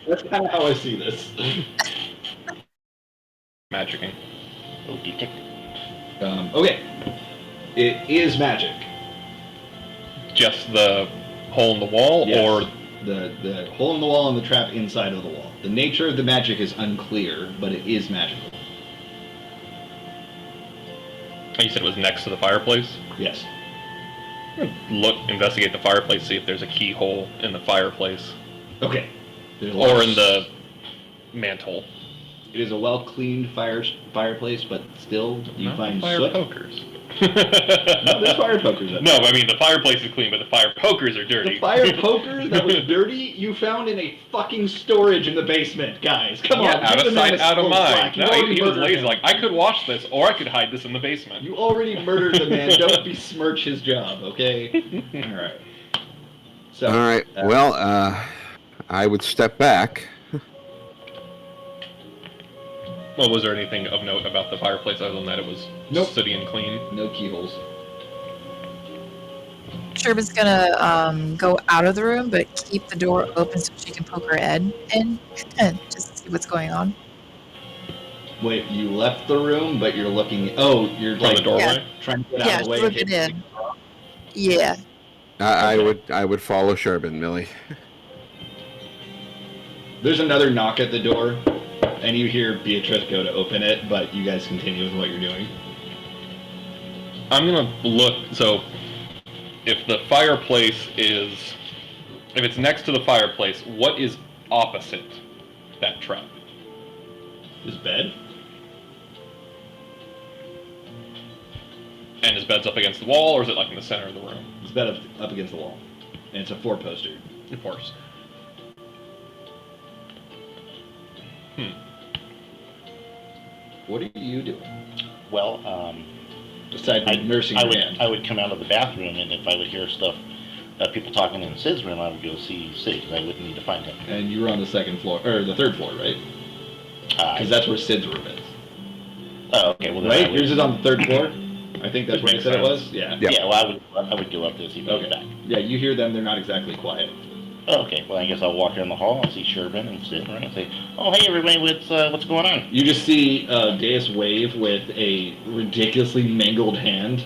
Speaker 1: That's kind of how I see this.
Speaker 3: Magicking.
Speaker 5: Oh, detect.
Speaker 1: Okay. It is magic.
Speaker 3: Just the hole in the wall,
Speaker 1: Yes.
Speaker 3: or
Speaker 1: The hole in the wall and the trap inside of the wall. The nature of the magic is unclear, but it is magical.
Speaker 3: you said it was next to the fireplace?
Speaker 1: Yes.
Speaker 3: Investigate the fireplace, see if there's a keyhole in the fireplace.
Speaker 1: Okay. There's a lot
Speaker 3: Or
Speaker 1: of
Speaker 3: in the mantle.
Speaker 1: It is a well-cleaned fireplace, but still you
Speaker 3: Not
Speaker 1: find
Speaker 3: fire
Speaker 1: soot.
Speaker 3: pokers.
Speaker 1: No, there's fire pokers.
Speaker 3: No, I mean the fireplace is clean, but the fire pokers are dirty.
Speaker 1: The fire poker that was dirty, you found in a fucking storage in the basement, guys. Come
Speaker 3: Yeah,
Speaker 1: on,
Speaker 3: out
Speaker 1: give
Speaker 3: of
Speaker 1: the man
Speaker 3: sight,
Speaker 1: a
Speaker 3: out of
Speaker 1: little
Speaker 3: mind.
Speaker 1: slack. You
Speaker 3: No,
Speaker 1: already
Speaker 3: he was
Speaker 1: murdered
Speaker 3: lazy.
Speaker 1: him.
Speaker 3: Like, I could wash this, or I could hide this in the basement.
Speaker 1: You already murdered the man. Don't besmirch his job, okay? All right. So.
Speaker 6: All right. Well, I would step back.
Speaker 3: Well, was there anything of note about the fireplace other than that it was
Speaker 1: Nope.
Speaker 3: sooty and clean?
Speaker 1: No keyholes.
Speaker 4: Sherbin's gonna go out of the room, but keep the door open so she can poke her head in and just see what's going on.
Speaker 1: Wait, you left the room, but you're looking. Oh, you're
Speaker 3: From the
Speaker 1: like
Speaker 3: doorway?
Speaker 1: trying to get out
Speaker 4: Yeah,
Speaker 1: of the way.
Speaker 4: just looking in. Yeah.
Speaker 6: I would follow Sherbin, Millie.
Speaker 1: There's another knock at the door, and you hear Beatrice go to open it, but you guys continue with what you're doing.
Speaker 3: I'm gonna look, so if the fireplace is, if it's next to the fireplace, what is opposite that trap?
Speaker 1: His bed?
Speaker 3: And his bed's up against the wall, or is it like in the center of the room?
Speaker 1: His bed up against the wall. And it's a 4-poster.
Speaker 3: Of course.
Speaker 1: What are you doing?
Speaker 5: Well,
Speaker 1: Besides nursing
Speaker 5: I
Speaker 1: your
Speaker 5: would
Speaker 1: hand.
Speaker 5: I would come out of the bathroom, and if I would hear stuff, people talking in Sid's room, I would go see Sid, because I wouldn't need to find him.
Speaker 1: And you were on the second floor, or the third floor, right? Because that's where Sid's room is.
Speaker 5: Oh, okay. Well, then
Speaker 1: Right?
Speaker 5: I would,
Speaker 1: Yours is on the 3rd floor. I think that's what I
Speaker 3: Makes
Speaker 1: said it
Speaker 3: sense.
Speaker 1: was. Yeah.
Speaker 6: Yeah.
Speaker 5: yeah. Well, I would go up there to see if he's
Speaker 1: Okay.
Speaker 5: back.
Speaker 1: Yeah, you hear them. They're not exactly quiet.
Speaker 5: Oh, okay. Well, I guess I'll walk down the hall and see Sherbin and sit around and say, "Oh, hey, everybody, what's going on?"
Speaker 1: You just see Deus wave with a ridiculously mangled hand.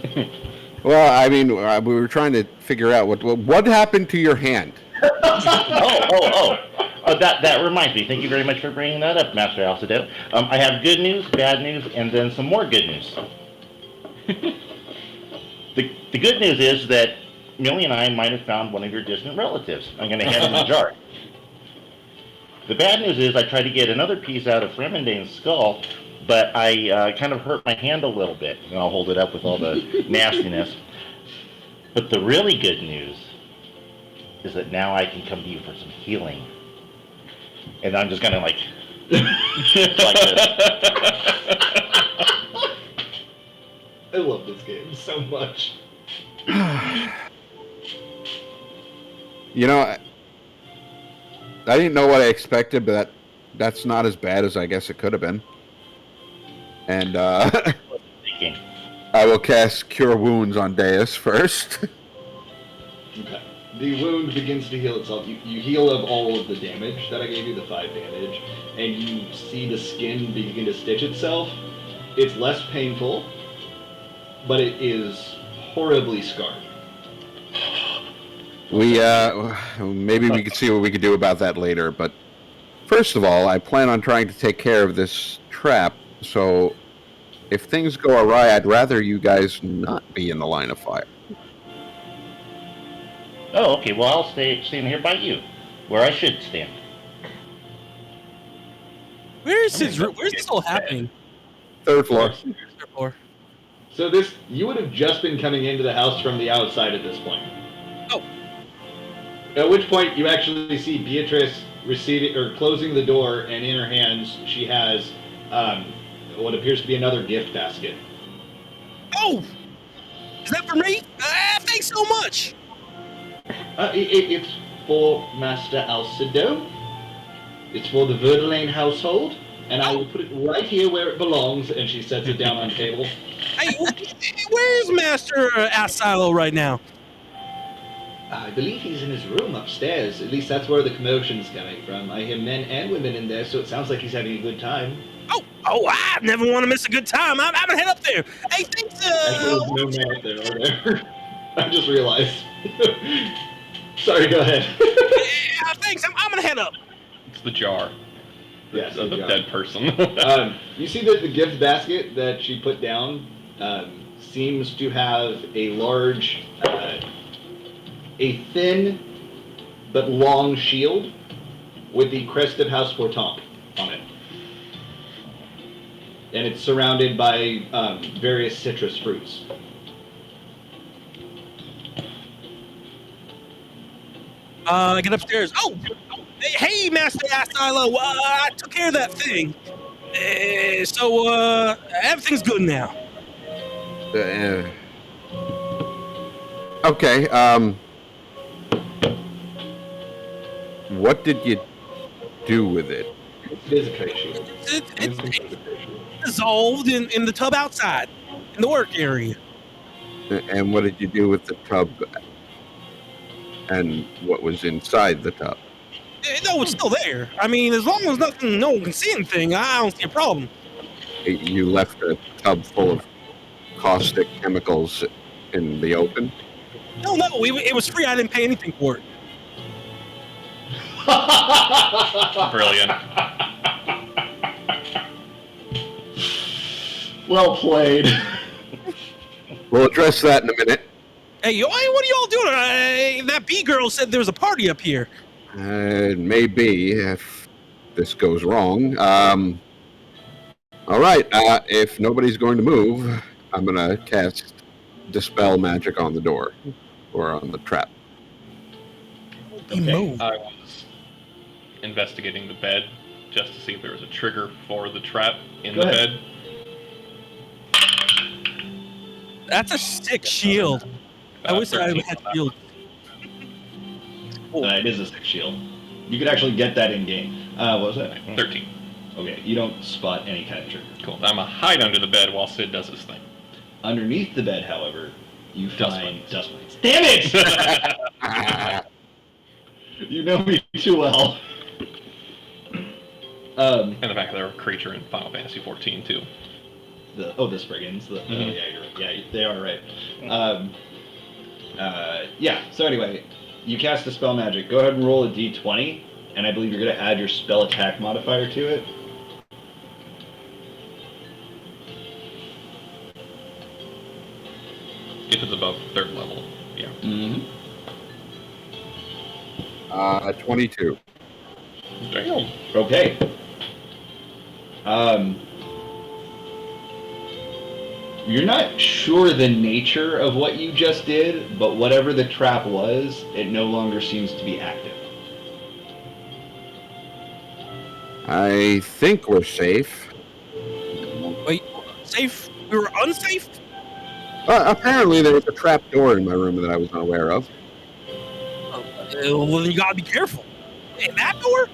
Speaker 6: Well, I mean, we were trying to figure out what happened to your hand.
Speaker 5: Oh, that reminds me. Thank you very much for bringing that up, Master Alcido. I have good news, bad news, and then some more good news. The good news is that Millie and I might have found one of your distant relatives. I'm going to hand him the jar. The bad news is I tried to get another piece out of Fremendane's skull, but I kind of hurt my hand a little bit. And I'll hold it up with all the nastiness. But the really good news is that now I can come to you for some healing. And I'm just going to like this.
Speaker 1: I love this game so much.
Speaker 6: You know, I didn't know what I expected, but that's not as bad as I guess it could have been. And
Speaker 5: Thinking.
Speaker 6: I will cast Cure Wounds on Deus first.
Speaker 1: Okay. The wound begins to heal itself. You heal of all of the damage that I gave you, the 5 damage, and you see the skin begin to stitch itself. It's less painful, but it is horribly scarred.
Speaker 6: We maybe we could see what we could do about that later. But first of all, I plan on trying to take care of this trap. So if things go awry, I'd rather you guys not be in the line of fire.
Speaker 5: Oh, okay. Well, I'll stand here by you, where I should stand.
Speaker 2: Where's this all happening?
Speaker 6: 3rd floor.
Speaker 2: Or
Speaker 1: So you would have just been coming into the house from the outside at this point.
Speaker 2: Oh.
Speaker 1: At which point you actually see Beatrice closing the door, and in her hands she has what appears to be another gift basket.
Speaker 2: Oh, is that for me? Thanks so much.
Speaker 1: It's for Master Alcido. It's for the Verdelane household, and I will put it right here where it belongs. And she sets it down on the table.
Speaker 2: Hey, where is Master Asilo right now?
Speaker 1: I believe he's in his room upstairs. At least that's where the commotion's coming from. I hear men and women in there, so it sounds like he's having a good time.
Speaker 2: Oh, I never want to miss a good time. I'm gonna head up there. Hey, thanks.
Speaker 1: Actually, there's no men up there, are there? I just realized. Sorry, go ahead.
Speaker 2: Yeah, thanks. I'm gonna head up.
Speaker 3: It's the jar.
Speaker 1: Yes,
Speaker 3: Of the
Speaker 1: jar.
Speaker 3: dead person.
Speaker 1: You see that the gift basket that she put down seems to have a large, a thin but long shield with the crest of House Fortemps on it. And it's surrounded by various citrus fruits.
Speaker 2: I get upstairs. Oh, hey, Master Asilo. I took care of that thing. So everything's good now.
Speaker 6: Okay. What did you do with it?
Speaker 1: It is a kite shield.
Speaker 2: It's dissolved in the tub outside, in the work area.
Speaker 6: And what did you do with the tub? And what was inside the tub?
Speaker 2: No, it's still there. I mean, as long as no one can see anything, I don't see a problem.
Speaker 6: You left a tub full of caustic chemicals in the open?
Speaker 2: No, it was free. I didn't pay anything for it.
Speaker 3: Brilliant.
Speaker 1: Well played.
Speaker 6: We'll address that in a minute.
Speaker 2: Hey, what are y'all doing? That bee girl said there was a party up here.
Speaker 6: It may be if this goes wrong. All right. If nobody's going to move, I'm going to cast Dispel Magic on the door or on the trap.
Speaker 2: Move.
Speaker 3: I was investigating the bed just to see if there was a trigger for the trap in
Speaker 1: Go
Speaker 3: the
Speaker 1: ahead.
Speaker 3: bed.
Speaker 2: That's a sick shield. I wish I
Speaker 3: 13
Speaker 2: had
Speaker 3: on that
Speaker 2: shield.
Speaker 1: It is a 6 shield. You could actually get that in game. What was that?
Speaker 3: one. 13.
Speaker 1: Okay, you don't spot any kind of trigger.
Speaker 3: Cool. I'm gonna hide under the bed while Sid does his thing.
Speaker 1: Underneath the bed, however, you
Speaker 3: Dust
Speaker 1: find
Speaker 3: mites.
Speaker 1: dust mites. Damn it! You know me too well.
Speaker 3: And the fact that they're a creature in Final Fantasy XIV too.
Speaker 1: The Spriggans. Yeah, you're right. Yeah, they are right. Yeah. So anyway, you cast a spell magic. Go ahead and roll a d20, and I believe you're going to add your spell attack modifier to it.
Speaker 3: If it's above 3rd level, yeah.
Speaker 1: Mm-hmm.
Speaker 6: 22.
Speaker 3: Damn.
Speaker 1: Okay. You're not sure the nature of what you just did, but whatever the trap was, it no longer seems to be active.
Speaker 6: I think we're safe.
Speaker 2: Wait, safe? We were unsafe?
Speaker 6: Apparently, there was a trap door in my room that I was unaware of.
Speaker 2: Well, then you gotta be careful. Hey, that door?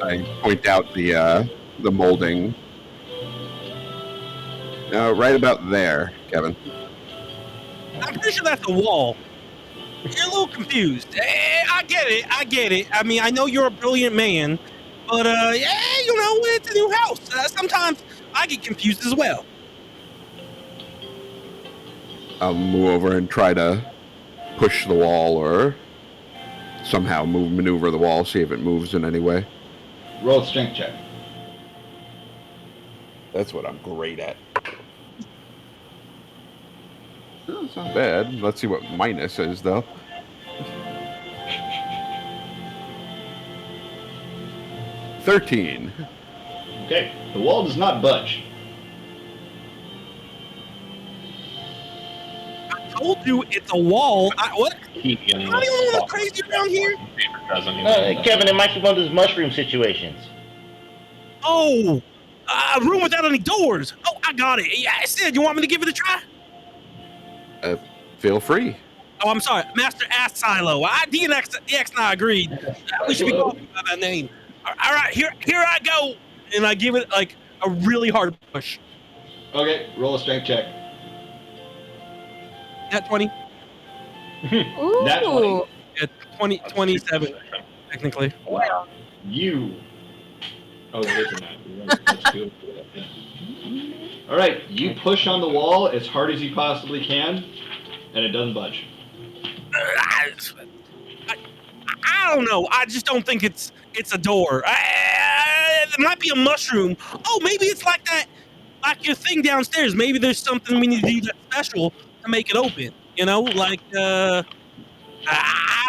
Speaker 6: I point out the molding. Right about there, Kevin.
Speaker 2: I'm pretty sure that's a wall. You're a little confused. I get it. I mean, I know you're a brilliant man, but yeah, you know, it's a new house. Sometimes I get confused as well.
Speaker 6: I'll move over and try to push the wall or somehow maneuver the wall, see if it moves in any way.
Speaker 1: Roll a strength check.
Speaker 6: That's what I'm great at. It's not bad. Let's see what minus is, though. $13.
Speaker 1: Okay, the wall does not budge.
Speaker 2: I told you it's a wall. What?
Speaker 3: Key in
Speaker 2: Am I the only one crazy around here?
Speaker 5: Kevin, it might be one of those mushroom situations.
Speaker 2: Oh, a room without any doors. Oh, I got it. Yeah, I said, you want me to give it a try?
Speaker 6: Feel free.
Speaker 2: Oh, I'm sorry, Master Ass Silo. DX and I agreed. We should be calling by that name. All right, here I go, and I give it like a really hard push.
Speaker 1: Okay, roll a strength check.
Speaker 2: At 20.
Speaker 4: Ooh.
Speaker 1: Nat 20.
Speaker 2: At 27, technically.
Speaker 1: Wow. You. Oh, there's a nat. Let's do it. All right, you push on the wall as hard as you possibly can, and it doesn't budge.
Speaker 2: I don't know. I just don't think it's a door. It might be a mushroom. Oh, maybe it's like that, like your thing downstairs. Maybe there's something we need to do that's special to make it open. You know, like I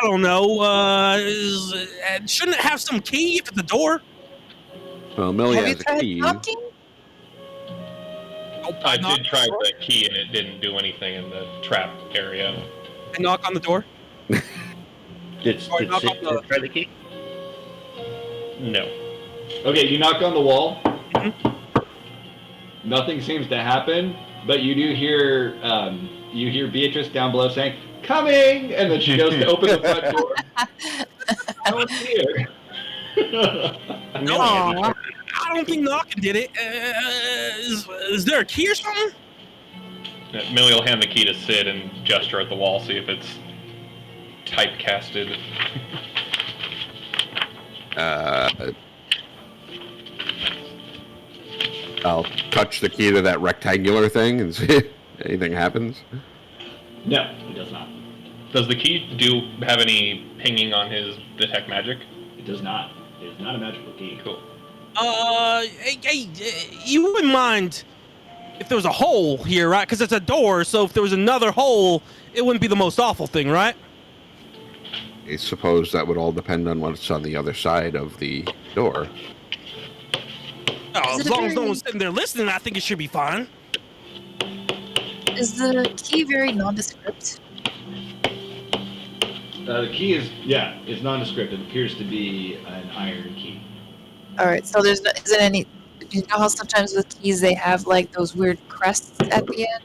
Speaker 2: don't know. Shouldn't it have some key if it's a door?
Speaker 6: Well, Millie
Speaker 4: Have
Speaker 6: has
Speaker 4: you
Speaker 6: a
Speaker 4: tried
Speaker 6: key.
Speaker 4: knocking?
Speaker 2: Oh,
Speaker 3: I
Speaker 2: knock
Speaker 3: did try
Speaker 2: on the door?
Speaker 3: the key and it didn't do anything in the trap area.
Speaker 2: I knock on the door.
Speaker 5: Did
Speaker 2: Or knock
Speaker 5: Sid
Speaker 2: on the-
Speaker 5: try the key?
Speaker 3: No.
Speaker 1: Okay, you knock on the wall.
Speaker 2: Mhm.
Speaker 1: Nothing seems to happen, but you do hear Beatrice down below saying, "Coming!" And then she goes to open the front door. No one's here.
Speaker 4: Aw.
Speaker 2: I don't think knocking did it. Is there a key or something?
Speaker 3: Millie will hand the key to Sid and gesture at the wall, see if it's typecasted.
Speaker 6: I'll touch the key to that rectangular thing and see if anything happens.
Speaker 1: No, it does not.
Speaker 3: Does the key have any pinging on his detect magic?
Speaker 1: It does not. It is not a magical key.
Speaker 3: Cool.
Speaker 2: Hey, you wouldn't mind if there was a hole here, right? Because it's a door, so if there was another hole, it wouldn't be the most awful thing, right?
Speaker 6: I suppose that would all depend on what's on the other side of the door.
Speaker 2: Oh,
Speaker 4: Is
Speaker 2: as
Speaker 4: it
Speaker 2: long as no
Speaker 4: very-
Speaker 2: one's sitting there listening, I think it should be fine.
Speaker 4: Is the key very nondescript?
Speaker 1: The key is nondescript. It appears to be an iron key.
Speaker 4: All right, so isn't any. You know how sometimes with keys they have like those weird crests at the end?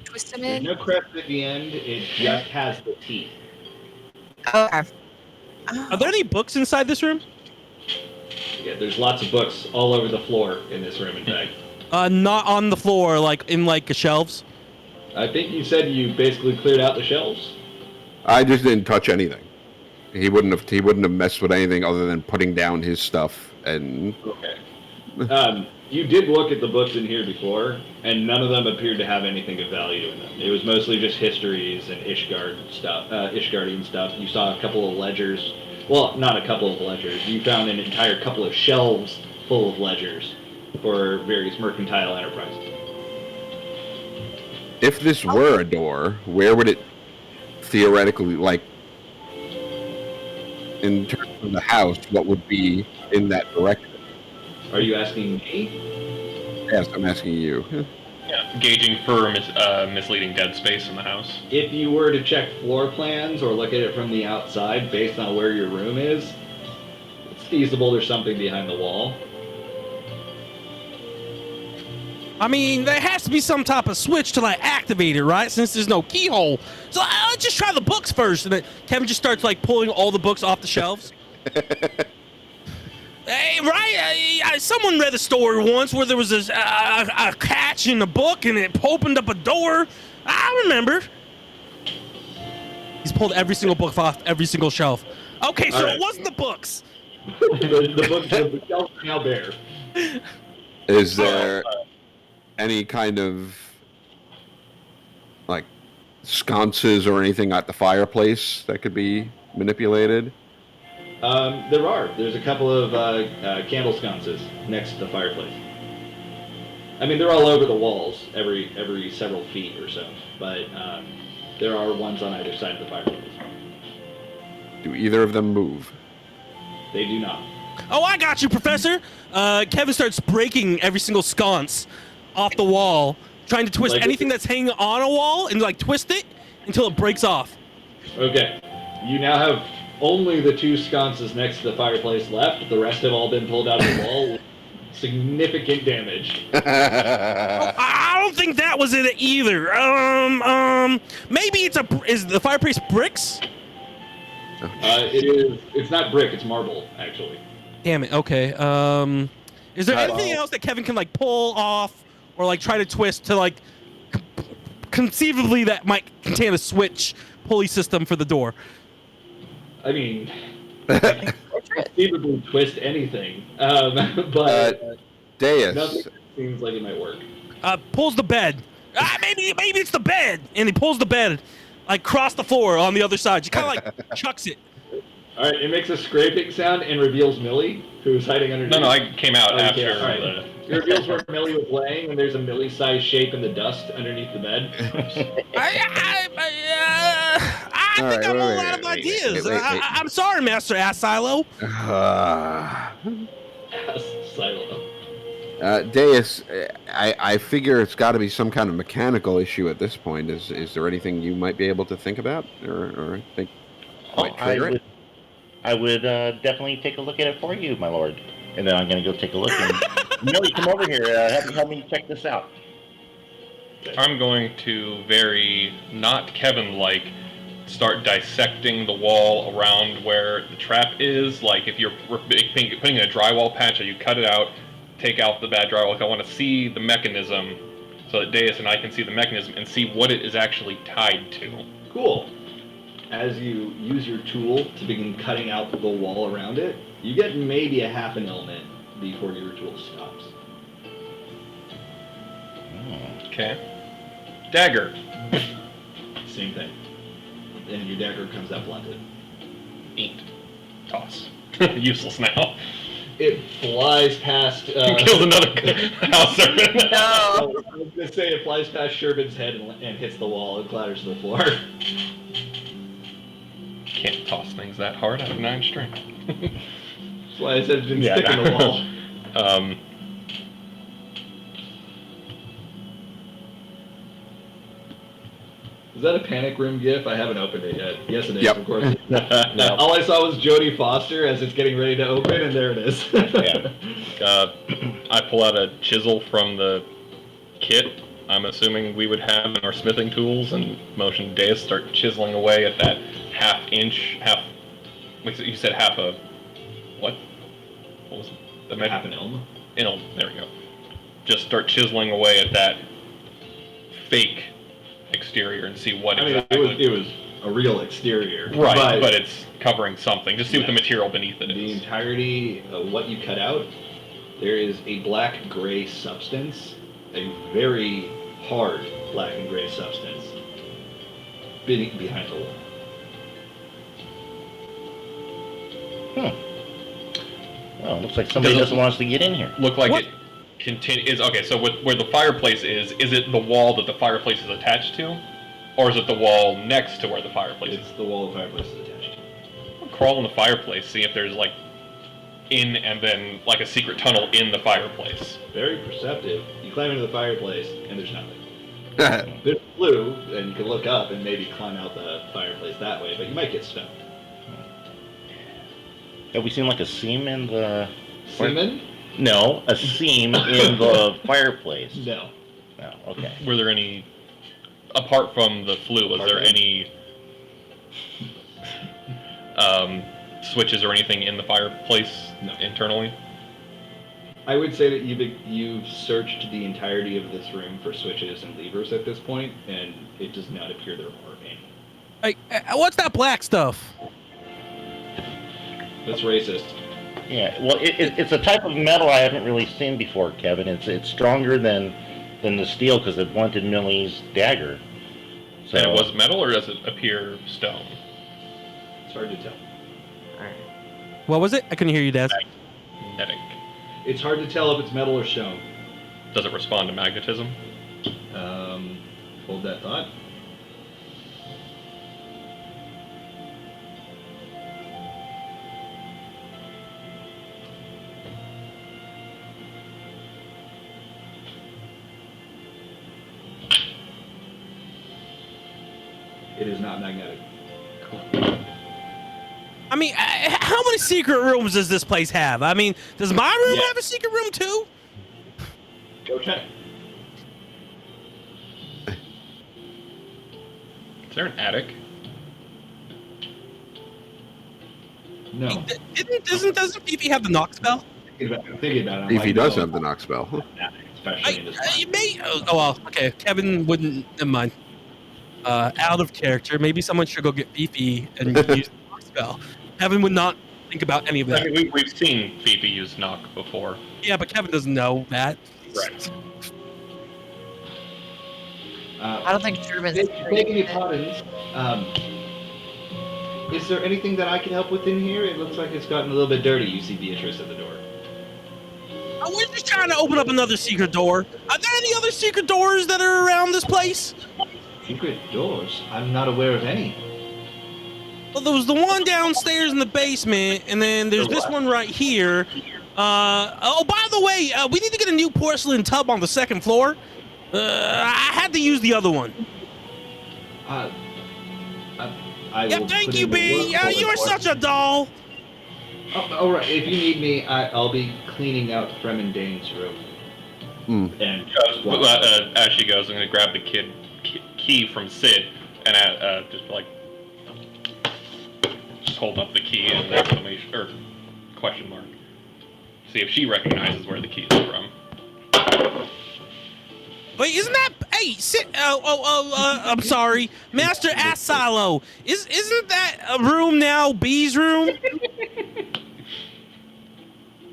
Speaker 4: Twist them
Speaker 1: There's
Speaker 4: in?
Speaker 1: no crest at the end. It just has the teeth.
Speaker 4: Okay.
Speaker 2: Are there any books inside this room?
Speaker 1: investigate. There's lots of books all over the floor in this room, in fact.
Speaker 2: Not on the floor, like in like shelves.
Speaker 1: I think you said you basically cleared out the shelves.
Speaker 6: I just didn't touch anything. He wouldn't have messed with anything other than putting down his stuff and.
Speaker 1: Okay. You did look at the books in here before, and none of them appeared to have anything of value in them. It was mostly just histories and Ishgardian stuff. You saw a couple of ledgers. Well, not a couple of ledgers. You found an entire couple of shelves full of ledgers for various mercantile enterprises.
Speaker 6: If this were a door, where would it theoretically, like, in terms of the house, what would be in that direction?
Speaker 1: Are you asking me?
Speaker 6: Yes, I'm asking you.
Speaker 3: Yeah, gauging for misleading dead space in the house.
Speaker 1: If you were to check floor plans or look at it from the outside based on where your room is, it's feasible there's something behind the wall.
Speaker 2: I mean, there has to be some type of switch to like activate it, right? Since there's no keyhole. So let's just try the books first. And then Kevin just starts like pulling all the books off the shelves. Hey, right? Someone read a story once where there was a catch in the book and it opened up a door. I remember. He's pulled every single book off every single shelf. Okay, so it wasn't the books.
Speaker 1: the shelves are now bare.
Speaker 6: Is there any kind of like sconces or anything at the fireplace that could be manipulated?
Speaker 1: There are. There's a couple of candle sconces next to the fireplace. I mean, they're all over the walls, every several feet or so, but there are ones on either side of the fireplace.
Speaker 6: Do either of them move?
Speaker 1: They do not.
Speaker 2: Oh, I got you, Professor. Kevin starts breaking every single sconce off the wall, trying to twist anything that's hanging on a wall and like twist it until it breaks off.
Speaker 1: Okay. You now have only the two sconces next to the fireplace left. The rest have all been pulled out of the wall with significant damage.
Speaker 2: I don't think that was it either. Maybe is the fireplace bricks?
Speaker 1: It's not brick, it's marble, actually.
Speaker 2: Damn it, okay. Is there anything else that Kevin can like pull off or like try to twist to like conceivably that might contain a switch pulley system for the door?
Speaker 1: I mean, conceivably twist anything, but
Speaker 6: Deus.
Speaker 1: nothing seems like it might work.
Speaker 2: Pulls the bed. Maybe it's the bed, and he pulls the bed like across the floor on the other side. He kind of like chucks it.
Speaker 1: All right, it makes a scraping sound and reveals Millie, who's hiding underneath.
Speaker 3: No, I came out after.
Speaker 1: Right. It reveals where Millie was laying, and there's a Millie-sized shape in the dust underneath the bed.
Speaker 2: I think I'm all out of ideas. I'm sorry, Master Ass Silo.
Speaker 1: Silo.
Speaker 6: Deus, I figure it's got to be some kind of mechanical issue at this point. Is there anything you might be able to think about or think might trigger it?
Speaker 5: I would definitely take a look at it for you, my lord. And then I'm going to go take a look. And Millie, come over here. Help me check this out.
Speaker 3: I'm going to very not Kevin-like start dissecting the wall around where the trap is. Like if you're putting in a drywall patch, you cut it out, take out the bad drywall. Like I want to see the mechanism so that Deus and I can see the mechanism and see what it is actually tied to.
Speaker 1: Cool. As you use your tool to begin cutting out the wall around it, you get maybe a half an element before your tool stops.
Speaker 3: Okay. Dagger.
Speaker 1: Same thing. And your dagger comes out blunted.
Speaker 3: Eat. Toss. Useless now.
Speaker 1: It flies past...
Speaker 3: Kills another house servant.
Speaker 4: No.
Speaker 1: I was going to say it flies past Sherbin's head and hits the wall and clatters to the floor.
Speaker 3: Can't toss things that hard. I have 9 strength.
Speaker 1: That's why I said it didn't stick in the wall. Is that a Panic Room gif? I haven't opened it yet. Yes, it is, of course.
Speaker 3: No.
Speaker 1: All I saw was Jodie Foster as it's getting ready to open, and there it is.
Speaker 3: I pull out a chisel from the kit I'm assuming we would have in our smithing tools and motion Deus start chiseling away at that half. You said half a... What? What was it?
Speaker 1: Half an elm.
Speaker 3: There we go. Just start chiseling away at that fake exterior and see what exactly.
Speaker 1: It was a real exterior.
Speaker 3: Right, but it's covering something. Just see what the material beneath it is.
Speaker 1: The entirety of what you cut out, there is a black-gray substance, a very hard black and gray substance behind the wall.
Speaker 5: Well, looks like somebody doesn't want us to get in here.
Speaker 3: Look like it continues. Okay, so where the fireplace is it the wall that the fireplace is attached to? Or is it the wall next to where the fireplace is?
Speaker 1: It's the wall the fireplace is attached to.
Speaker 3: Crawl in the fireplace, see if there's like in and then like a secret tunnel in the fireplace.
Speaker 1: Very perceptive. You climb into the fireplace and there's nothing. There's blue, and you can look up and maybe climb out the fireplace that way, but you might get stuck.
Speaker 5: Have we seen like a seam in the...
Speaker 1: Semen?
Speaker 5: No, a seam in the fireplace.
Speaker 1: No.
Speaker 5: No, okay.
Speaker 3: Were there any, apart from the flue, was there any switches or anything in the fireplace internally?
Speaker 1: I would say that you've searched the entirety of this room for switches and levers at this point, and it does not appear there are any.
Speaker 2: Hey, what's that black stuff?
Speaker 1: That's racist.
Speaker 5: Yeah, well, it's a type of metal I haven't really seen before, Kevin. It's stronger than the steel because it blunted Millie's dagger. So,
Speaker 3: and it was metal, or does it appear stone?
Speaker 1: It's hard to tell.
Speaker 2: What was it? I couldn't hear you, Daz.
Speaker 3: Magnetic.
Speaker 1: It's hard to tell if it's metal or stone.
Speaker 3: Does it respond to magnetism?
Speaker 1: Hold that thought. It is not magnetic.
Speaker 2: I mean, how many secret rooms does this place have? I mean, does my room have a secret room too?
Speaker 1: Go check.
Speaker 3: Is there an attic?
Speaker 1: No.
Speaker 2: Doesn't Fifi have the knock spell?
Speaker 1: Thinking about it.
Speaker 6: If he does have the knock spell.
Speaker 1: Especially in this.
Speaker 2: You may. Oh well. Okay. Kevin wouldn't. Never mind. Out of character. Maybe someone should go get Fifi and use the knock spell. Kevin would not think about any of that.
Speaker 3: I mean, we've seen Fifi use knock before.
Speaker 2: Yeah, but Kevin doesn't know that.
Speaker 3: Right.
Speaker 4: I don't think Sherman's...
Speaker 1: Making any puns, is there anything that I can help with in here? It looks like it's gotten a little bit dirty. You see Beatrice at the door.
Speaker 2: We're just trying to open up another secret door. Are there any other secret doors that are around this place?
Speaker 1: Secret doors? I'm not aware of any.
Speaker 2: Well, there was the one downstairs in the basement, and then there's this one right here. Oh, by the way, we need to get a new porcelain tub on the second floor. I had to use the other one.
Speaker 1: I
Speaker 2: Yeah,
Speaker 1: will
Speaker 2: thank
Speaker 1: put
Speaker 2: you,
Speaker 1: in the
Speaker 2: B.
Speaker 1: work
Speaker 2: You are such a doll.
Speaker 1: Oh, all right. If you need me, I'll be cleaning out Fremen Dane's room. And
Speaker 3: as she goes, I'm going to grab the key from Sid and just hold up the key and exclamation or question mark. See if she recognizes where the key is from.
Speaker 2: Wait, isn't that? Hey, Sid. I'm sorry, Master Asilo. Isn't that a room now? B's room.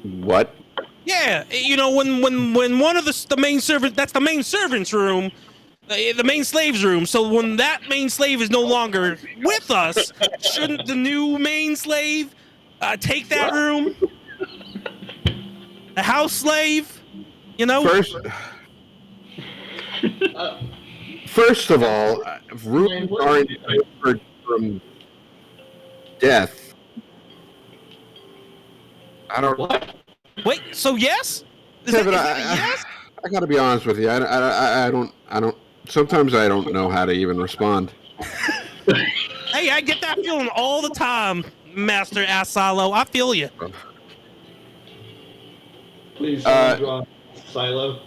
Speaker 6: What?
Speaker 2: Yeah, you know when one of the main servant, that's the main servant's room, the main slave's room. So when that main slave is no longer with us, shouldn't the new main slave take that room? The house slave, you know.
Speaker 6: First of all, rooms aren't different from death. I don't.
Speaker 1: What?
Speaker 2: Wait, so yes?
Speaker 6: Kevin,
Speaker 2: yes?
Speaker 6: I gotta be honest with you. I don't. Sometimes I don't know how to even respond.
Speaker 2: Hey, I get that feeling all the time, Master Asilo. I feel you.
Speaker 1: Please draw Silo.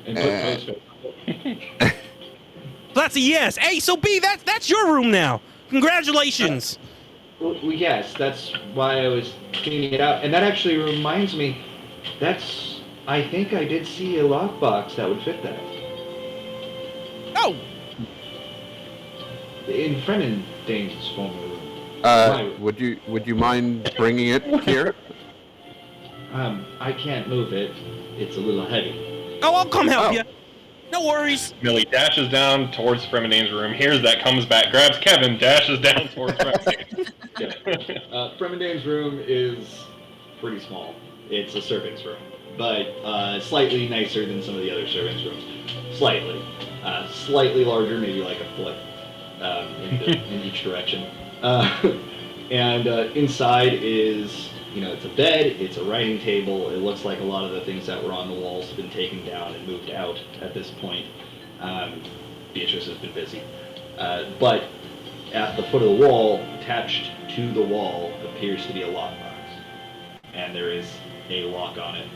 Speaker 1: And put post.
Speaker 2: That's a yes. Hey, so B, that's your room now. Congratulations.
Speaker 1: Well, yes, that's why I was cleaning it out. And that actually reminds me, I think I did see a lockbox that would fit that.
Speaker 2: Oh,
Speaker 1: In Brennan Dane's former room. Right.
Speaker 6: Would you mind bringing it here?
Speaker 1: I can't move it. It's a little heavy.
Speaker 2: I'll come help
Speaker 6: Oh.
Speaker 2: you. No worries.
Speaker 3: Millie dashes down towards Fremendane's room, hears that, comes back, grabs Kevin, dashes down towards Fremendane.
Speaker 1: Fremendane's room is pretty small. It's a servant's room, but slightly nicer than some of the other servants' rooms. Slightly. Slightly larger, maybe like a foot in each direction. And inside is, it's a bed, it's a writing table. It looks like a lot of the things that were on the walls have been taken down and moved out at this point. Beatrice has been busy. But at the foot of the wall, attached to the wall, appears to be a lockbox. And there is a lock on it.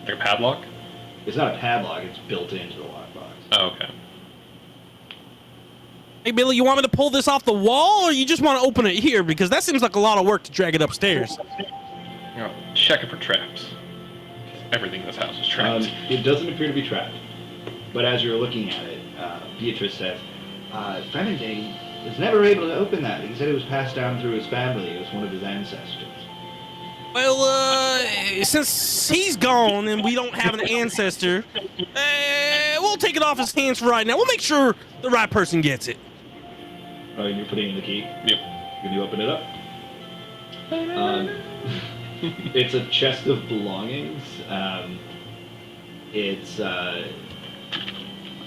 Speaker 3: Like a padlock?
Speaker 1: It's not a padlock, it's built into the lockbox.
Speaker 3: Oh, okay.
Speaker 2: Hey, Billy, you want me to pull this off the wall, or you just want to open it here? Because that seems like a lot of work to drag it upstairs.
Speaker 3: Check it for traps. Everything in this house is trapped.
Speaker 1: It doesn't appear to be trapped. But as you're looking at it, Beatrice says, Fremendane was never able to open that. He said it was passed down through his family. It was one of his ancestors.
Speaker 2: Well, since he's gone and we don't have an ancestor, we'll take it off his hands for right now. We'll make sure the right person gets it.
Speaker 1: Oh, and you're putting in the key?
Speaker 3: Yep.
Speaker 1: Can you open it up? It's a chest of belongings.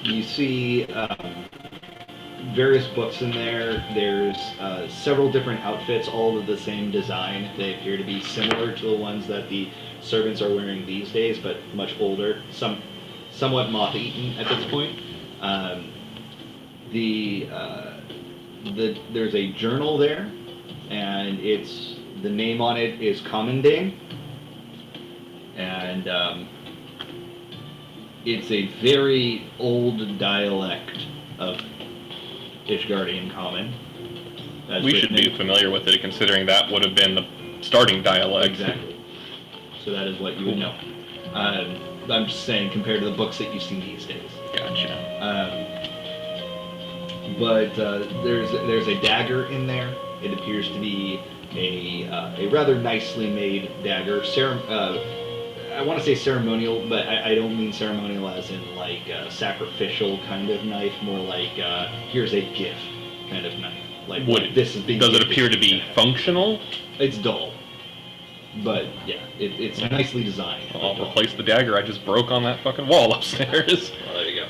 Speaker 1: You see various books in there. There's several different outfits, all of the same design. They appear to be similar to the ones that the servants are wearing these days, but much older, somewhat moth-eaten at this point. There's a journal there, and the name on it is Commandane, and it's a very old dialect of Ishgardian Common.
Speaker 3: We should be familiar with it, considering that would have been the starting dialect.
Speaker 1: Exactly. So that is what you would know. I'm just saying, compared to the books that you see these days.
Speaker 3: Gotcha.
Speaker 1: But there's a dagger in there. It appears to be a rather nicely made dagger. I want to say ceremonial, but I don't mean ceremonial as in like a sacrificial kind of knife. More like here's a gift kind of knife. Like this is being.
Speaker 3: Does it appear to be functional?
Speaker 1: It's dull, but yeah, it's nicely designed.
Speaker 3: I'll replace the dagger I just broke on that fucking wall upstairs.
Speaker 1: Well, there you go.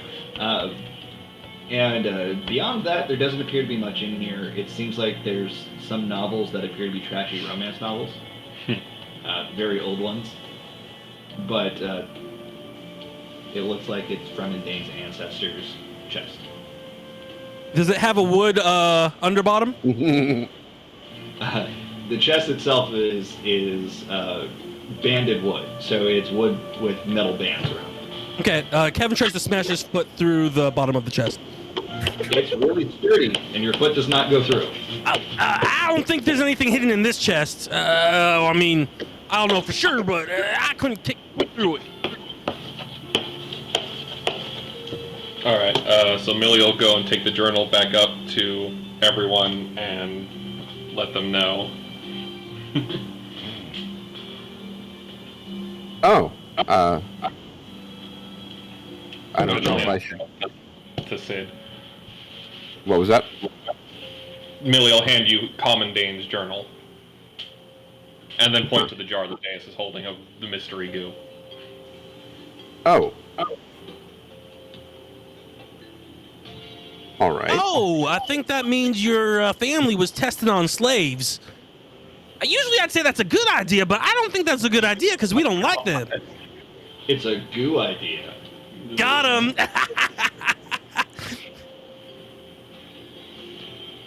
Speaker 1: And beyond that, there doesn't appear to be much in here. It seems like there's some novels that appear to be trashy romance novels. Very old ones. But it looks like it's Fremendane's ancestors' chest.
Speaker 2: Does it have a wood underbottom?
Speaker 1: The chest itself is banded wood, so it's wood with metal bands around it.
Speaker 2: Okay, Kevin tries to smash his foot through the bottom of the chest.
Speaker 1: It's really sturdy, and your foot does not go through.
Speaker 2: I don't think there's anything hidden in this chest. I mean, I don't know for sure, but I couldn't kick through it.
Speaker 3: Alright, so Millie will go and take the journal back up to everyone and let them know.
Speaker 6: I don't know if I should.
Speaker 3: To Sid.
Speaker 6: What was that?
Speaker 3: Millie will hand you Commandane's journal. And then point to the jar that Deus is holding of the mystery goo.
Speaker 6: Oh. All right.
Speaker 2: Oh, I think that means your family was tested on slaves. Usually I'd say that's a good idea, but I don't think that's a good idea because we don't like them.
Speaker 1: It's a goo idea.
Speaker 2: Got him.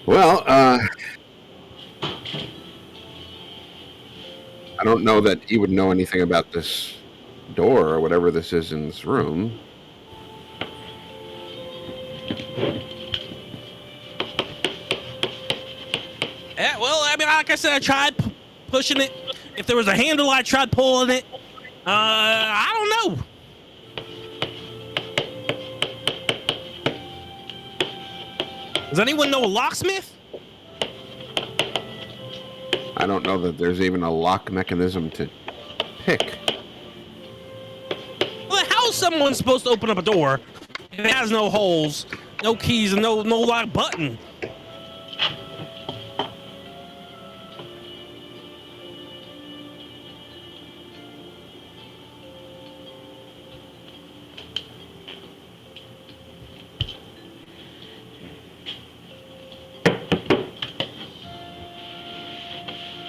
Speaker 6: Well, I don't know that he would know anything about this door or whatever this is in this room.
Speaker 2: Yeah, well, I mean, like I said, I tried pushing it. If there was a handle, I tried pulling it. I don't know. Does anyone know a locksmith?
Speaker 6: I don't know that there's even a lock mechanism to pick.
Speaker 2: Well, how is someone supposed to open up a door if it has no holes, no keys, and no lock button?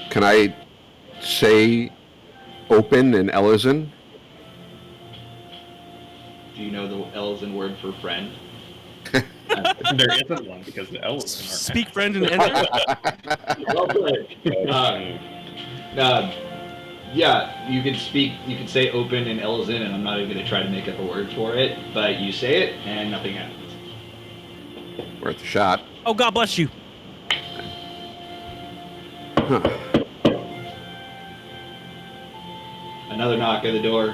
Speaker 6: Can I say open in Ellison?
Speaker 1: Do you know the Elzen word for friend?
Speaker 3: There isn't one because the elves are
Speaker 2: Speak, friend, and enter.
Speaker 1: Well played. Yeah, you could speak. You could say open in Elzen, and I'm not even going to try to make up a word for it. But you say it, and nothing happens.
Speaker 6: Worth a shot.
Speaker 2: Oh, God bless you.
Speaker 6: Huh.
Speaker 1: Another knock at the door.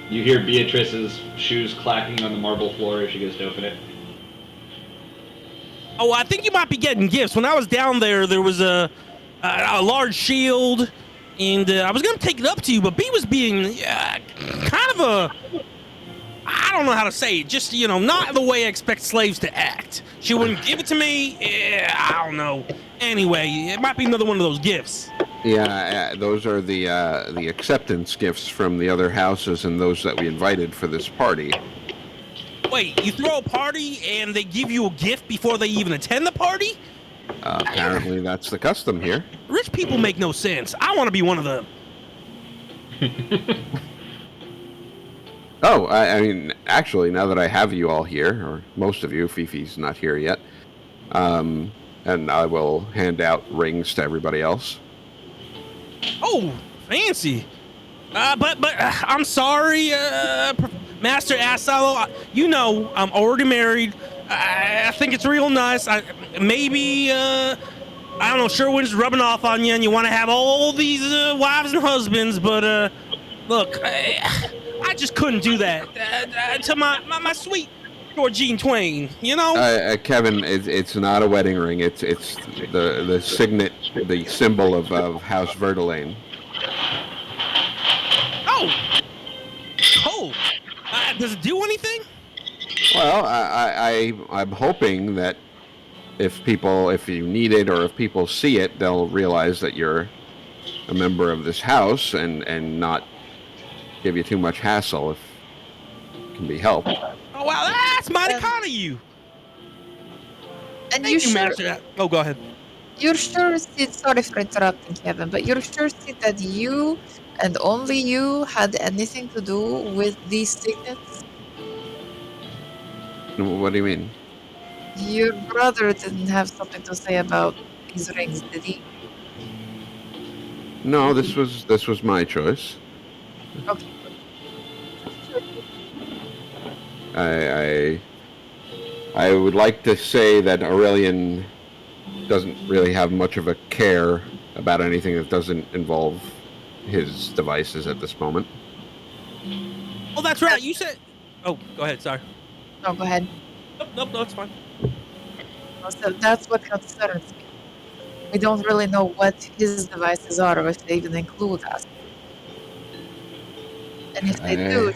Speaker 1: You hear Beatrice's shoes clacking on the marble floor as she goes to open it.
Speaker 2: Oh, I think you might be getting gifts. When I was down there, there was a large shield, and I was going to take it up to you, but B was being kind of a... I don't know how to say it. Just, not the way I expect slaves to act. She wouldn't give it to me. I don't know. Anyway, it might be another one of those gifts.
Speaker 6: Yeah, those are the acceptance gifts from the other houses and those that we invited for this party.
Speaker 2: Wait, you throw a party and they give you a gift before they even attend the party?
Speaker 6: Apparently that's the custom here.
Speaker 2: Rich people make no sense. I want to be one of them.
Speaker 6: Oh, I mean, actually, now that I have you all here, or most of you, Fifi's not here yet, and I will hand out rings to everybody else.
Speaker 2: Oh, fancy. But I'm sorry, Master Asalo. I'm already married. I think it's real nice. Maybe I don't know, Sherwin's rubbing off on you and you want to have all these wives and husbands, but look, I just couldn't do that to my sweet Georgine Twain,
Speaker 6: Kevin, it's not a wedding ring. It's the signet, the symbol of House Verdelaine.
Speaker 2: Oh, does it do anything?
Speaker 6: Well, I'm hoping that if you need it or if people see it, they'll realize that you're a member of this house and not give you too much hassle if it can be helped.
Speaker 2: Oh, wow, that's mighty kind of you.
Speaker 4: And
Speaker 2: Thank you, Master. Oh, go ahead.
Speaker 4: You're sure, Sid, sorry for interrupting, Kevin, but you're sure, Sid, that you and only you had anything to do with these signets?
Speaker 6: What do you mean?
Speaker 4: Your brother didn't have something to say about these rings, did he?
Speaker 6: No, this was my choice.
Speaker 4: Okay.
Speaker 6: I would like to say that Aurelian doesn't really have much of a care about anything that doesn't involve his devices at this moment.
Speaker 2: Oh, that's right. You said... Oh, go ahead. Sorry.
Speaker 4: No, go ahead.
Speaker 2: Nope, it's fine.
Speaker 4: So that's what concerns me. We don't really know what his devices are or if they even include us. And if they do,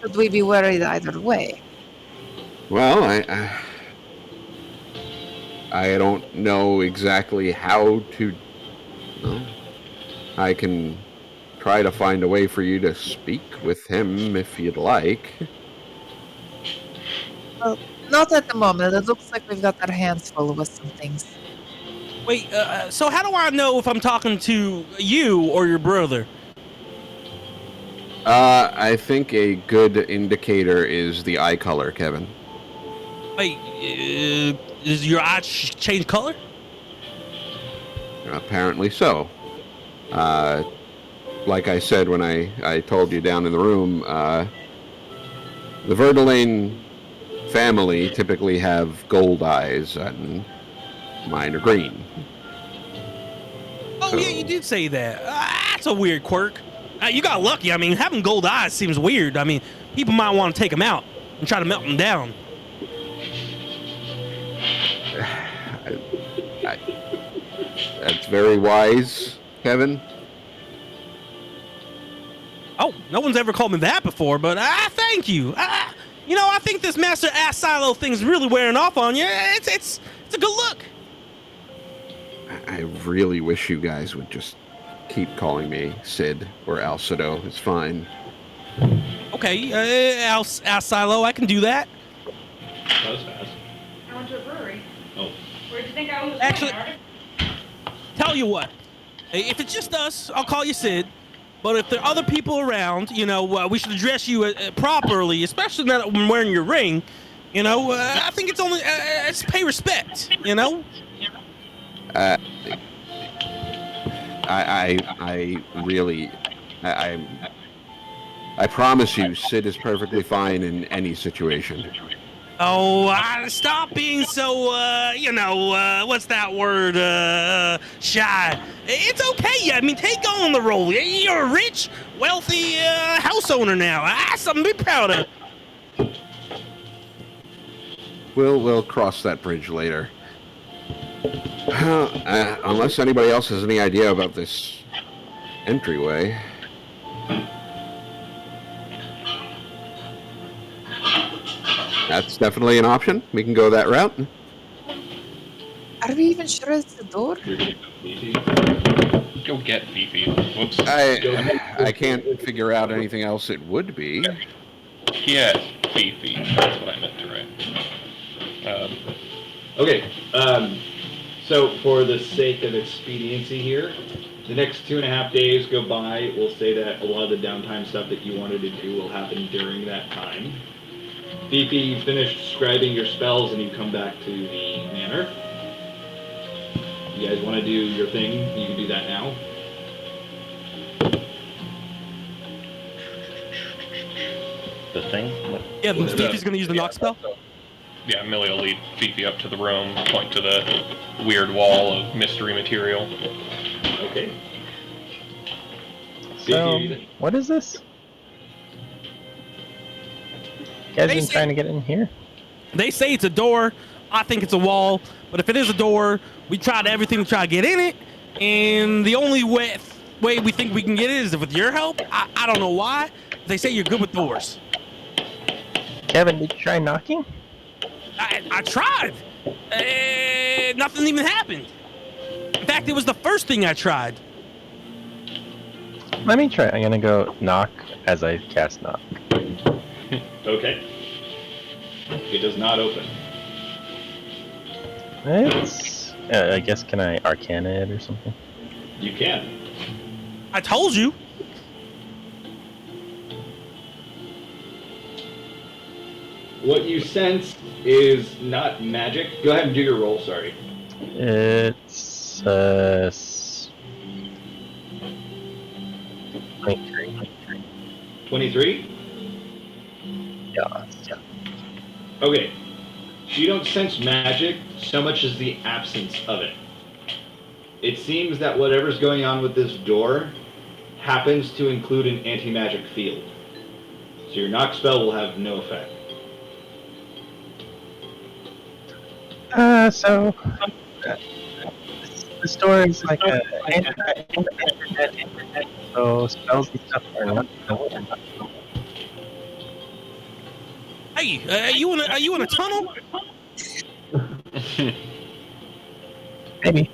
Speaker 4: should we be worried either way?
Speaker 6: Well, I don't know exactly how to... Well, I can try to find a way for you to speak with him if you'd like.
Speaker 4: Well, not at the moment. It looks like we've got our hands full with some things.
Speaker 2: Wait, so how do I know if I'm talking to you or your brother?
Speaker 6: I think a good indicator is the eye color, Kevin.
Speaker 2: Wait, does your eye change color?
Speaker 6: Apparently so. Like I said when I told you down in the room, the Verdelaine family typically have gold eyes, and mine are green.
Speaker 2: Oh, yeah, you did say that. That's a weird quirk. You got lucky. I mean, having gold eyes seems weird. I mean, people might want to take them out and try to melt them down.
Speaker 6: That's very wise, Kevin.
Speaker 2: Oh, no one's ever called me that before, but thank you. You know, I think this Master Ass Silo thing's really wearing off on you. It's a good look.
Speaker 6: I really wish you guys would just keep calling me Sid or Alcido. It's fine.
Speaker 2: Okay, Ass Silo, I can do that.
Speaker 1: That was fast.
Speaker 9: I went to a brewery.
Speaker 1: Oh.
Speaker 9: Where'd you think I was
Speaker 2: Actually-
Speaker 9: going, Artie?
Speaker 2: Tell you what, if it's just us, I'll call you Sid. But if there are other people around, you know, we should address you properly, especially now that I'm wearing your ring. You know, I think it's only it's pay respect. You know.
Speaker 6: I promise you, Sid is perfectly fine in any situation.
Speaker 2: Oh, stop being so, you know, what's that word, shy. It's okay. I mean, take on the role. You're a rich, wealthy house owner now. Something to be proud of.
Speaker 6: We'll cross that bridge later. Unless anybody else has any idea about this entryway. That's definitely an option. We can go that route.
Speaker 4: Are we even sure it's the door?
Speaker 3: Go get Fifi. Whoops.
Speaker 6: I can't figure out anything else it would be.
Speaker 3: Get Fifi. That's what I meant to write.
Speaker 1: Okay, so for the sake of expediency here, the next 2.5 days go by. We'll say that a lot of the downtime stuff that you wanted to do will happen during that time. Fifi, you finish describing your spells and you come back to the manor. You guys want to do your thing? You can do that now.
Speaker 5: The thing? What?
Speaker 2: Yeah, Fifi's gonna use the knock spell.
Speaker 3: Yeah, Millie will lead Fifi up to the room, point to the weird wall of mystery material.
Speaker 1: Okay.
Speaker 8: So,
Speaker 1: Fifi,
Speaker 8: what is this? You guys been trying to get in here?
Speaker 2: They say it's a door. I think it's a wall. But if it is a door, we tried everything to try to get in it. And the only way we think we can get it is with your help. I don't know why. They say you're good with doors.
Speaker 8: Kevin, did you try knocking?
Speaker 2: I tried. Nothing even happened. In fact, it was the first thing I tried.
Speaker 8: Let me try. I'm gonna go knock as I cast knock.
Speaker 1: Okay. It does not open.
Speaker 8: It's. I guess can I arcana it or something?
Speaker 1: You can.
Speaker 2: I told you.
Speaker 1: What you sense is not magic. Go ahead and do your roll, sorry.
Speaker 8: It's 23.
Speaker 1: 23?
Speaker 8: Yeah.
Speaker 1: Okay. You don't sense magic so much as the absence of it. It seems that whatever's going on with this door happens to include an anti-magic field. So your knock spell will have no effect.
Speaker 8: So the store is like a so spells and stuff are not gonna work.
Speaker 2: Hey, are you in a tunnel?
Speaker 8: Maybe.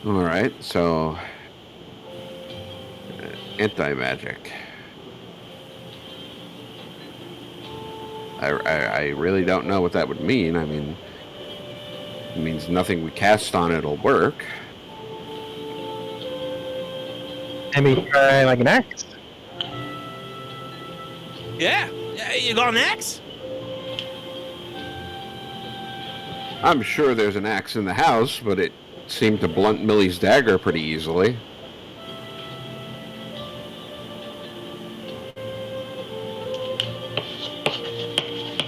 Speaker 6: All right, so anti-magic. I really don't know what that would mean. I mean, it means nothing we cast on it'll work.
Speaker 8: Maybe try like an axe.
Speaker 2: Yeah. You got an axe?
Speaker 6: I'm sure there's an axe in the house, but it seemed to blunt Millie's dagger pretty easily.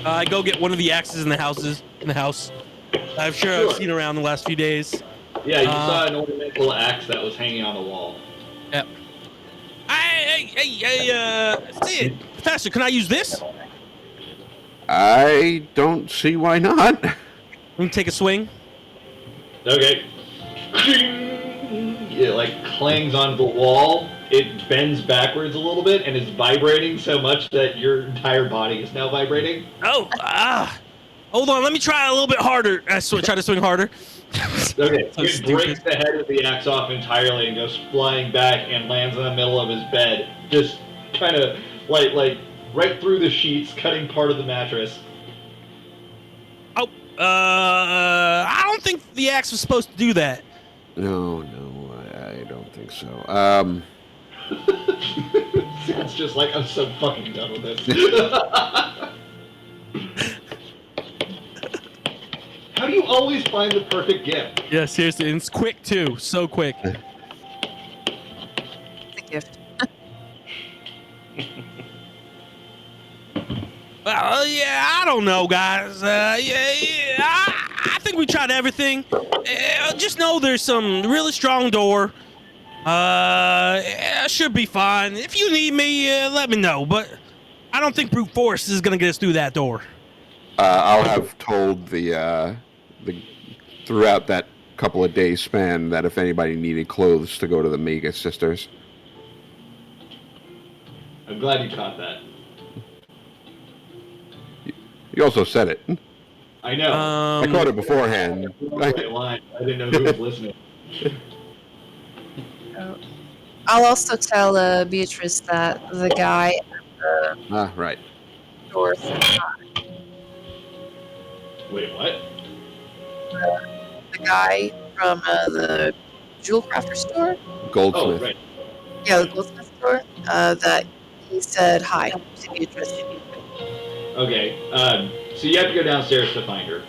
Speaker 2: I go get one of the axes in the house. I'm sure I've seen around the last few days.
Speaker 1: Yeah, you saw an ornamental axe that was hanging on the wall.
Speaker 2: Yep. Sid, Professor, can I use this?
Speaker 6: I don't see why not.
Speaker 2: Let me take a swing.
Speaker 1: Okay. It like clangs onto the wall. It bends backwards a little bit and is vibrating so much that your entire body is now vibrating.
Speaker 2: Oh, hold on. Let me try a little bit harder. Try to swing harder.
Speaker 1: Okay,
Speaker 2: So
Speaker 1: it
Speaker 2: stupid.
Speaker 1: breaks the head of the axe off entirely and goes flying back and lands in the middle of his bed, just kind of like right through the sheets, cutting part of the mattress.
Speaker 2: Oh, I don't think the axe was supposed to do that.
Speaker 6: No, I don't think so.
Speaker 1: It's just like, I'm so fucking done with this. How do you always find the perfect gift?
Speaker 2: Yeah, seriously, and it's quick too. So quick.
Speaker 4: It's a gift.
Speaker 2: Well, yeah, I don't know, guys. I think we tried everything. Just know there's some really strong door. Should be fine. If you need me, let me know. But I don't think brute force is gonna get us through that door.
Speaker 6: I'll have told the throughout that couple of days span that if anybody needed clothes to go to the Mega Sisters.
Speaker 1: I'm glad you caught that.
Speaker 6: You also said it.
Speaker 1: I know.
Speaker 6: I caught it beforehand.
Speaker 1: Right line. I didn't know who was listening.
Speaker 4: I'll also tell Beatrice that the guy at the
Speaker 6: Right.
Speaker 4: door said hi.
Speaker 1: Wait, what?
Speaker 4: The guy from the jewel crafter store.
Speaker 6: Goldsmith.
Speaker 1: Oh, right.
Speaker 4: Yeah, the goldsmith store. That he said hi to Beatrice.
Speaker 1: Okay, so you have to go downstairs to find her,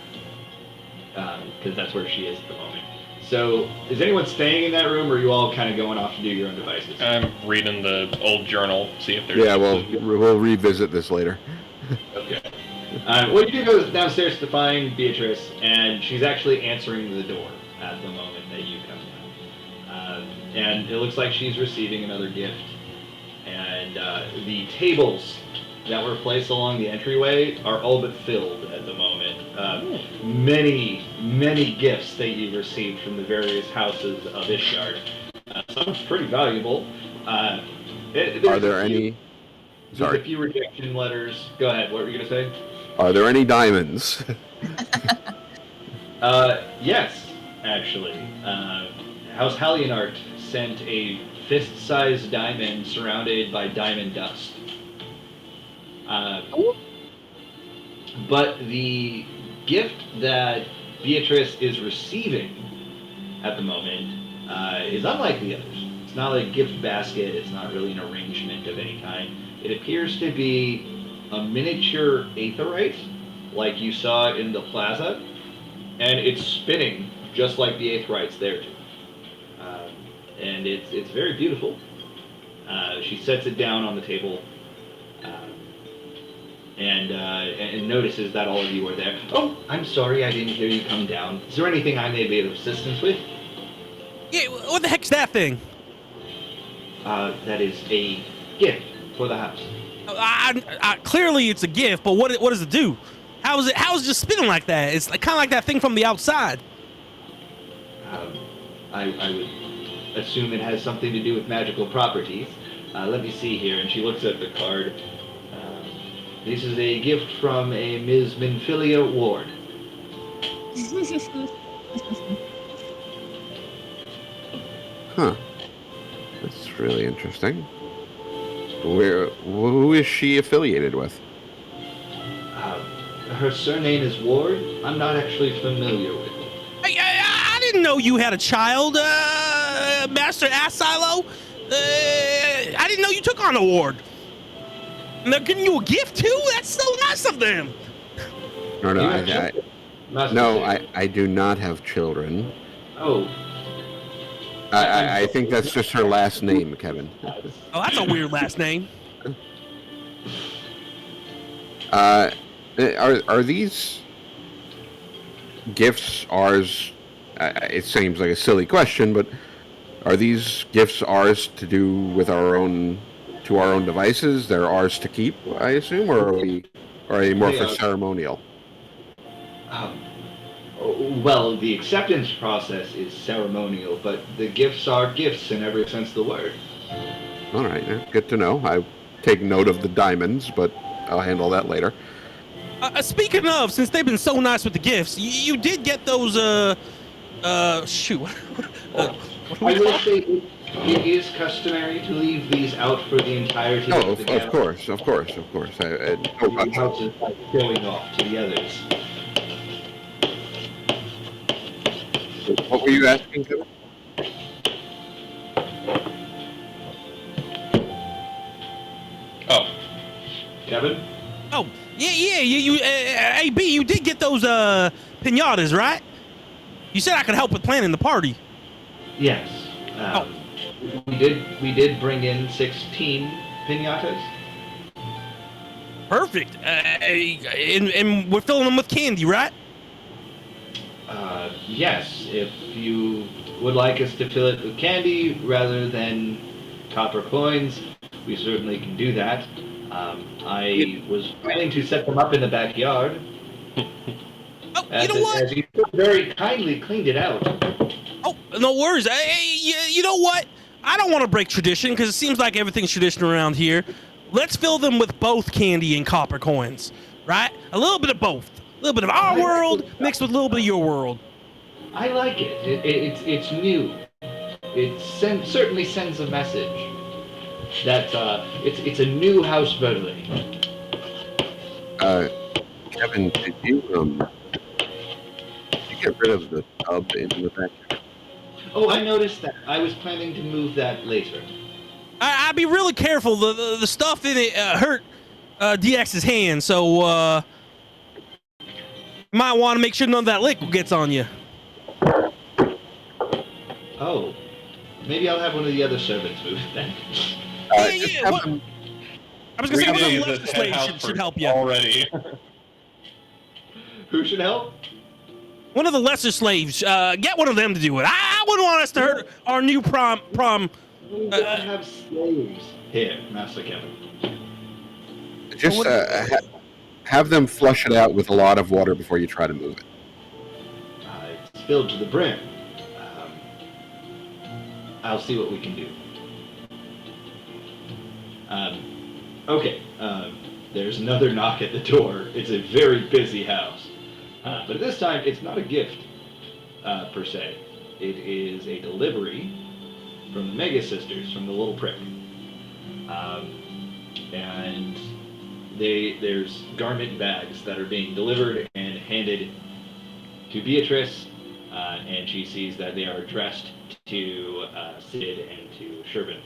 Speaker 1: because that's where she is at the moment. So, is anyone staying in that room, or are you all kind of going off to do your own devices?
Speaker 3: I'm reading the old journal, see if there's...
Speaker 6: Yeah, we'll revisit this later.
Speaker 1: Okay. Well, you do go downstairs to find Beatrice, and she's actually answering the door at the moment that you come down. And it looks like she's receiving another gift. And the tables that were placed along the entryway are all but filled at the moment. Many gifts that you've received from the various houses of Ishgard. Some pretty valuable.
Speaker 6: Are there any?
Speaker 1: There's
Speaker 6: Sorry.
Speaker 1: a few rejection letters. Go ahead. What were you gonna say?
Speaker 6: Are there any diamonds?
Speaker 1: Yes, actually. House Hallionart sent a fist-sized diamond surrounded by diamond dust. But the gift that Beatrice is receiving at the moment is unlike the others. It's not a gift basket. It's not really an arrangement of any kind. It appears to be a miniature aetheryte, like you saw in the plaza, and it's spinning just like the aetherytes there too. And it's very beautiful. She sets it down on the table. And notices that all of you are there. Oh, I'm sorry I didn't hear you come down. Is there anything I may be of assistance with?
Speaker 2: Yeah, what the heck's that thing?
Speaker 1: That is a gift for the house.
Speaker 2: Clearly it's a gift, but what does it do? How is it just spinning like that? It's kind of like that thing from the outside.
Speaker 1: I would assume it has something to do with magical properties. Let me see here. And she looks at the card. This is a gift from a Ms. Minfilia Ward.
Speaker 6: Huh. That's really interesting. Who is she affiliated with?
Speaker 1: Her surname is Ward. I'm not actually familiar with it.
Speaker 2: I didn't know you had a child, Master Asilo. I didn't know you took on a ward. And they're giving you a gift too? That's so nice of them.
Speaker 6: I do not have children.
Speaker 1: Oh.
Speaker 6: I think that's just her last name, Kevin.
Speaker 2: Oh, that's a weird last name.
Speaker 6: Are these gifts ours? It seems like a silly question, but are these gifts ours to do with our own devices? They're ours to keep, I assume, or are they more for ceremonial?
Speaker 1: Well, the acceptance process is ceremonial, but the gifts are gifts in every sense of the word.
Speaker 6: All right, good to know. I take note of the diamonds, but I'll handle that later.
Speaker 2: Speaking of, since they've been so nice with the gifts, you did get those, shoot.
Speaker 1: I will say it is customary to leave these out for the entirety of the gathering.
Speaker 6: Of course.
Speaker 1: The house is like showing off to the others.
Speaker 6: What were you asking, Kevin?
Speaker 3: Oh.
Speaker 1: Kevin?
Speaker 2: Oh, yeah, AB, you did get those, pinatas, right? You said I could help with planning the party.
Speaker 1: Yes. We did bring in 16 pinatas.
Speaker 2: Perfect. And we're filling them with candy, right?
Speaker 1: Yes, if you would like us to fill it with candy rather than copper coins, we certainly can do that. I was planning to set them up in the backyard.
Speaker 2: Oh, you know what?
Speaker 1: As you very kindly cleaned it out.
Speaker 2: Oh, no worries. Hey, you know what? I don't want to break tradition because it seems like everything's tradition around here. Let's fill them with both candy and copper coins, right? A little bit of both. A little bit of our world mixed with a little bit of your world.
Speaker 1: I like it. It's new. It certainly sends a message that it's a new house building.
Speaker 6: Kevin, did you get rid of the tub in the backyard?
Speaker 1: Oh, I noticed that. I was planning to move that later.
Speaker 2: I'd be really careful. The stuff in it hurt DX's hand, so might want to make sure none of that liquid gets on you.
Speaker 1: Oh, maybe I'll have one of the other servants move it then.
Speaker 2: Yeah. I was gonna say one of the lesser slaves should help you.
Speaker 3: Already.
Speaker 1: Who should help?
Speaker 2: One of the lesser slaves. Get one of them to do it. I wouldn't want us to hurt our new prom.
Speaker 1: We don't have slaves here, Master Kevin.
Speaker 6: Just have them flush it out with a lot of water before you try to move it.
Speaker 1: It's filled to the brim. I'll see what we can do. Okay. There's another knock at the door. It's a very busy house. But this time, it's not a gift, per se. It is a delivery from the Mega Sisters, from the Little Prick. And there's garment bags that are being delivered and handed to Beatrice, and she sees that they are addressed to Sid and to Sherbin.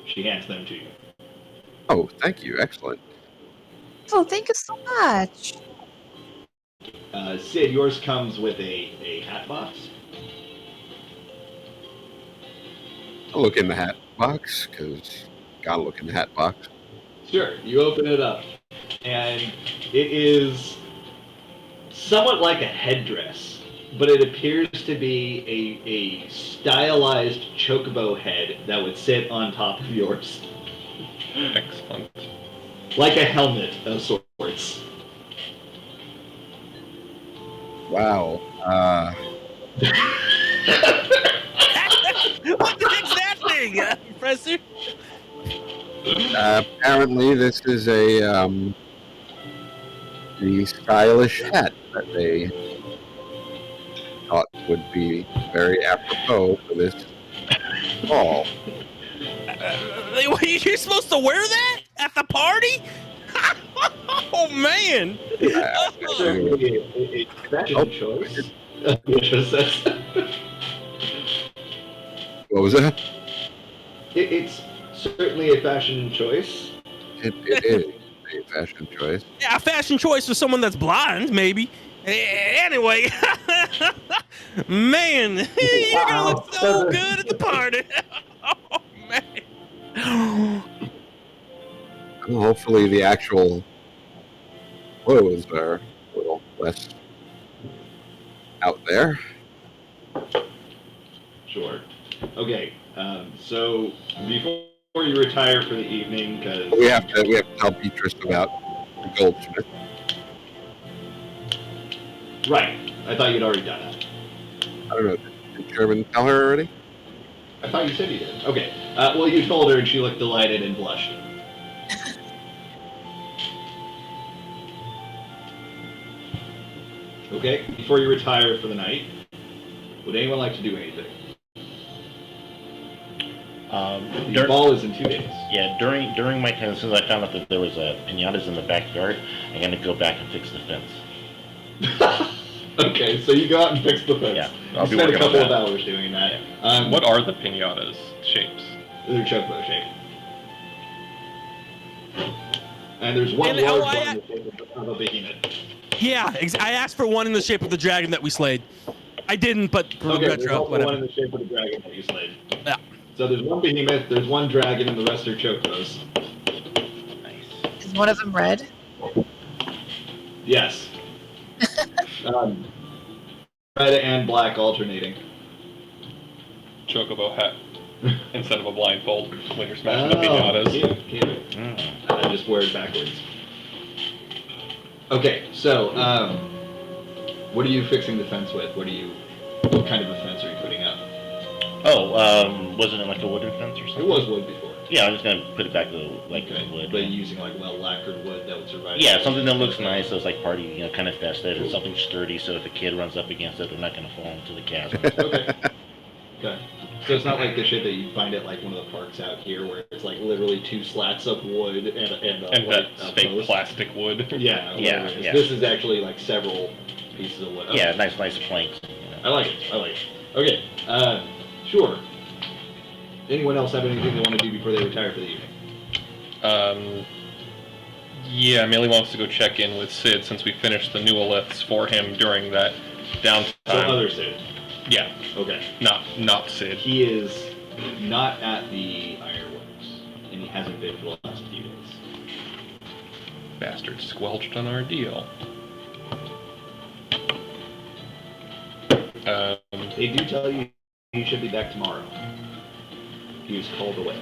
Speaker 1: She hands them to you.
Speaker 6: Oh, thank you. Excellent.
Speaker 4: Oh, thank you so much.
Speaker 1: Sid, yours comes with a hat box.
Speaker 6: I'll look in the hat box, because gotta look in the hat box.
Speaker 1: Sure, you open it up, and it is somewhat like a headdress, but it appears to be a stylized chocobo head that would sit on top of yours.
Speaker 3: Excellent.
Speaker 1: Like a helmet of sorts.
Speaker 6: Wow.
Speaker 2: What the heck's that thing, Professor?
Speaker 6: Apparently, this is the stylish hat that they thought would be very apropos for this fall.
Speaker 2: You're supposed to wear that at the party? Oh man!
Speaker 1: Certainly a fashion choice. Beatrice says.
Speaker 6: What was that?
Speaker 1: It's certainly a fashion choice.
Speaker 6: It is a fashion choice.
Speaker 2: Yeah, a fashion choice for someone that's blind, maybe. Anyway, man, you're gonna look so good at the party. Oh man.
Speaker 6: Well, hopefully the actual clothes are a little less out there.
Speaker 1: Sure. Okay. So before you retire for the evening, because
Speaker 6: We have to tell Beatrice about the goldsmith.
Speaker 1: right. I thought you'd already done that.
Speaker 6: I don't know. Did Sherman tell her already?
Speaker 1: I thought you said you did. Okay. Well, you told her, and she looked delighted and blushed. Okay. Before you retire for the night, would anyone like to do anything? The ball is in 2 days.
Speaker 5: Yeah, during my time, since I found out that there was pinatas in the backyard, I'm gonna go back and fix the fence.
Speaker 1: Okay, so you go out and fix the fence.
Speaker 5: Yeah,
Speaker 1: You
Speaker 5: I'll be
Speaker 1: spend a
Speaker 5: working on
Speaker 1: couple of
Speaker 5: that.
Speaker 1: hours doing that.
Speaker 3: What are the pinatas shapes?
Speaker 1: They're chocobo shape. And there's one
Speaker 2: And,
Speaker 1: large
Speaker 2: oh,
Speaker 1: one in the shape of a behemoth.
Speaker 2: Yeah, I asked for one in the shape of the dragon that we slayed. I didn't, but for
Speaker 1: Okay, there's
Speaker 2: retro,
Speaker 1: also
Speaker 2: whatever.
Speaker 1: one in the shape of the dragon that you slayed.
Speaker 2: Yeah.
Speaker 1: So there's one behemoth, there's one dragon, and the rest are chocobos.
Speaker 4: Is one of them red?
Speaker 1: Yes. Red and black alternating.
Speaker 3: Chocobo hat instead of a blindfold when you're smashing the pinatas.
Speaker 1: Cute. I just wear it backwards. Okay, so what are you fixing the fence with? What kind of a fence are you putting up?
Speaker 5: Oh, wasn't it like a wooden fence or something?
Speaker 1: It was wood before.
Speaker 5: Yeah, I'm just gonna put it back to like wood.
Speaker 1: But using like well lacquered wood that would survive.
Speaker 5: Yeah, something that looks nice, so it's like party, kind of festive, and something sturdy, so if a kid runs up against it, they're not gonna fall into the chasm.
Speaker 1: Okay. Okay. So it's not like the shit that you find at like one of the parks out here, where it's like literally 2 slats of wood and
Speaker 3: that's fake
Speaker 1: post.
Speaker 3: plastic wood.
Speaker 1: Yeah.
Speaker 5: Yeah,
Speaker 1: whatever it is.
Speaker 5: yeah.
Speaker 1: This is actually like several pieces of wood. Okay.
Speaker 5: Yeah, nice planks.
Speaker 1: I like it. Okay. Sure. Anyone else have anything they want to do before they retire for the evening?
Speaker 3: Yeah, Millie wants to go check in with Sid since we finished the neoliths for him during that downtime.
Speaker 1: So other Sid.
Speaker 3: Yeah.
Speaker 1: Okay.
Speaker 3: Not Sid.
Speaker 1: He is not at the ironworks, and he hasn't been for the last few days.
Speaker 3: Bastard squelched on our deal.
Speaker 1: They do tell you he should be back tomorrow. He was called away.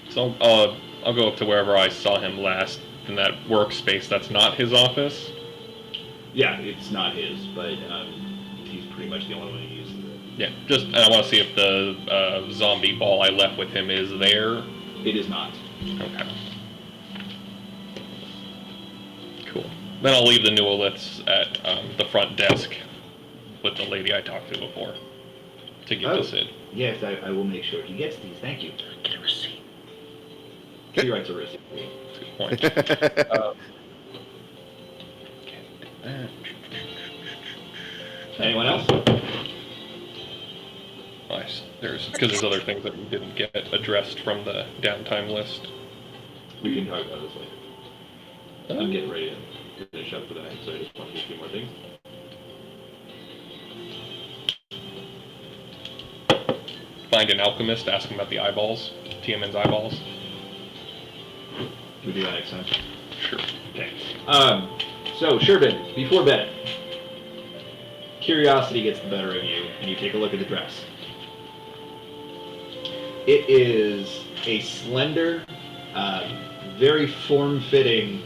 Speaker 3: So I'll go up to wherever I saw him last in that workspace. That's not his office.
Speaker 1: Yeah, it's not his, but he's pretty much the only one who uses it.
Speaker 3: Yeah, and I want to see if the zombie ball I left with him is there.
Speaker 1: It is not.
Speaker 3: Okay. Cool. Then I'll leave the neoliths at the front desk with the lady I talked to before to give to Sid.
Speaker 1: Yes, I will make sure he gets these. Thank you.
Speaker 5: Get a receipt.
Speaker 1: He writes a receipt.
Speaker 3: Good point.
Speaker 1: Anyone else?
Speaker 3: Nice. There's other things that we didn't get addressed from the downtime list.
Speaker 1: We can talk about this later. I'm getting ready to finish up for the night, so I just want to do a few more things.
Speaker 3: Find an alchemist, ask him about the eyeballs, TMN's eyeballs.
Speaker 1: We do that next time.
Speaker 3: Sure.
Speaker 1: Okay. So, Sherbin, before bed, curiosity gets the better of you, and you take a look at the dress. It is a slender, very form-fitting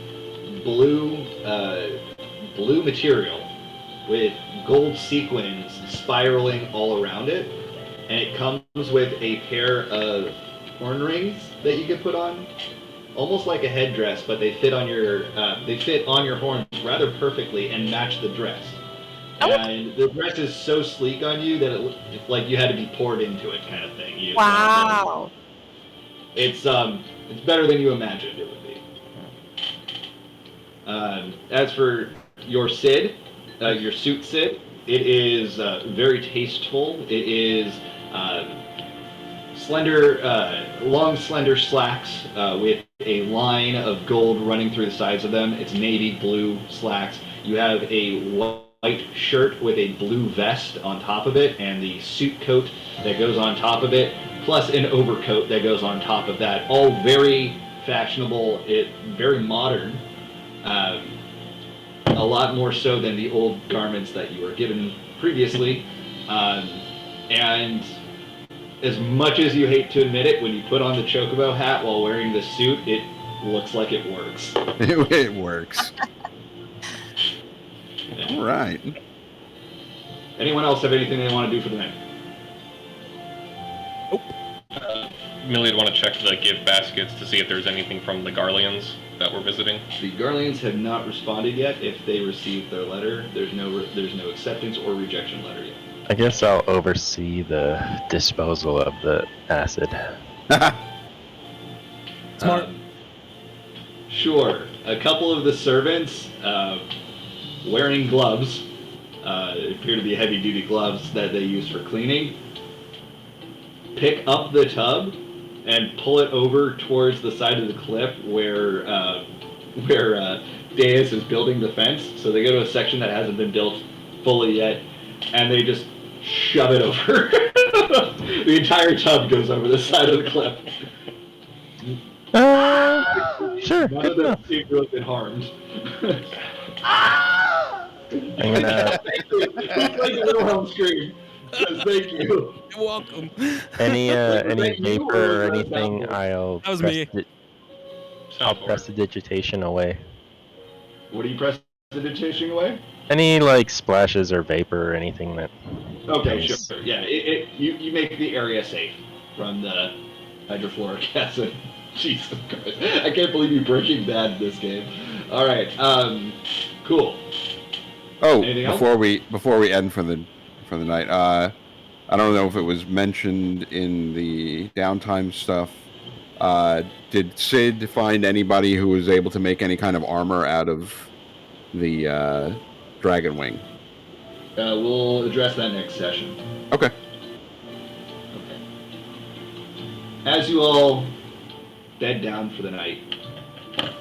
Speaker 1: blue material with gold sequins spiraling all around it, and it comes with a pair of horn rings that you can put on, almost like a headdress, but they fit on your horns rather perfectly and match the dress. And the dress is so sleek on you that it's like you had to be poured into it, kind of thing.
Speaker 4: Wow.
Speaker 1: It's better than you imagined it would be. As for your Sid, your suit Sid, it is very tasteful. It is long slender slacks with a line of gold running through the sides of them. It's navy blue slacks. You have a white shirt with a blue vest on top of it, and the suit coat that goes on top of it, plus an overcoat that goes on top of that. All very fashionable, very modern. A lot more so than the old garments that you were given previously. And as much as you hate to admit it, when you put on the chocobo hat while wearing the suit, it looks like it works.
Speaker 6: It works. All right.
Speaker 1: Anyone else have anything they want to do for the night?
Speaker 3: Millie would want to check the gift baskets to see if there's anything from the Garleans that we're visiting.
Speaker 1: The Garleans have not responded yet. If they received their letter, there's no acceptance or rejection letter yet.
Speaker 7: I guess I'll oversee the disposal of the acid.
Speaker 2: Smart.
Speaker 1: Sure. A couple of the servants, wearing gloves, appear to be heavy-duty gloves that they use for cleaning, pick up the tub and pull it over towards the side of the cliff where Deus is building the fence. So they go to a section that hasn't been built fully yet, and they just shove it over. The entire tub goes over the side of the cliff.
Speaker 7: Sure.
Speaker 1: None of them seem to have been harmed.
Speaker 7: I'm gonna.
Speaker 1: It's like a little home scream. Says, thank you.
Speaker 2: You're welcome.
Speaker 7: Any
Speaker 1: Thank you,
Speaker 7: vapor or
Speaker 1: or was that
Speaker 7: anything,
Speaker 1: Balfour?
Speaker 7: I'll
Speaker 2: That was
Speaker 7: press
Speaker 2: me.
Speaker 7: I'll press the digitation away.
Speaker 1: What do you press the digitation away?
Speaker 7: Any like splashes or vapor or anything that.
Speaker 1: Okay,
Speaker 7: comes-
Speaker 1: sure. Yeah, you make the area safe from the hydrofluoric acid. Jesus Christ. I can't believe you Breaking Bad this game. All right, cool.
Speaker 6: Oh,
Speaker 1: Anything else?
Speaker 6: before we end for the night, I don't know if it was mentioned in the downtime stuff. Did Sid find anybody who was able to make any kind of armor out of the dragon wing?
Speaker 1: We'll address that next session.
Speaker 6: Okay.
Speaker 1: Okay. As you all bed down for the night,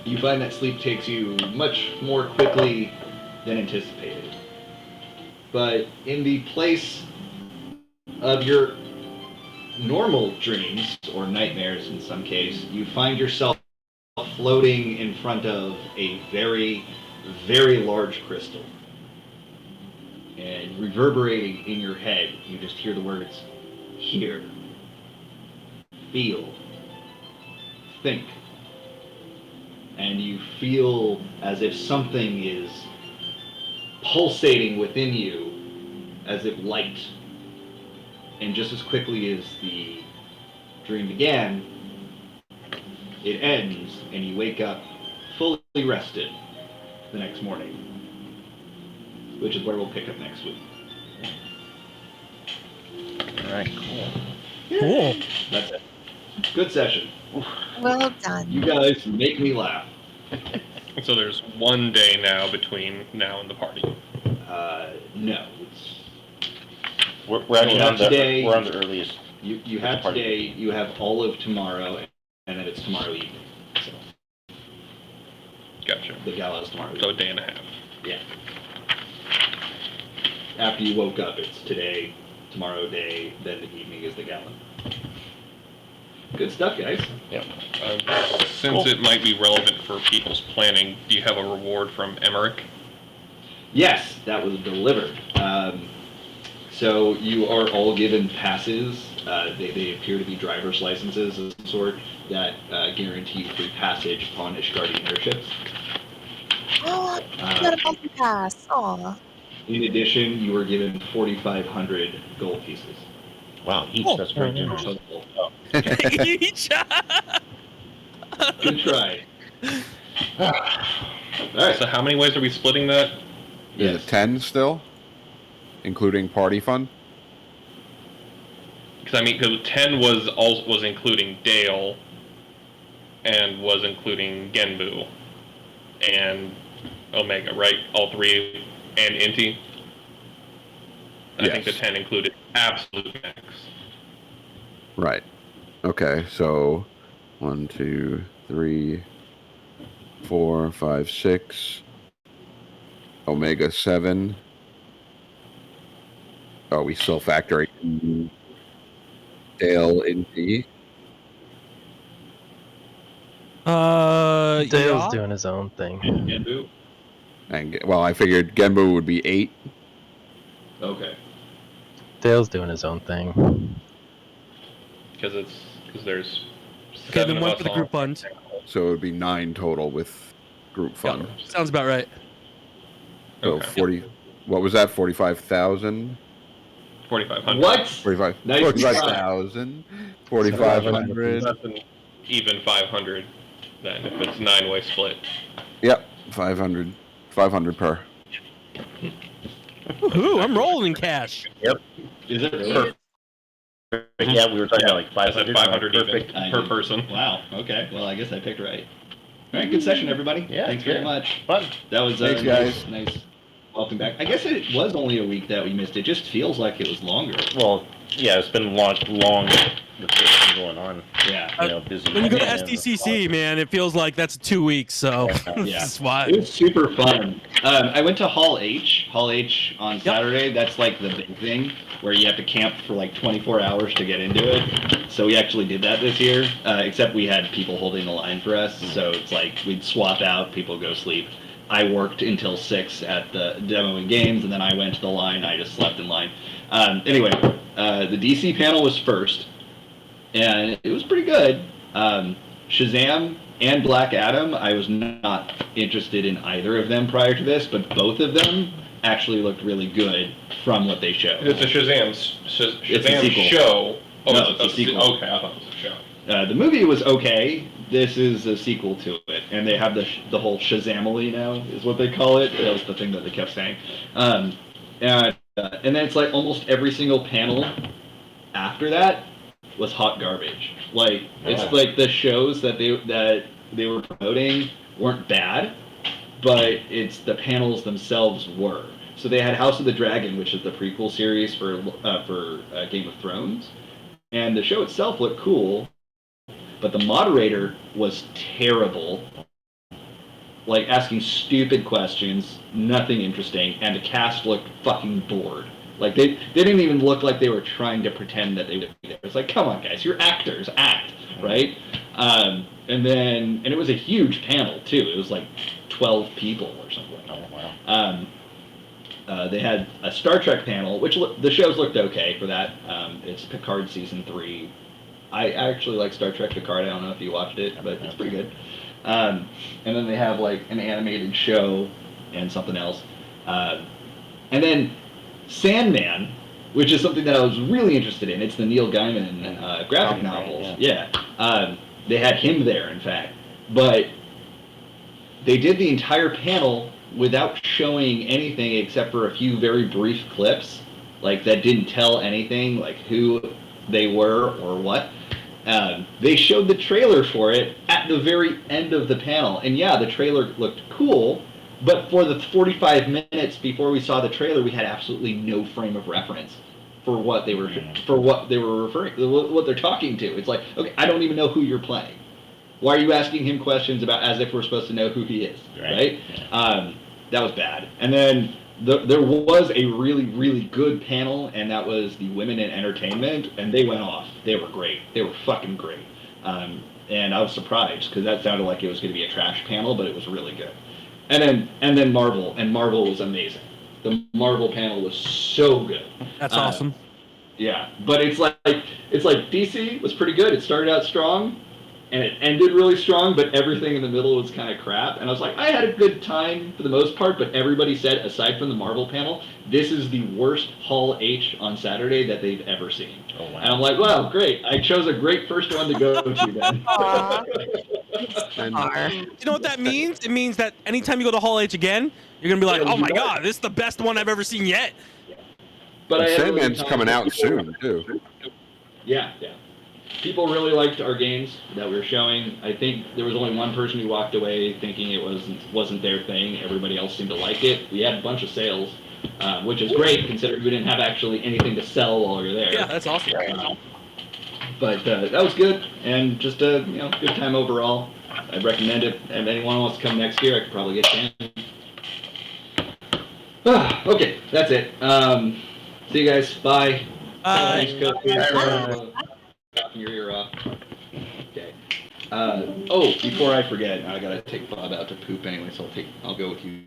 Speaker 1: you find that sleep takes you much more quickly than anticipated. But in the place of your normal dreams, or nightmares in some case, you find yourself floating in front of a very, very large crystal. And reverberating in your head, you just hear the words, hear, feel, think. And you feel as if something is pulsating within you as if light. And just as quickly as the dream began, it ends and you wake up fully rested the next morning, which is where we'll pick up next week.
Speaker 5: All right, cool.
Speaker 2: Cool.
Speaker 1: That's it. Good session.
Speaker 4: Well done.
Speaker 1: You guys make me laugh.
Speaker 3: So there's one day now between now and the party.
Speaker 1: No.
Speaker 5: We're actually
Speaker 1: Well,
Speaker 5: on the
Speaker 1: today-
Speaker 5: we're on the earliest.
Speaker 1: You have
Speaker 5: Party.
Speaker 1: today, you have all of tomorrow, and then it's tomorrow evening. So
Speaker 3: Gotcha.
Speaker 1: the gala is tomorrow
Speaker 3: So a
Speaker 1: evening.
Speaker 3: day and a half.
Speaker 1: Yeah. After you woke up, it's today, tomorrow day, then the evening is the gala. Good stuff, guys.
Speaker 3: Since it might be relevant for people's planning, do you have a reward from Emmerich?
Speaker 1: Yes, that was delivered. So you are all given passes. They appear to be driver's licenses of some sort that guarantee free passage upon Ishgardian airships.
Speaker 4: Oh, you got a multi-pass. Aw.
Speaker 1: In addition, you were given 4,500 gold pieces.
Speaker 5: Wow, each.
Speaker 2: Oh.
Speaker 5: That's very generous.
Speaker 1: Total.
Speaker 2: Each.
Speaker 1: Good try. All right.
Speaker 3: So how many ways are we splitting that?
Speaker 6: Is it 10 still, including party fund?
Speaker 3: Because 10 was including Dale, and was including Genbu, and Omega, right? All three, and Inti. I think the
Speaker 6: Yes.
Speaker 3: 10 included absolute max.
Speaker 6: Right. Okay, so 1, 2, 3, 4, 5, 6. Omega 7. Oh, we still factor in Dale in P.
Speaker 7: Dale's
Speaker 2: yeah.
Speaker 7: doing his own thing.
Speaker 1: Genbu?
Speaker 6: And well, I figured Genbu would be 8.
Speaker 1: Okay.
Speaker 7: Dale's doing his own thing.
Speaker 3: Because there's
Speaker 2: Okay,
Speaker 3: 7
Speaker 2: then
Speaker 3: of
Speaker 2: one
Speaker 3: us
Speaker 2: for the
Speaker 3: all.
Speaker 2: group fund.
Speaker 6: So it would be 9 total with group fund.
Speaker 2: Sounds about right.
Speaker 6: So
Speaker 3: Okay.
Speaker 6: 40. What was that? 45,000.
Speaker 3: 4,500.
Speaker 1: What?
Speaker 6: 45.
Speaker 1: Nice
Speaker 6: 45,000. 4,500.
Speaker 3: That's an even 500 then if it's 9-way split.
Speaker 6: Yep. 500. 500 per.
Speaker 2: Woohoo! I'm rolling in cash.
Speaker 1: Is it really?
Speaker 5: Yeah, we were talking about like
Speaker 3: I said
Speaker 5: 500.
Speaker 3: 500
Speaker 5: Perfect.
Speaker 3: even per person.
Speaker 1: Wow. Okay. Well, I guess I picked right. All right. Good session, everybody.
Speaker 5: Yeah,
Speaker 1: Thanks very
Speaker 5: good.
Speaker 1: much.
Speaker 5: Fun.
Speaker 1: That was
Speaker 6: Thanks, guys.
Speaker 1: Nice. Welcome back. I guess it was only a week that we missed. It just feels like it was longer.
Speaker 5: Well, yeah, it's been long with this thing going on.
Speaker 1: Yeah.
Speaker 5: Busy.
Speaker 2: When you go to
Speaker 5: and-
Speaker 2: SDCC, man, it feels like that's 2 weeks. So
Speaker 1: Yeah.
Speaker 2: that's why.
Speaker 1: It was super fun. I went to Hall H on Saturday. That's like the big thing where you have to camp for like 24 hours to get into it. So we actually did that this year, except we had people holding the line for us. So it's like we'd swap out, people go sleep. I worked until 6 at the demoing games, and then I went to the line. I just slept in line. Anyway, the DC panel was first, and it was pretty good. Shazam and Black Adam, I was not interested in either of them prior to this, but both of them actually looked really good from what they showed.
Speaker 3: It's a Shazam
Speaker 1: It's a sequel.
Speaker 3: show. Oh,
Speaker 1: No,
Speaker 3: it's a
Speaker 1: sequel.
Speaker 3: Okay, I thought it was a show.
Speaker 1: The movie was okay. This is a sequel to it, and they have the whole Shazamily now, is what they call it. That was the thing that they kept saying. And then it's like almost every single panel after that was hot garbage. Like it's like the shows that they were promoting weren't bad, but it's the panels themselves were. So they had House of the Dragon, which is the prequel series for Game of Thrones, and the show itself looked cool. But the moderator was terrible, like asking stupid questions, nothing interesting, and the cast looked fucking bored. Like they didn't even look like they were trying to pretend that they would be there. It's like, come on, guys, you're actors, act, right? And it was a huge panel too. It was like 12 people or something. Oh wow. They had a Star Trek panel, which the shows looked okay for that. It's Picard season 3. I actually like Star Trek Picard. I don't know if you watched it, but it's pretty good. And then they have like an animated show and something else. And then Sandman, which is something that I was really interested in. It's the Neil Gaiman graphic novels. Yeah. They had him there, in fact. But they did the entire panel without showing anything except for a few very brief clips, like that didn't tell anything, like who they were or what. They showed the trailer for it at the very end of the panel, and yeah, the trailer looked cool, but for the 45 minutes before we saw the trailer, we had absolutely no frame of reference for what they were referring, what they're talking to. It's like, okay, I don't even know who you're playing. Why are you asking him questions about as if we're supposed to know who he is, right? That was bad. And then there was a really, really good panel, and that was the Women in Entertainment, and they went off. They were great. They were fucking great. And I was surprised, because that sounded like it was going to be a trash panel, but it was really good. And then Marvel, and Marvel was amazing. The Marvel panel was so good.
Speaker 2: That's awesome.
Speaker 1: Yeah, but it's like DC was pretty good. It started out strong, and it ended really strong, but everything in the middle was kind of crap. And I was like, I had a good time for the most part, but everybody said, aside from the Marvel panel, this is the worst Hall H on Saturday that they've ever seen. Oh, wow. And I'm like, wow, great. I chose a great first one to go to then.
Speaker 2: You know what that means? It means that anytime you go to Hall H again, you're going to be like, oh my God, this is the best one I've ever seen yet.
Speaker 1: But
Speaker 6: Sandman's coming out soon, too.
Speaker 1: Yeah. People really liked our games that we were showing. I think there was only one person who walked away thinking it wasn't their thing. Everybody else seemed to like it. We had a bunch of sales, which is great considering we didn't have actually anything to sell while we were there.
Speaker 2: Yeah, that's awesome.
Speaker 1: But that was good, and just a good time overall. I'd recommend it. If anyone wants to come next year, I could probably get Dan. Okay, that's it. See you guys. Bye.
Speaker 2: Bye.
Speaker 1: Thanks, Coach. Knocking your ear off. Okay. Oh, before I forget, I gotta take Bob out to poop anyway, so I'll go with you